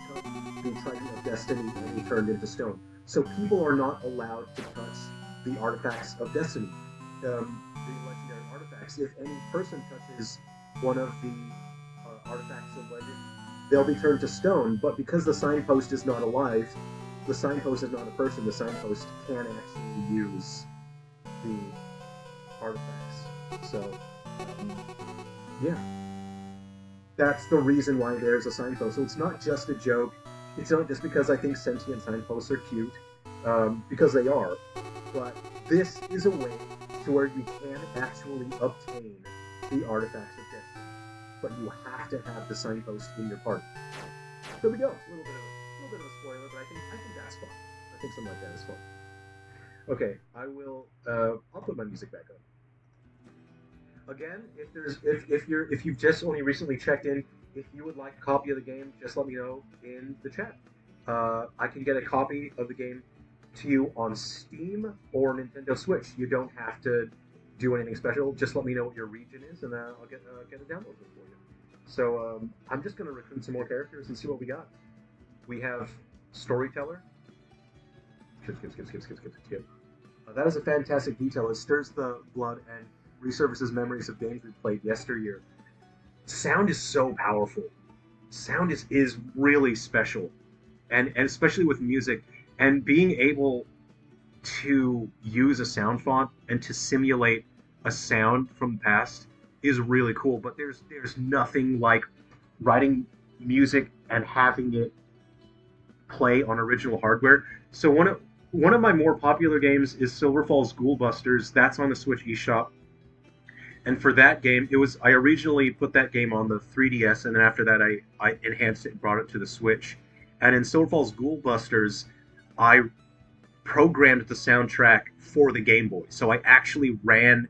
took the Triton of Destiny and he turned into stone. So people are not allowed to touch the artifacts of destiny. The legendary artifacts. If any person touches one of the artifacts of legend, they'll be turned to stone, but because the signpost is not alive, the signpost is not a person, the signpost can actually use the artifacts. So, yeah. That's the reason why there's a signpost. So it's not just a joke. It's not just because I think sentient signposts are cute, because they are. But this is a way to where you can actually obtain the artifacts of destiny. But you have to have the signpost in your party. There we go. A little bit of a spoiler, but I think that's fun. I think something like that is fun. Okay, I'll put my music back on. Again, if you've just only recently checked in, if you would like a copy of the game, just let me know in the chat. I can get a copy of the game to you on Steam or Nintendo Switch. You don't have to do anything special. Just let me know what your region is, and I'll get a download for you. So I'm just going to recruit some more characters and see what we got. We have Storyteller. Skip. That is a fantastic detail. It stirs the blood and resurfaces memories of games we played yesteryear. Sound is so powerful. Sound is really special, and especially with music, and being able to use a sound font and to simulate a sound from the past is really cool. But there's nothing like writing music and having it play on original hardware. So one of my more popular games is Silver Falls Ghoul Busters. That's on the Switch eShop. And for that game, I originally put that game on the 3DS, and then after that I enhanced it and brought it to the Switch. And in Silver Falls Ghoul Busters, I programmed the soundtrack for the Game Boy. So I actually ran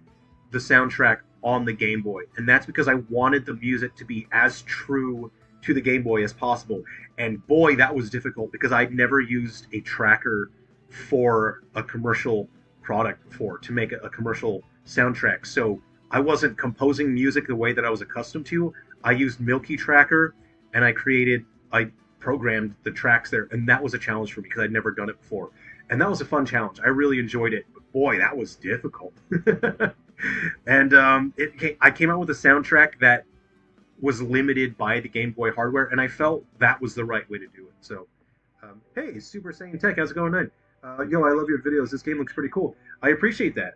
the soundtrack on the Game Boy. And that's because I wanted the music to be as true to the Game Boy as possible. And boy, that was difficult because I'd never used a tracker for a commercial product before to make a commercial soundtrack. So I wasn't composing music the way that I was accustomed to. I used Milky Tracker, and I programmed the tracks there, and that was a challenge for me because I'd never done it before. And that was a fun challenge. I really enjoyed it, but boy, that was difficult. And I came out with a soundtrack that was limited by the Game Boy hardware, and I felt that was the right way to do it. So, hey, Super Saiyan Tech, how's it going, man? Yo, I love your videos. This game looks pretty cool. I appreciate that.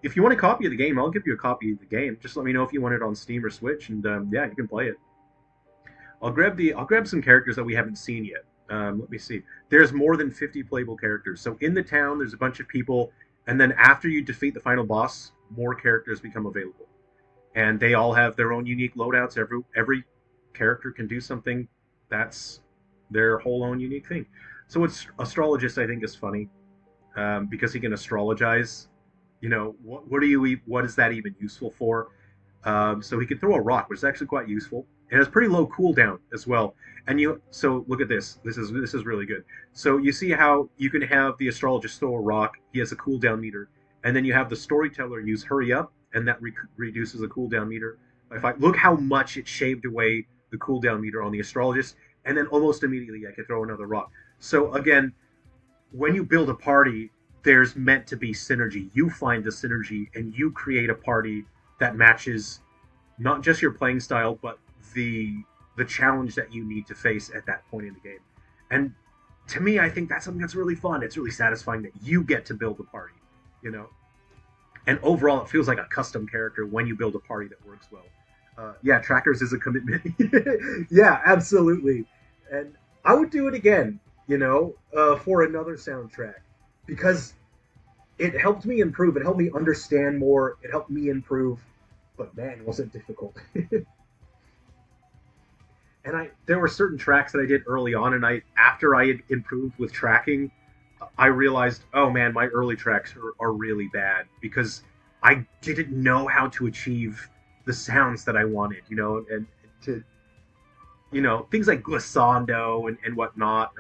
If you want a copy of the game, I'll give you a copy of the game. Just let me know if you want it on Steam or Switch, and yeah, you can play it. I'll grab some characters that we haven't seen yet. Let me see. There's more than 50 playable characters. So in the town, there's a bunch of people, and then after you defeat the final boss, more characters become available, and they all have their own unique loadouts. Every character can do something that's their whole own unique thing. So it's astrologist, I think, is funny because he can astrologize. You know, what is that even useful for? So he can throw a rock, which is actually quite useful. It has pretty low cooldown as well. And so look at this. This is really good. So you see how you can have the astrologist throw a rock. He has a cooldown meter, and then you have the storyteller use hurry up, and that reduces the cooldown meter by 5. Look how much it shaved away the cooldown meter on the astrologist, and then almost immediately I could throw another rock. So again, when you build a party, there's meant to be synergy. You find the synergy, and you create a party that matches not just your playing style, but the challenge that you need to face at that point in the game. And to me, I think that's something that's really fun. It's really satisfying that you get to build the party, you know. And overall, it feels like a custom character when you build a party that works well. Yeah, trackers is a commitment. Yeah, absolutely. And I would do it again, for another soundtrack because it helped me improve. It helped me understand more. It helped me improve. But man, was it difficult. And there were certain tracks that I did early on, and after I had improved with tracking, I realized, oh man, my early tracks are really bad because I didn't know how to achieve the sounds that I wanted, and to things like glissando and whatnot.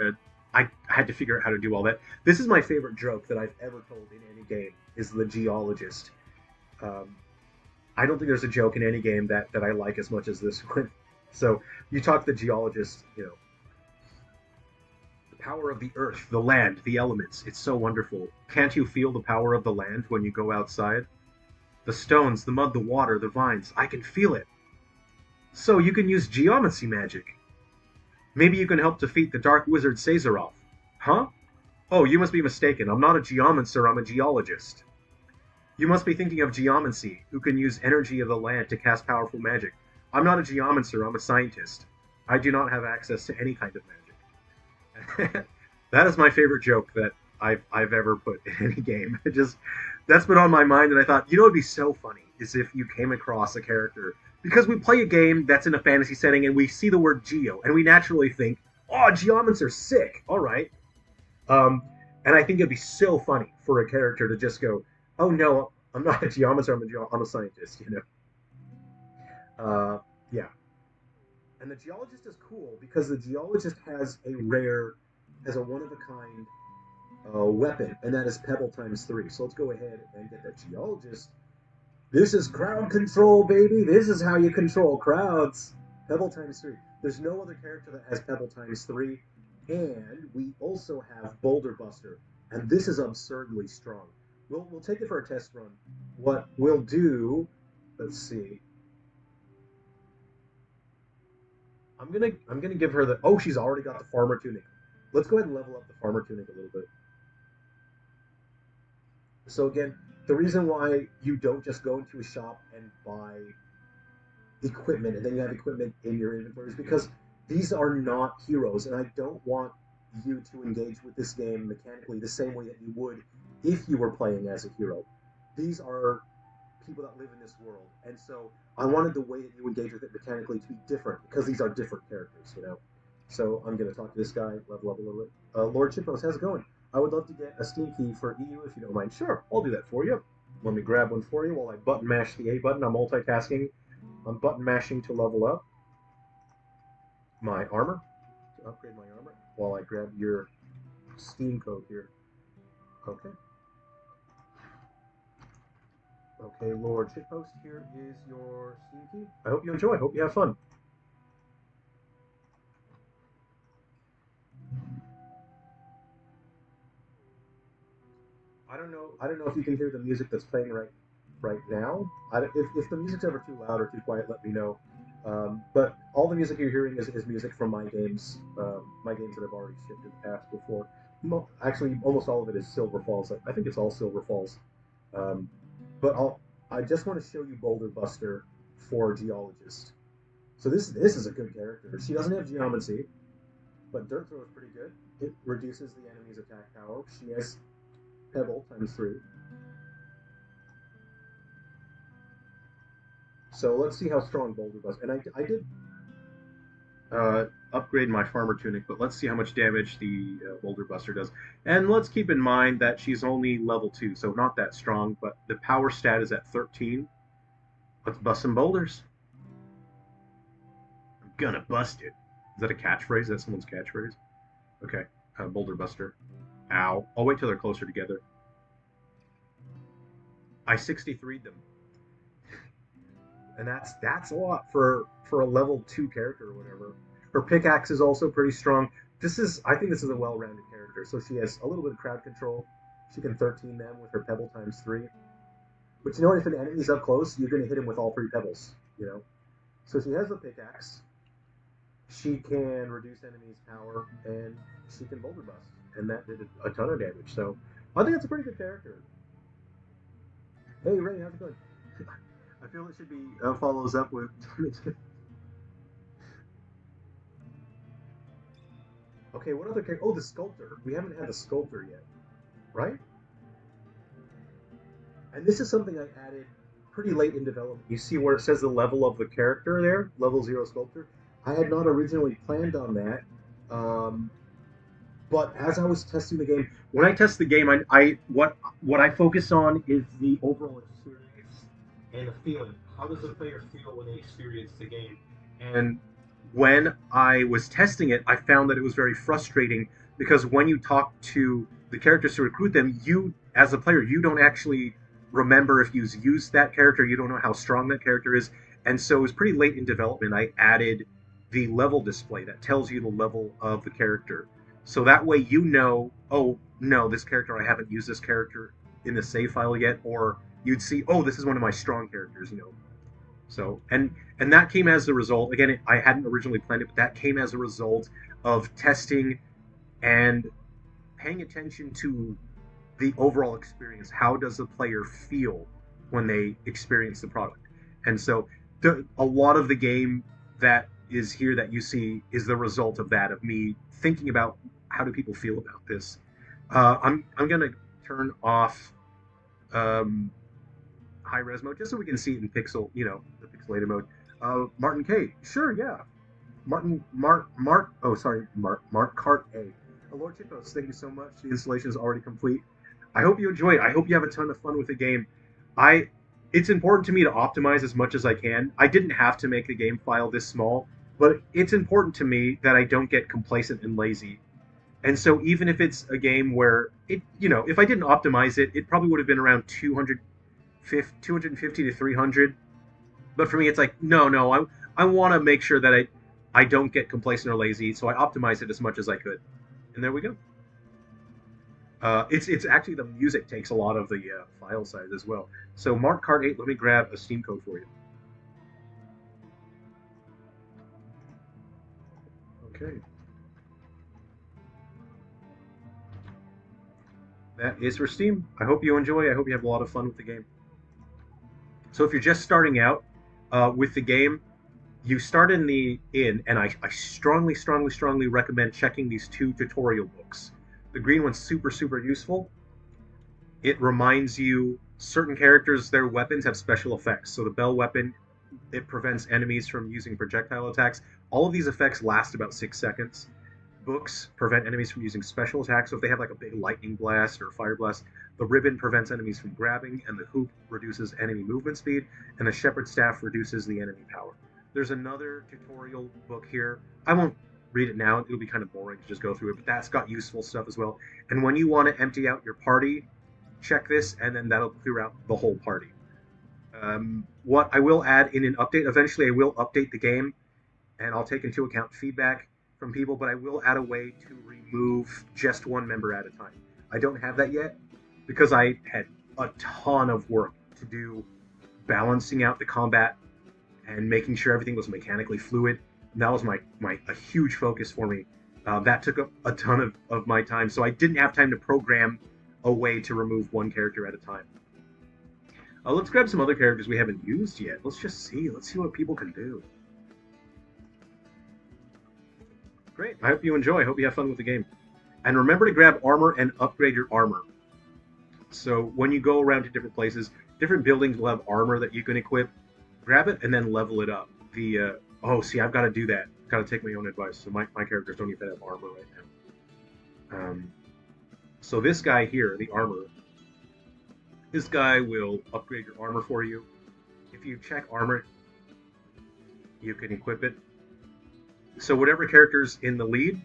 I had to figure out how to do all that. This is my favorite joke that I've ever told in any game, is the geologist. I don't think there's a joke in any game that I like as much as this one. So you talk to the geologist, the power of the earth, the land, the elements. It's so wonderful. Can't you feel the power of the land when you go outside? The stones, the mud, the water, the vines. I can feel it. So you can use geomancy magic. Maybe you can help defeat the dark wizard Caesarov. Huh? Oh, you must be mistaken. I'm not a geomancer, I'm a geologist. You must be thinking of geomancy, who can use energy of the land to cast powerful magic. I'm not a geomancer, I'm a scientist. I do not have access to any kind of magic. That is my favorite joke that I've ever put in any game. That's been on my mind, and I thought, it'd be so funny is if you came across a character, because we play a game that's in a fantasy setting and we see the word geo, and we naturally think, oh, geomancer's sick. All right. And I think it'd be so funny for a character to just go, oh no, I'm not a geomancer, I'm a scientist, Yeah. And the geologist is cool because the geologist has a one-of-a-kind weapon, and that is Pebble times 3. So let's go ahead and get that geologist. This is crowd control, baby. This is how you control crowds. Pebble times 3. There's no other character that has Pebble times 3. And we also have Boulder Buster. And this is absurdly strong. We'll take it for a test run. What we'll do, let's see. I'm gonna give her she's already got the farmer tunic. Let's go ahead and level up the farmer tunic a little bit. So again, the reason why you don't just go into a shop and buy equipment and then you have equipment in your inventory is because these are not heroes, and I don't want you to engage with this game mechanically the same way that you would if you were playing as a hero. These are people that live in this world, and so I wanted the way that you engage with it mechanically to be different because these are different characters, So I'm going to talk to this guy, level up a little bit. Lord Chipos, how's it going? I would love to get a Steam key for EU if you don't mind. Sure, I'll do that for you. Let me grab one for you while I button mash the A button. I'm multitasking. I'm button mashing to level up my armor, to upgrade my armor, while I grab your Steam code here. Okay. Okay, Lord Shitpost, here is your Steam key. I hope you enjoy. I hope you have fun. I don't know if you can hear the music that's playing right now. If the music's ever too loud or too quiet, let me know. But all the music you're hearing is music from my games that I've already shipped in the past before. Actually, almost all of it is Silver Falls. I think it's all Silver Falls. But I just want to show you Boulder Buster for Geologist. So this is a good character. She doesn't have geomancy. but Dirt Throw is pretty good. It reduces the enemy's attack power. She has Pebble ×3. So let's see how strong Boulder Buster. And I did upgrade my Farmer Tunic, but let's see how much damage the Boulder Buster does. And let's keep in mind that she's only level 2, so not that strong, but the power stat is at 13. Let's bust some boulders. I'm gonna bust it. Is that a catchphrase? Is that someone's catchphrase? Okay, Boulder Buster. Ow. I'll wait till they're closer together. I 63'd them. And that's a lot for a level 2 character or whatever. Her pickaxe is also pretty strong. I think this is a well-rounded character. So she has a little bit of crowd control. She can 13 them with her Pebble ×3. But you know what? If an enemy's up close, you're going to hit him with all 3 pebbles. You know. So she has the pickaxe. She can reduce enemies' power, and she can boulder bust, and that did a ton of damage. So I think that's a pretty good character. Hey Ray, how's it going? I feel it should be follows up with. Okay, what other character? Oh, the Sculptor. We haven't had the Sculptor yet, right? And this is something I added pretty late in development. You see where it says the level of the character there, level 0 Sculptor. I had not originally planned on that, but as I was testing the game, when I test the game, what I focus on is the overall experience and the feeling. How does the player feel when they experience the game? And when I was testing it, I found that it was very frustrating because when you talk to the characters to recruit them, you, as a player, you don't actually remember if you've used that character. You don't know how strong that character is. And so it was pretty late in development. I added the level display that tells you the level of the character. So that way you know, oh, no, this character, I haven't used this character in the save file yet. Or you'd see, oh, this is one of my strong characters, you know. So, and that came as a result, again, I hadn't originally planned it, but that came as a result of testing and paying attention to the overall experience. How does the player feel when they experience the product? And so a lot of the game that is here that you see is the result of that, of me thinking about how do people feel about this. I'm going to turn off high res mode just so we can see it in pixel, you know, the pixelated mode. Martin K, sure, yeah. Mark Cart A. Lord Chipos, thank you so much. The installation is already complete. I hope you enjoy it. I hope you have a ton of fun with the game. It's important to me to optimize as much as I can. I didn't have to make the game file this small, but it's important to me that I don't get complacent and lazy. And so even if it's a game where if I didn't optimize it, it probably would have been around 250 to 300. But for me, it's like, no, I want to make sure that I don't get complacent or lazy, so I optimize it as much as I could. And there we go. It's actually the music takes a lot of the file size as well. So Mark Card 8, let me grab a Steam code for you. Okay. That is for Steam. I hope you enjoy. I hope you have a lot of fun with the game. So if you're just starting out with the game, you start and I strongly recommend checking these 2 tutorial books. The green one's super useful. It reminds you certain characters, their weapons have special effects. So the bell weapon, it prevents enemies from using projectile attacks. All of these effects last about 6 seconds. Books prevent enemies from using special attacks. So if they have like a big lightning blast or fire blast, the ribbon prevents enemies from grabbing, and the hoop reduces enemy movement speed, and the shepherd's staff reduces the enemy power. There's another tutorial book here. I won't read it now. It'll be kind of boring to just go through it, but that's got useful stuff as well. And when you want to empty out your party, check this, and then that'll clear out the whole party. What I will add in an update, eventually I will update the game, and I'll take into account feedback from people, but I will add a way to remove just one member at a time. I don't have that yet because I had a ton of work to do balancing out the combat and making sure everything was mechanically fluid. And that was a huge focus for me. That took a ton of my time, so I didn't have time to program a way to remove one character at a time. Let's grab some other characters we haven't used yet. Let's see what people can do. Great. I hope you enjoy. I hope you have fun with the game. And remember to grab armor and upgrade your armor. So when you go around to different places, different buildings will have armor that you can equip. Grab it and then level it up. See, I've got to do that. Got to take my own advice. So my characters don't even have armor right now. So this guy here, the armor, this guy will upgrade your armor for you. If you check armor, you can equip it. So whatever character's in the lead,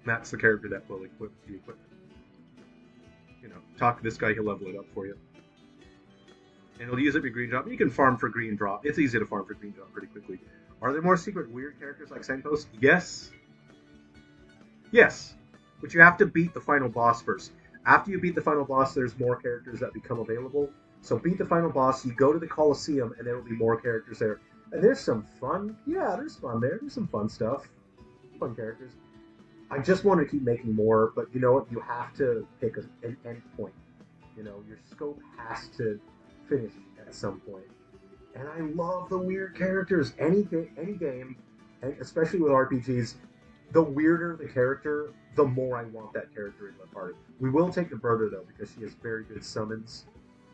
that's the character that will equip the equipment. Talk to this guy, he'll level it up for you. And he'll use up your green drop. You can farm for green drop. It's easy to farm for green drop pretty quickly. Are there more secret weird characters like Signpost? Yes. Yes. But you have to beat the final boss first. After you beat the final boss, there's more characters that become available. So beat the final boss, you go to the Colosseum, and there will be more characters there. And there's some fun. Yeah, there's fun there. There's some fun stuff. Fun characters. I just want to keep making more, but you know what? You have to pick an end point. Your scope has to finish at some point. And I love the weird characters. Any game, and especially with RPGs, the weirder the character, the more I want that character in my party. We will take the Berta, though, because she has very good summons.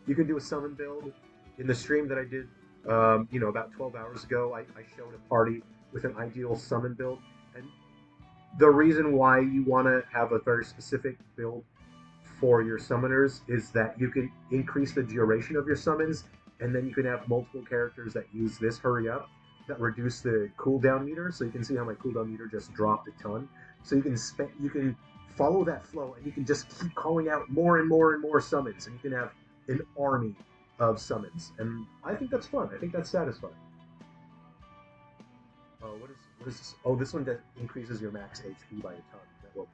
You can do a summon build. In the stream that I did, about 12 hours ago, I showed a party with an ideal summon build. And the reason why you want to have a very specific build for your summoners is that you can increase the duration of your summons, and then you can have multiple characters that use this hurry up that reduce the cooldown meter. So you can see how my cooldown meter just dropped a ton. So you can follow that flow, and you can just keep calling out more and more and more summons, and you can have an army of summons. And I think that's fun. I think that's satisfying. What is this? Oh, this one that increases your max HP by a ton. Well,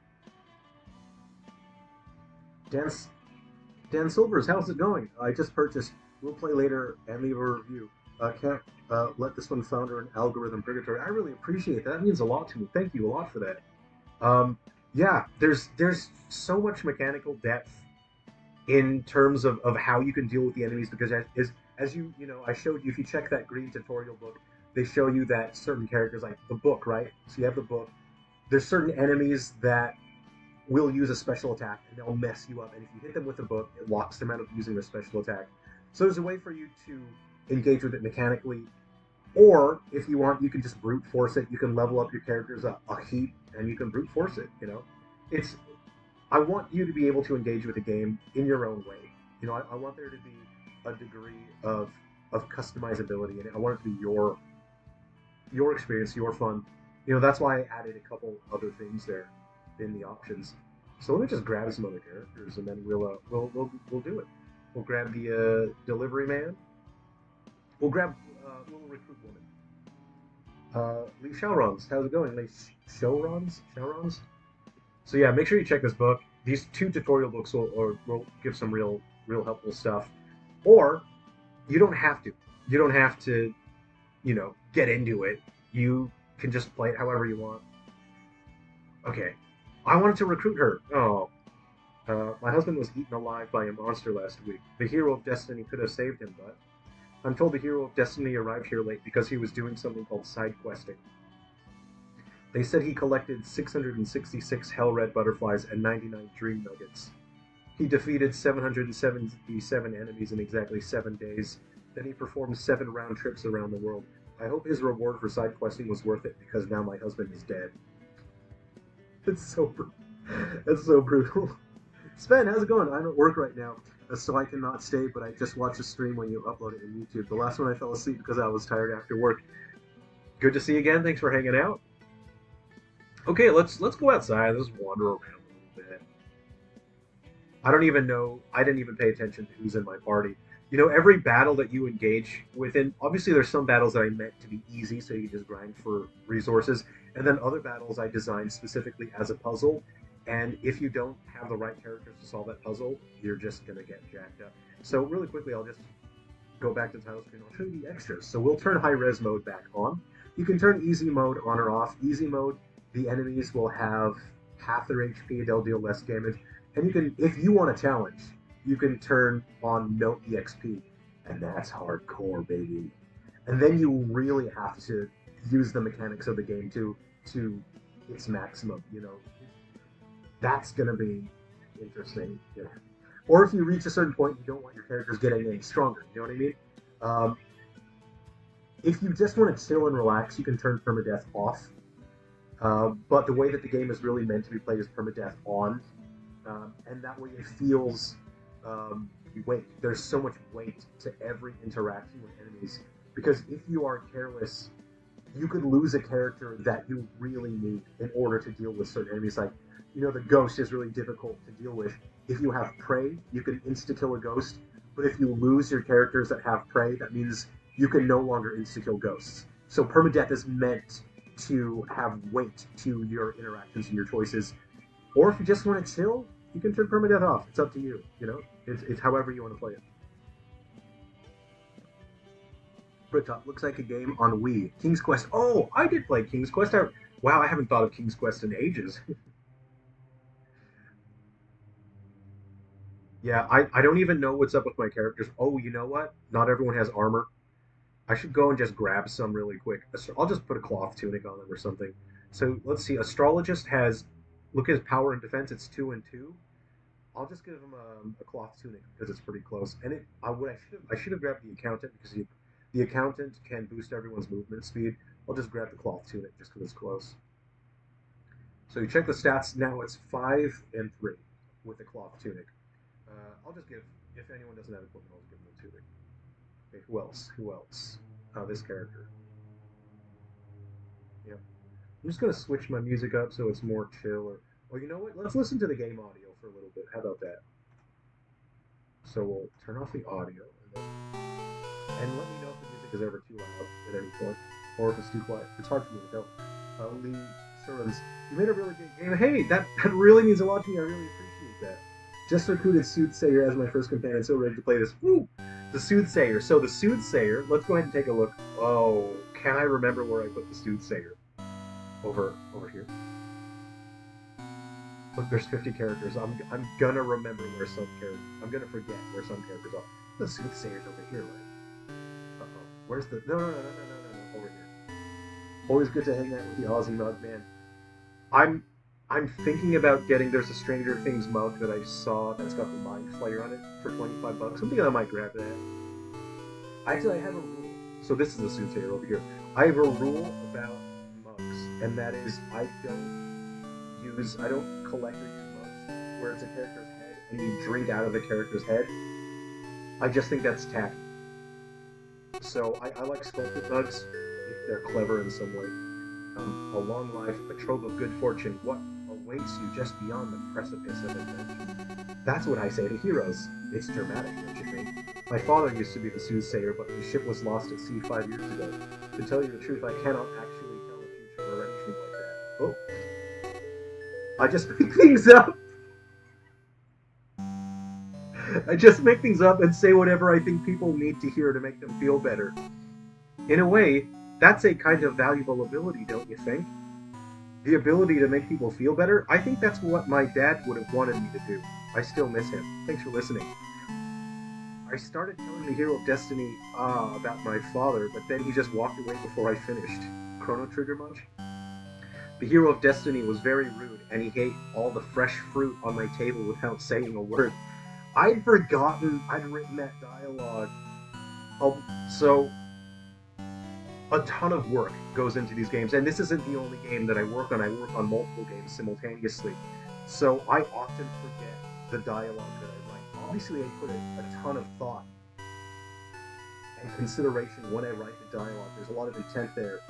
Dan Silvers, how's it going? I just purchased. We'll play later and leave a review. Can't let this one founder an algorithm purgatory. I really appreciate that. That means a lot to me. Thank you a lot for that. Yeah, there's so much mechanical depth in terms of how you can deal with the enemies, because as you I showed you, if you check that green tutorial book, they show you that certain characters, like the book, right? So you have the book. There's certain enemies that will use a special attack, and they'll mess you up. And if you hit them with the book, it locks them out of using their special attack. So there's a way for you to engage with it mechanically. Or, if you want, you can just brute force it. You can level up your characters a heap, and you can brute force it, I want you to be able to engage with the game in your own way. I want there to be a degree of customizability, and I want it to be your experience, your fun. That's why I added a couple other things there in the options. So let me just grab some other characters, and then we'll do it. We'll grab the delivery man. We'll grab we'll recruit woman. Lee Shaorons, how's it going? Lee Shaorons? So yeah, make sure you check this book. These 2 tutorial books will give some real helpful stuff. Or you don't have to. You don't have to, get into it. You can just play it however you want. Okay. I wanted to recruit her. Oh. My husband was eaten alive by a monster last week. The hero of destiny could have saved him, but I'm told the hero of destiny arrived here late because he was doing something called side questing. They said he collected 666 hell red butterflies and 99 dream nuggets. He defeated 777 enemies in exactly 7 days. Then he performed 7 round trips around the world. I hope his reward for side questing was worth it, because now my husband is dead. It's so brutal. Sven, how's it going? I'm at work right now, so I cannot stay, but I just watched the stream when you upload it to YouTube. The last one I fell asleep because I was tired after work. Good to see you again. Thanks for hanging out. Okay, let's go outside. Let's wander around a little bit. I don't even know. I didn't even pay attention to who's in my party. Every battle that you engage within, obviously there's some battles that I meant to be easy, so you can just grind for resources, and then other battles I designed specifically as a puzzle, and if you don't have the right characters to solve that puzzle, you're just going to get jacked up. So really quickly, I'll just go back to the title screen. I'll show you the extras. So we'll turn high-res mode back on. You can turn easy mode on or off. Easy mode, the enemies will have half their HP, they'll deal less damage, and you can, if you want a challenge, you can turn on no EXP, and that's hardcore, baby. And then you really have to use the mechanics of the game to its maximum. You know, that's going to be interesting. Yeah. Or if you reach a certain point, you don't want your characters getting any stronger. You know what I mean? Um, if you just want to chill and relax, you can turn permadeath off. But the way that the game is really meant to be played is permadeath on, and that way it feels weight. There's so much weight to every interaction with enemies, because if you are careless, you could lose a character that you really need in order to deal with certain enemies. Like, you know, the ghost is really difficult to deal with. If you have prey, you can insta-kill a ghost, but if you lose your characters that have prey, that means you can no longer insta-kill ghosts. So permadeath is meant to have weight to your interactions and your choices. Or if you just want to chill, you can turn permadeath off. It's up to you. You know, it's however you want to play it. Britop looks like a game on Wii. King's Quest. Oh, I did play King's Quest. Wow, I haven't thought of King's Quest in ages. Yeah, I don't even know what's up with my characters. Oh, you know what? Not everyone has armor. I should go and just grab some really quick. I'll just put a cloth tunic on them or something. So let's see. Astrologist has, look at his power and defense. It's 2 and 2. I'll just give him a cloth tunic because it's pretty close. And I should have grabbed the accountant because the accountant can boost everyone's movement speed. I'll just grab the cloth tunic just because it's close. So you check the stats now. It's 5 and 3 with the cloth tunic. I'll just give, if anyone doesn't have equipment, I'll just give them a tunic. Okay, who else? Who else? This character. Yep. I'm just gonna switch my music up so it's more chill. Or you know what? Let's listen to the game audio for a little bit. How about that? So we'll turn off the audio and let me know if the music is ever too loud at any point, or if it's too quiet. It's hard for me to tell. Lee Servants, you made a really good game. Hey, that really means a lot to me. I really appreciate that. Just recruited Soothsayer as my first companion, so ready to play this. Woo! The Soothsayer. So the Soothsayer, let's go ahead and take a look. Oh, can I remember where I put the Soothsayer? Over here. Look, there's 50 characters. I'm gonna remember where some characters. I'm gonna forget where some characters are. The Soothsayer's over here, right? Uh-oh. Where's the? No. Over here. Always good to hang out with the Aussie mug, man. I'm thinking about getting. There's a Stranger Things mug that I saw that's got the Mind Flayer on it for $25. I'm thinking I might grab that. Actually, I have a rule. So this is the Soothsayer over here. I have a rule about mugs, and that is I don't collect or use mugs where it's a character's head and you drink out of the character's head. I just think that's tacky. So I like sculpted mugs if they're clever in some way. A long life, a trove of good fortune, what awaits you just beyond the precipice of adventure. That's what I say to heroes. It's dramatic, don't you think? My father used to be the Soothsayer, but his ship was lost at sea 5 years ago. To tell you the truth, I cannot actually tell the future or anything like that. Oh. I just make things up. I just make things up and say whatever I think people need to hear to make them feel better. In a way, that's a kind of valuable ability, don't you think? The ability to make people feel better? I think that's what my dad would have wanted me to do. I still miss him. Thanks for listening. I started telling the Hero of Destiny about my father, but then he just walked away before I finished. Chrono Trigger much? The Hero of Destiny was very rude, and he ate all the fresh fruit on my table without saying a word. I'd forgotten I'd written that dialogue. So, a ton of work goes into these games, and this isn't the only game that I work on. I work on multiple games simultaneously. So I often forget the dialogue that I write. Obviously, I put a ton of thought and consideration when I write the dialogue. There's a lot of intent there,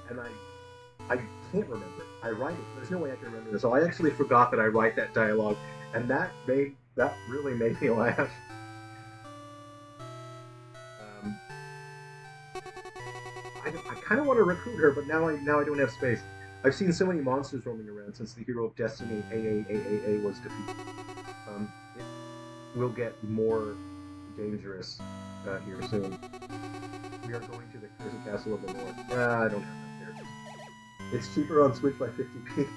and I can't remember it. I write it. There's no way I can remember it. So I actually forgot that I write that dialogue, and that really made me laugh. I kind of want to recruit her, but now I don't have space. I've seen so many monsters roaming around since the Hero of Destiny AAAAA was defeated. It will get more dangerous here soon. We are going to the Cursed Castle of the North. I don't have enough characters. It's cheaper on Switch by 50p.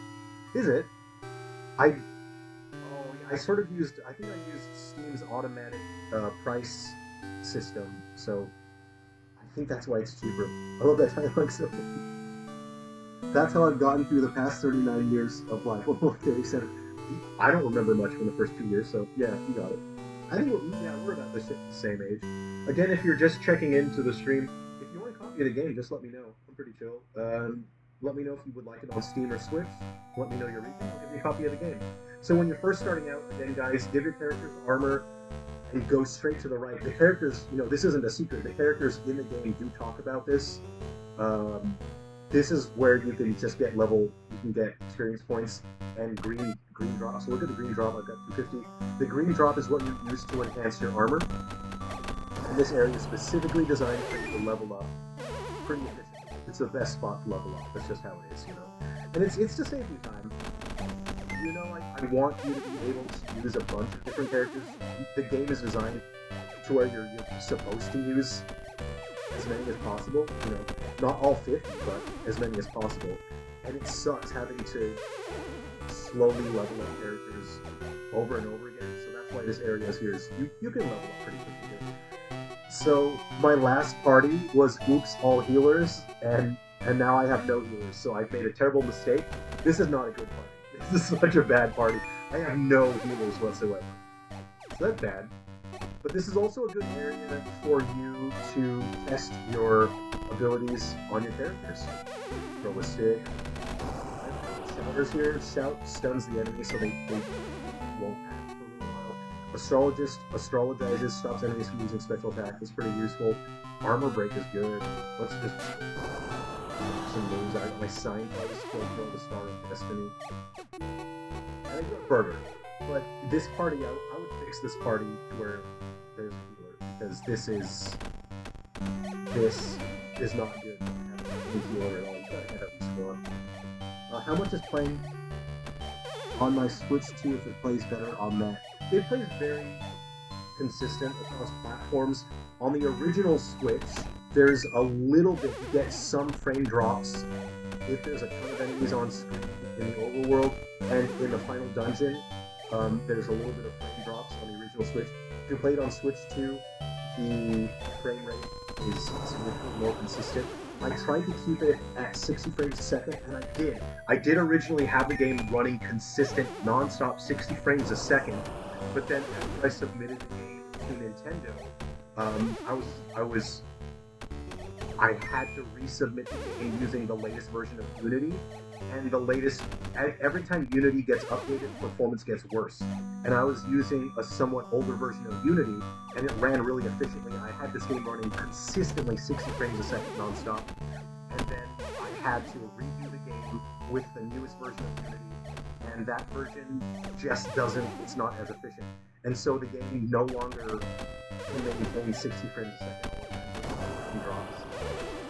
Is it? I sort of used. I think I used Steam's automatic price system, so I think that's why it's cheaper. I love that dialogue so much. That's how I've gotten through the past 39 years of life. Okay, so I don't remember much from the first 2 years, so yeah, you got it. I think we're about the same age. Again, if you're just checking into the stream, if you want a copy of the game, just let me know. I'm pretty chill. Let me know if you would like it on Steam or Switch. Let me know your region. I'll give you a copy of the game. So when you're first starting out, again, guys, give your characters armor and go straight to the right. The characters, this isn't a secret. The characters in the game do talk about this. This is where you can just get you can get experience points and green drop. So look at the green drop. I've got 250. The green drop is what you use to enhance your armor. And this area is specifically designed for you to level up pretty efficient. It's the best spot to level up. That's just how it is, And it's to save you time. I want you to be able to use a bunch of different characters. The game is designed to where you're supposed to use as many as possible. Not all 50, but as many as possible. And it sucks having to slowly level up characters over and over again. So that's why this area here is you can level up pretty quickly here. So my last party was oops all healers, and now I have no healers. So I've made a terrible mistake. This is not a good party. This is such a bad party. I have no healers whatsoever. So that's bad. But this is also a good area for you to test your abilities on your characters. Throw a stick. Shouters here. Shout stuns the enemy so they won't act for a little while. Astrologizes, stops enemies from using special attack. That's pretty useful. Armor break is good. Let's just some moves. I got my sign post, throw the Star of Destiny. And I got Burger. But this party, I would fix this party to where there's a healer, because this is not good. Any healer at all. You gotta head up and squad. How much is playing on my Switch 2 if it plays better on that? It plays very consistent across platforms. On the original Switch, there's a little bit, you get some frame drops if there's a ton of enemies on screen in the overworld, and in the final dungeon, there's a little bit of frame drops on the original Switch. If you play it on Switch 2, the frame rate is significantly more consistent. I tried to keep it at 60 frames a second, and I did. I did originally have the game running consistent, non-stop 60 frames a second, but then after I submitted the game to Nintendo, I had to resubmit the game using the latest version of Unity, and every time Unity gets updated, performance gets worse. And I was using a somewhat older version of Unity, and it ran really efficiently. I had this game running consistently 60 frames a second nonstop, and then I had to redo the game with the newest version of Unity, and that version just it's not as efficient. And so the game no longer can maintain 60 frames a second all the time. It drops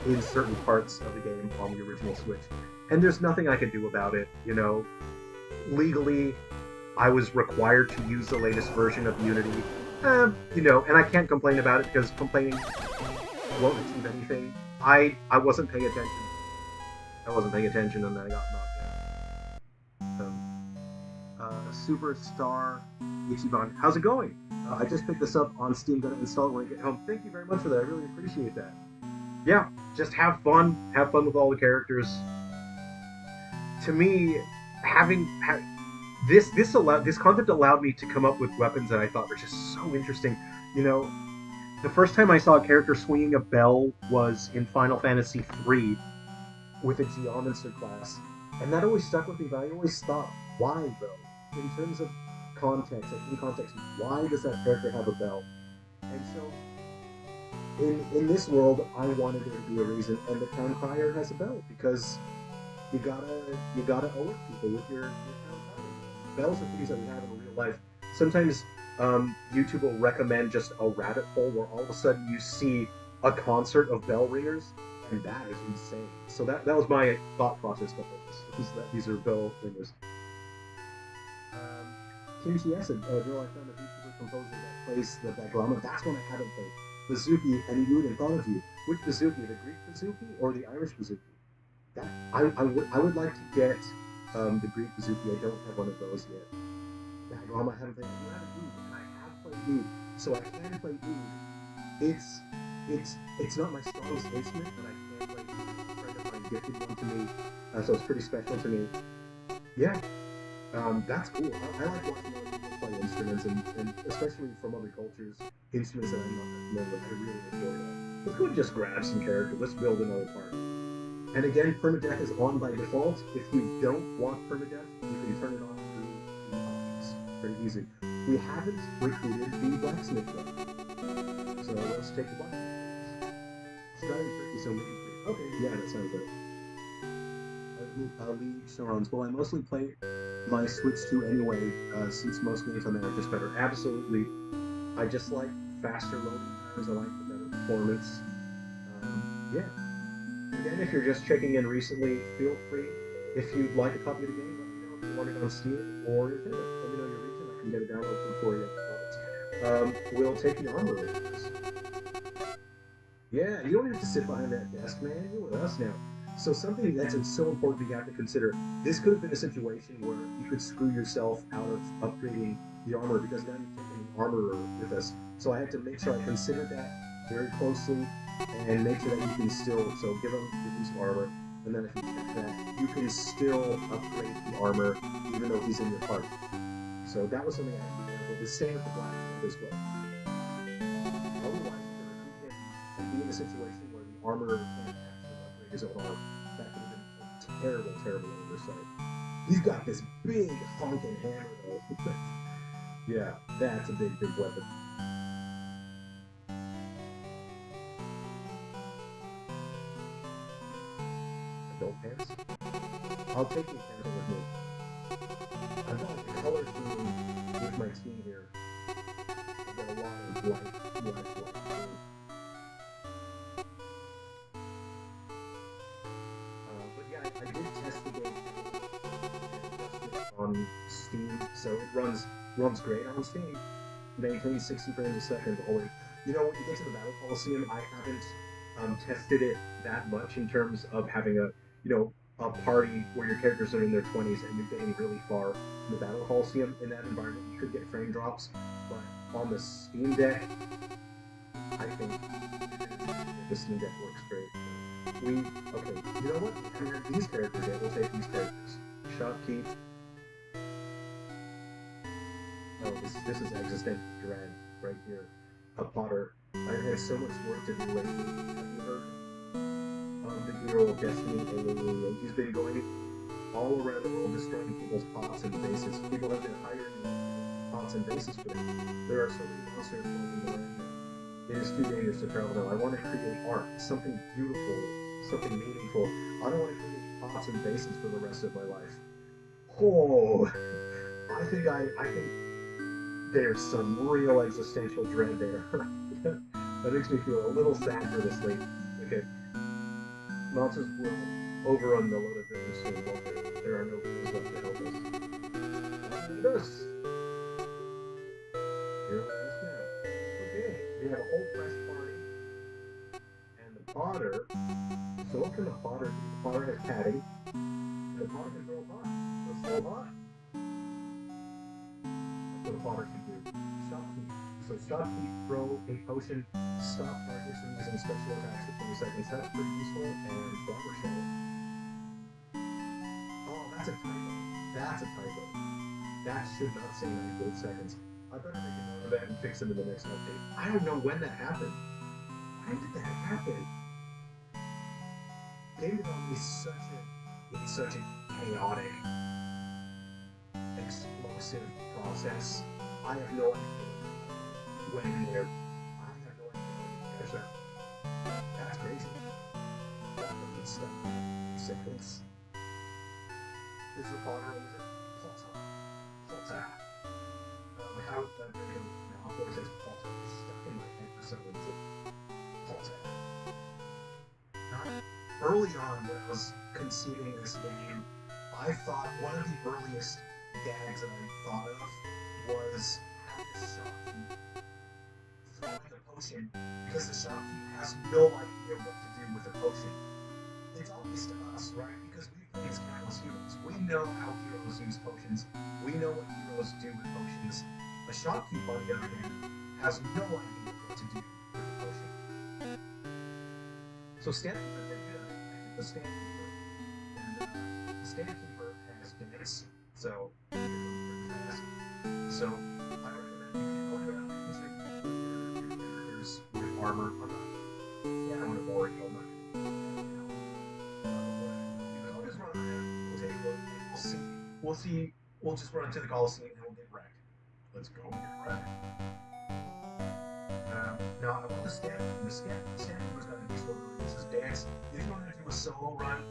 in certain parts of the game on the original Switch. And there's nothing I could do about it, Legally, I was required to use the latest version of Unity, and I can't complain about it because complaining won't achieve anything. I wasn't paying attention. And then I got knocked out. Superstar Ichiban, how's it going? I just picked this up on Steam, gonna install it when I get home. Thank you very much for that. I really appreciate that. Yeah, just have fun with all the characters. To me, this concept allowed me to come up with weapons that I thought were just so interesting. The first time I saw a character swinging a bell was in Final Fantasy III with a Geomancer class, and that always stuck with me. But I always thought, why though? In terms of context, why does that character have a bell? And so, in this world, I wanted there to be a reason, and the town crier has a bell because you gotta alert people with your town crier. Bells are things that we have in real life. Sometimes YouTube will recommend just a rabbit hole where all of a sudden you see a concert of bell ringers, and that is insane. So that was my thought process behind this. These are bell ringers. Kim TS said, Joe, I found a YouTuber composer that plays the Baglama. That's one I haven't played. Bouzouki, and he would have thought of you. Which Bouzouki, the Greek Bouzouki or the Irish Bouzouki? I would like to get the Greek Bouzouki. I don't have one of those yet. Baglama, I haven't played. I do have a Oud, and I have played Oud, so I can play Oud. It's not my strongest instrument, but I can play Oud. A friend of mine gifted one to me so it's pretty special to me. Yeah, that's cool. I like watching other people play instruments, and especially from other cultures, instruments that I'm not familiar with. I really enjoy that. Let's go and just grab some character. Let's build another part. And again, permadeath is on by default. If you don't want permadeath, you can turn it on through the options. Pretty easy. We haven't recruited the blacksmith yet, so let's take the blacksmith. Starting tricky, so maybe. Okay, yeah, that sounds good. League Sauron's. Well, I mostly play my Switch 2 anyway, since most games on there are just better. Absolutely. I just like faster loading times. I like the better performance. Yeah. Again, if you're just checking in recently, feel free. If you'd like a copy of the game, let me know if you want it on Steam or Nintendo. Let me know your region. I can get a download for you. We'll take the armor ratings. Yeah, you don't have to sit behind that desk, man. You're with us now. So something that's so important that you have to consider, this could have been a situation where you could screw yourself out of upgrading the armor because now you're taking the armorer with us. So I had to make sure I considered that very closely and make sure that you can still, so give him some armor, and then if you check that, you can still upgrade the armor even though he's in your party. So that was something I had to be careful. The same with the blacksmith as well. Otherwise, you can be in a situation where the armorer can't actually upgrade his own armor. That could have been a terrible, terrible oversight. He's got this big honking hammer though. Yeah, that's a big, big weapon. Adult pants? I'll take the pants with me. I've got a color theme with my team here. I've got a lot of light. But yeah, I did test the game on Steam, so it runs great on Steam. Maintains 60 frames a second always. You know, when you get to the Battle Coliseum, I haven't tested it that much in terms of having a party where your characters are in their 20s and you're getting really far in the Battle Coliseum. In that environment, you could get frame drops, but on the Steam Deck, I think the Steam Deck works great. Okay, you know what? We have these characters yet. We'll take these characters. Shopkeep. Oh, this is existential dread right here. A Potter. I've had so much work to do lately. Have you heard of the hero of Destiny? He's been going all around the world destroying people's pots and bases. People have been hiring pots and bases for them. There are so many monsters floating around now. It is too dangerous to travel now. I want to create art, something beautiful, something meaningful. I don't want to create pots and bases for the rest of my life. Oh, I think there's some real existential dread there. That makes me feel a little sad for this lady. Okay. Monsters will overrun the load of business soon, won't they? There are no rules left to help us. And this. Here it is now. Okay. We have a whole fresh party. And the Potter. So what can the Potter do? The Potter has padding. And the Potter can throw a pot. Let's throw a pot. That's what a Potter can do. Shopkeep. So Shopkeep, throw a potion, stop targets from using special attacks for 20 seconds. That's pretty useful. And Flower Shell. Oh, that's a typo. That's a typo. That should not say 98 seconds. I better make a note of that and fix it in the next update. I don't know when that happened. When did that happen? Game development is such a chaotic, explosive process. I have no idea when they're. I have no idea when they're. That's crazy. That would stuff. Seconds. This is the Potter, is it? Potter. How that video now always says Potter. It's stuck in my head for some reason. Potter. Early on, when I was conceiving this game, I thought one of the earliest gags that I thought of was having a shopkeep throwing a potion because the shopkeep has no idea what to do with a potion. It's obvious to us, right? Because we play as countless heroes. We know how heroes use potions. We know what heroes do with potions. A shopkeep, on the other hand, has no idea what to do with a potion. So Stanley, the Stanley, Stand Keeper has bits, so you can move pretty fast. So I recommend you go around and take your characters with armor. I'm gonna bore you. I'm not gonna do that now. I'll just run around. We'll take a look. We'll see. We'll just run to the Coliseum and we'll get wrecked. Let's go get wrecked. Now I want the Stand Keeper's got to be sort of this is dance. If you want to do a solo run,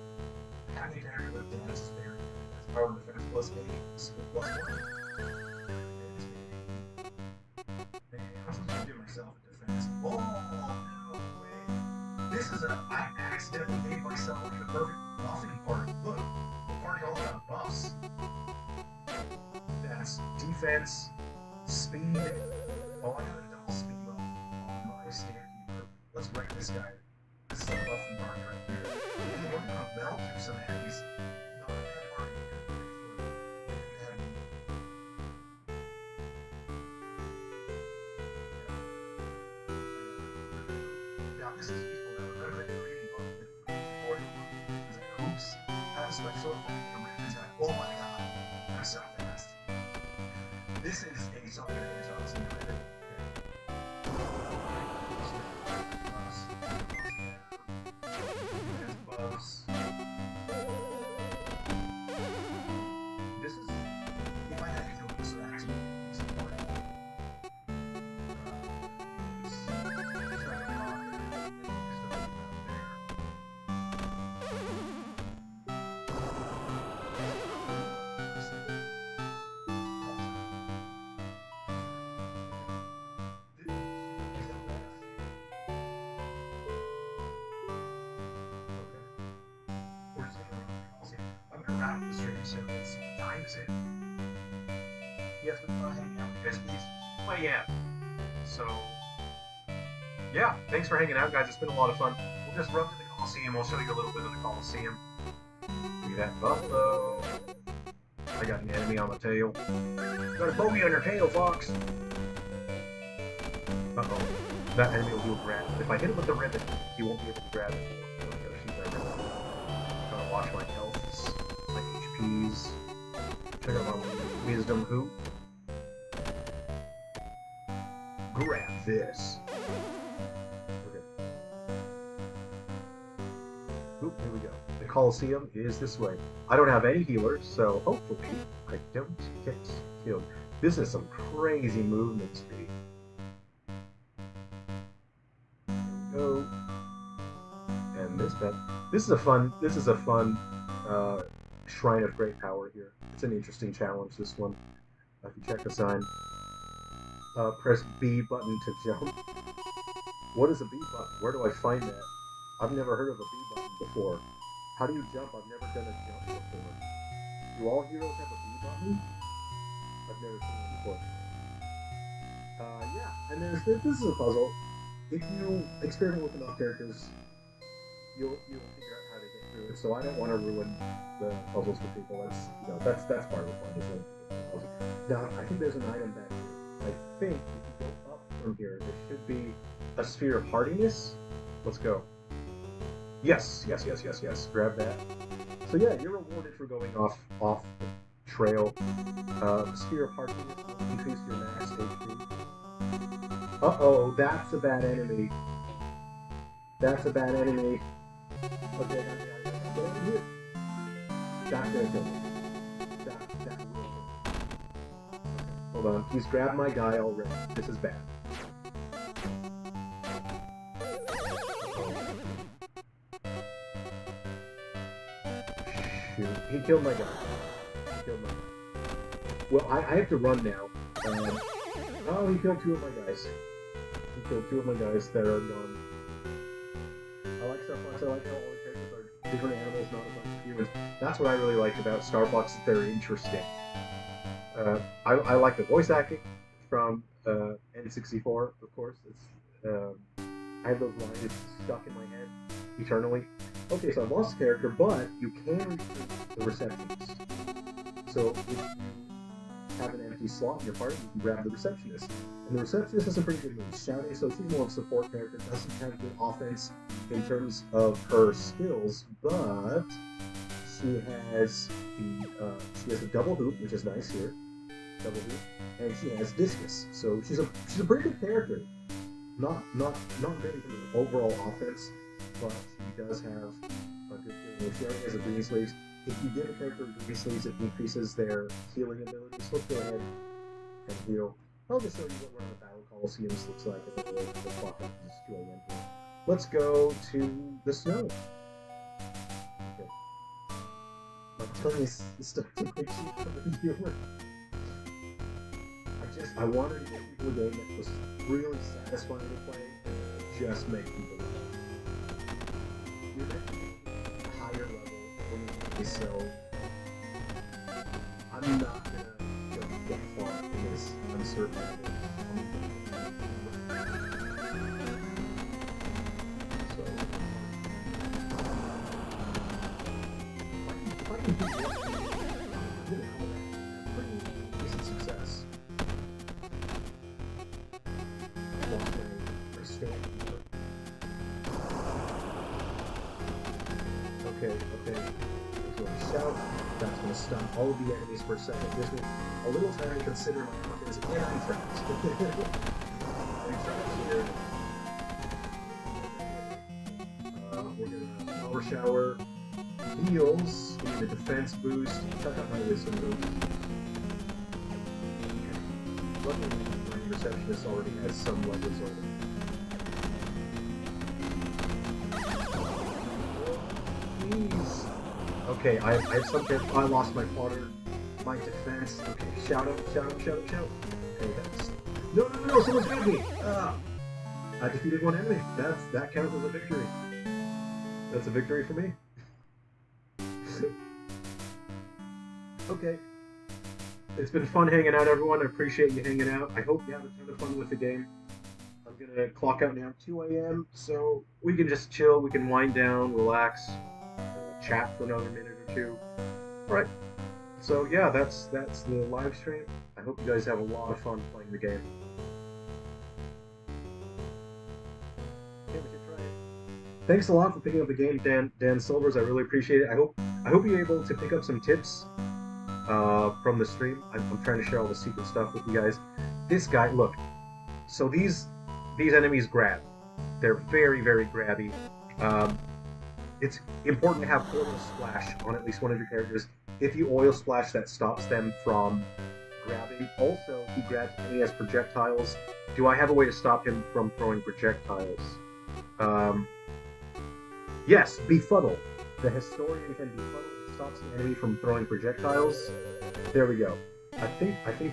having a character with dance is very good. That's power of defense plus 8, plus 1. And I'm supposed to do myself in defense. Oh, no, wait. This is I accidentally gave myself the perfect buffing part. Look, the party all got buffs. That's defense, speed. Oh, I got a double speed up on my Stand Keeper. Let's wreck this guy. This is a buffing party right here. We're gonna melt through some enemies. No, that party now this is useful now. Remember that you're reading both the board is that hoops have a special effect to rip attack. Oh my god, that's so fast. This is a Sonic the Hedgehog simulator. Buffs. This is if I had to do this actually around the stream, so it's time is it? Yes, but hanging out with you guys, please. Well, yeah. So, yeah, thanks for hanging out, guys. It's been a lot of fun. We'll just run to the Coliseum. We'll show you a little bit of the Coliseum. Look at that buffalo. I got an enemy on the tail. Got a bogey on your tail, Fox. Uh-oh. That enemy will do a grab. If I hit him with the ribbon, he won't be able to grab it. So I gotta shoot that ribbon. Gotta watch my health, my HPs. Check out my wisdom hoop. Grab this. Okay. Oop, here we go. The Coliseum is this way. I don't have any healers, so hopefully I don't get killed. This is some crazy movement speed. Go. And this is a fun Shrine of Great Power here. It's an interesting challenge, this one. If you check the sign. Press B button to jump. What is a B button? Where do I find that? I've never heard of a B button before. How do you jump? I've never done a jump before. Do all heroes have a B button? I've never seen one before. Yeah, and this is a puzzle. If you experiment with enough characters, you'll figure out how to get through it. So I don't want to ruin the puzzles for people. That's part of the fun, isn't it? Now I think there's an item back here. I think if you go up from here, there should be a sphere of hardiness. Let's go. Yes. Grab that. So yeah, you're rewarded for going off the trail. The sphere of hardiness will increase your max HP. Uh-oh, that's a bad enemy. That's a bad enemy. Okay, get over here. That's gonna kill me. That will kill me. Hold on, he's grabbed my guy already. This is bad. Shoot, he killed my guy. Well, I have to run now. Oh, he killed two of my guys. That are gone. I like Star Fox. I like how all the characters are different animals, not a bunch of humans. That's what I really liked about Star Fox, that they're interesting. I like the voice acting from N64, of course. I have those lines stuck in my head eternally. Okay, so I've lost a character, but you can recruit the receptionist. So if you have an empty slot in your party, you can grab the receptionist. And the receptionist has a pretty good move. Shouting, so she's more of a support character, doesn't have good offense in terms of her skills, but she has a double hoop, which is nice here, double hoop, and she has discus. So she's a pretty good character. Not great in terms of overall offense, but she does have a good feeling. She already has a green sleeves. If you give a character green sleeves, it increases their healing ability. So let's go ahead and heal. I'll just show you what one of the battle coliseums looks like, and then we'll clock up this 2 a.m. here. Let's go to the snow. Okay. My tongue is starting to itchy from the humor. I wanted to give people a game that was really satisfying to play and just make people laugh. You're meant to be a higher level when you play, so I'm not gonna go that far in this uncertain level. So if I can do that, I'm gonna call that a pretty decent success. Okay. There's a shout. That's going to stun all of the enemies for a second. Gives me a little time to consider my options, and I'm trapped. I'm trapped here. We're going to power shower. Heals. We need a defense boost. Check out my wisdom boost. Luckily, my receptionist already has some levels over. Okay, I have something. I lost my water. My defense. Okay, shout out. Okay, that's... No, someone's got me! I defeated one enemy. That counts as a victory. That's a victory for me. Okay. It's been fun hanging out, everyone. I appreciate you hanging out. I hope you have a ton of fun with the game. I'm gonna clock out now, 2 a.m., so we can just chill, we can wind down, relax, chat for another minute or two. Alright, so yeah, that's the live stream. I hope you guys have a lot of fun playing the game. Okay, we can try it. Thanks a lot for picking up the game, Dan Silvers. I really appreciate it. I hope you're able to pick up some tips from the stream. I'm trying to share all the secret stuff with you guys. This guy, look, so these enemies grab. They're very, very grabby. It's important to have oil splash on at least one of your characters. If you oil splash, that stops them from grabbing. Also, he grabs and he has projectiles. Do I have a way to stop him from throwing projectiles? Yes, befuddle. The historian can befuddle. It stops the enemy from throwing projectiles. There we go. I think he's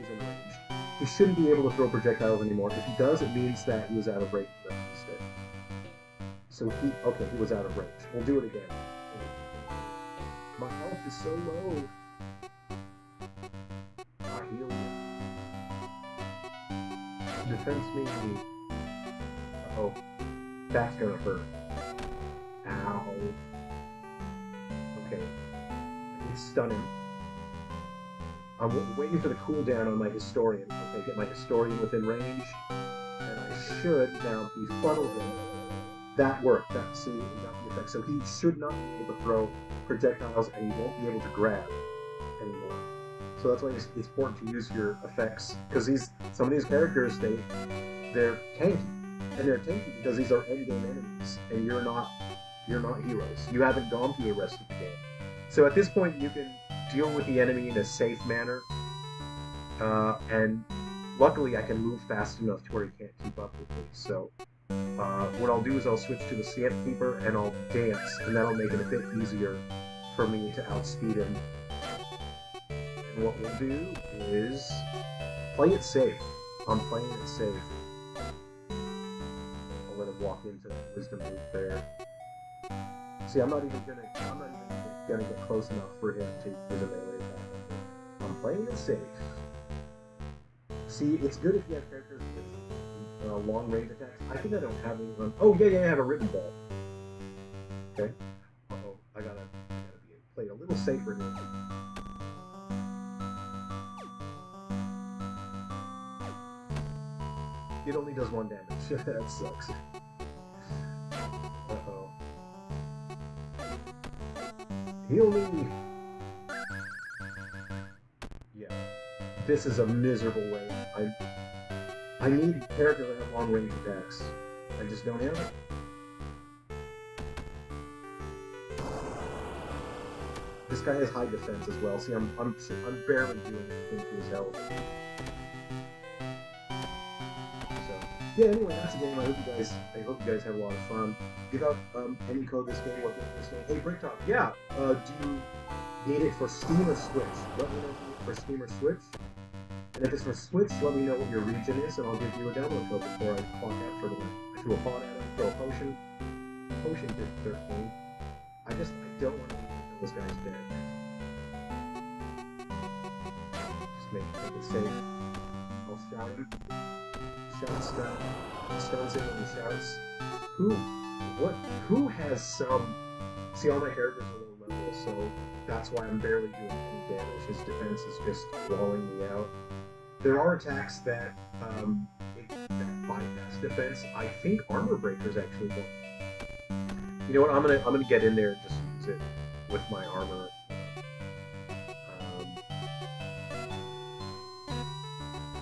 in range. He shouldn't be able to throw projectiles anymore. If he does, it means that he was out of range for that mistake. So he was out of range. We'll do it again. My health is so low. I heal you. Defense me. Uh-oh. That's gonna hurt. Ow. Okay. He's stunning. I'm waiting for the cooldown on my historian. Okay, get my historian within range. And I should now befuddle him. That worked. See, it got the effect. So he should not be able to throw projectiles, and he won't be able to grab anymore. So that's why it's important to use your effects, because some of these characters they're tanky, and they're tanky because these are endgame enemies, and you're not heroes. You haven't gone through the rest of the game. So at this point, you can deal with the enemy in a safe manner, and luckily I can move fast enough to where he can't keep up with me. So what I'll do is I'll switch to the CF Keeper and I'll dance, and that'll make it a bit easier for me to outspeed him. And what we'll do is play it safe. I'm playing it safe. I'll let him walk into the wisdom loop there. See, I'm not even gonna get close enough for him to use a melee attack. I'm playing it safe. See, it's good if you have characters with long range attacks. I think I don't have anyone. Oh yeah, I have a ribbon ball. Okay. Uh-oh, I gotta play a little safer here. It only does 1 damage. That sucks. Uh-oh. Heal me! Yeah. This is a miserable way. I need characters that have long range attacks. I just don't have it. This guy has high defense as well. See, I'm barely doing anything to his health. So yeah. Anyway, that's the game. I hope you guys have a lot of fun. Give out any code this game. What game this game? Hey, Bricktop. Yeah. Do you need it for Steam or Switch? Let me know if you need it for Steam or Switch. And if it's for Switch, let me know what your region is, and I'll give you a download code before I clock out for the night. I threw a pot at him, throw a potion. Potion did 13. I don't want to leave this guy's dead. Just make it safe. I'll shout him. Shout stun. Stuns him when he shouts. Who has some... See, all my characters are low level, so that's why I'm barely doing any damage. His defense is just walling me out. There are attacks that bypass defense. I think Armor Breaker's actually one. You know what? I'm gonna get in there and just use it with my armor.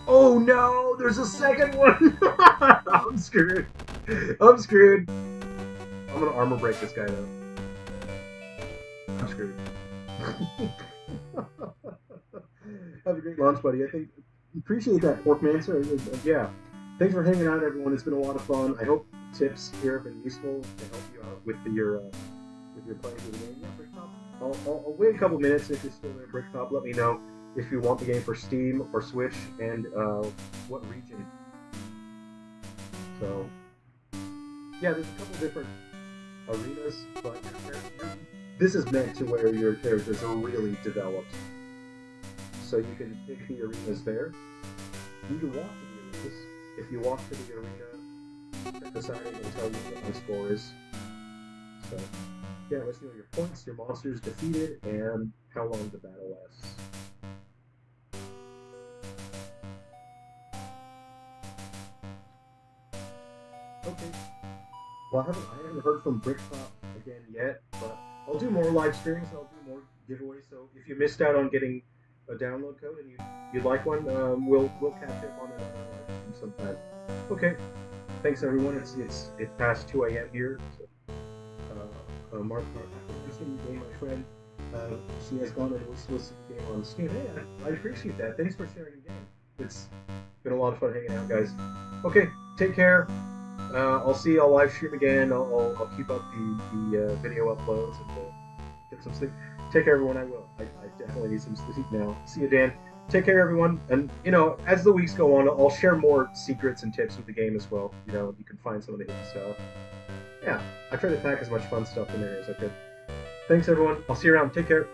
Oh no! There's a second one. I'm screwed. I'm screwed. I'm gonna armor break this guy though. I'm screwed. Have a great launch, buddy. I think. Appreciate that, Porkmancer. Yeah. Thanks for hanging out, everyone. It's been a lot of fun. I hope tips here have been useful to help you out with your playing of the game. Yeah, Bricktop. I'll wait a couple minutes if you're still there, Bricktop. Let me know if you want the game for Steam or Switch and what region. So, yeah, there's a couple different arenas, but this is meant to where your characters are really developed. So you can pick the arenas there. You can walk to the arenas. If you walk to the arena, at the side it will tell you what my score is. So, yeah, let's know your points, your monsters defeated, and how long the battle lasts. Okay. Well, I haven't heard from Bricktop again yet, but I'll do more live streams. I'll do more giveaways. So if you missed out on getting a download code and you'd like one, we'll catch up on it on our live stream sometime. Okay. Thanks everyone. It's past 2 a.m. here. So, Mark, my friend, she has gone and listed the game on Steam. Hey, I appreciate that. Thanks for sharing the game. It's been a lot of fun hanging out, guys. Okay, take care. I'll see you. I'll live stream again. I'll keep up the video uploads and get some sleep. Take care, everyone. I will. I definitely need some sleep now. See you, Dan. Take care, everyone. And, as the weeks go on, I'll share more secrets and tips with the game as well. You can find some of the hidden stuff. Yeah, I try to pack as much fun stuff in there as I could. Thanks, everyone. I'll see you around. Take care.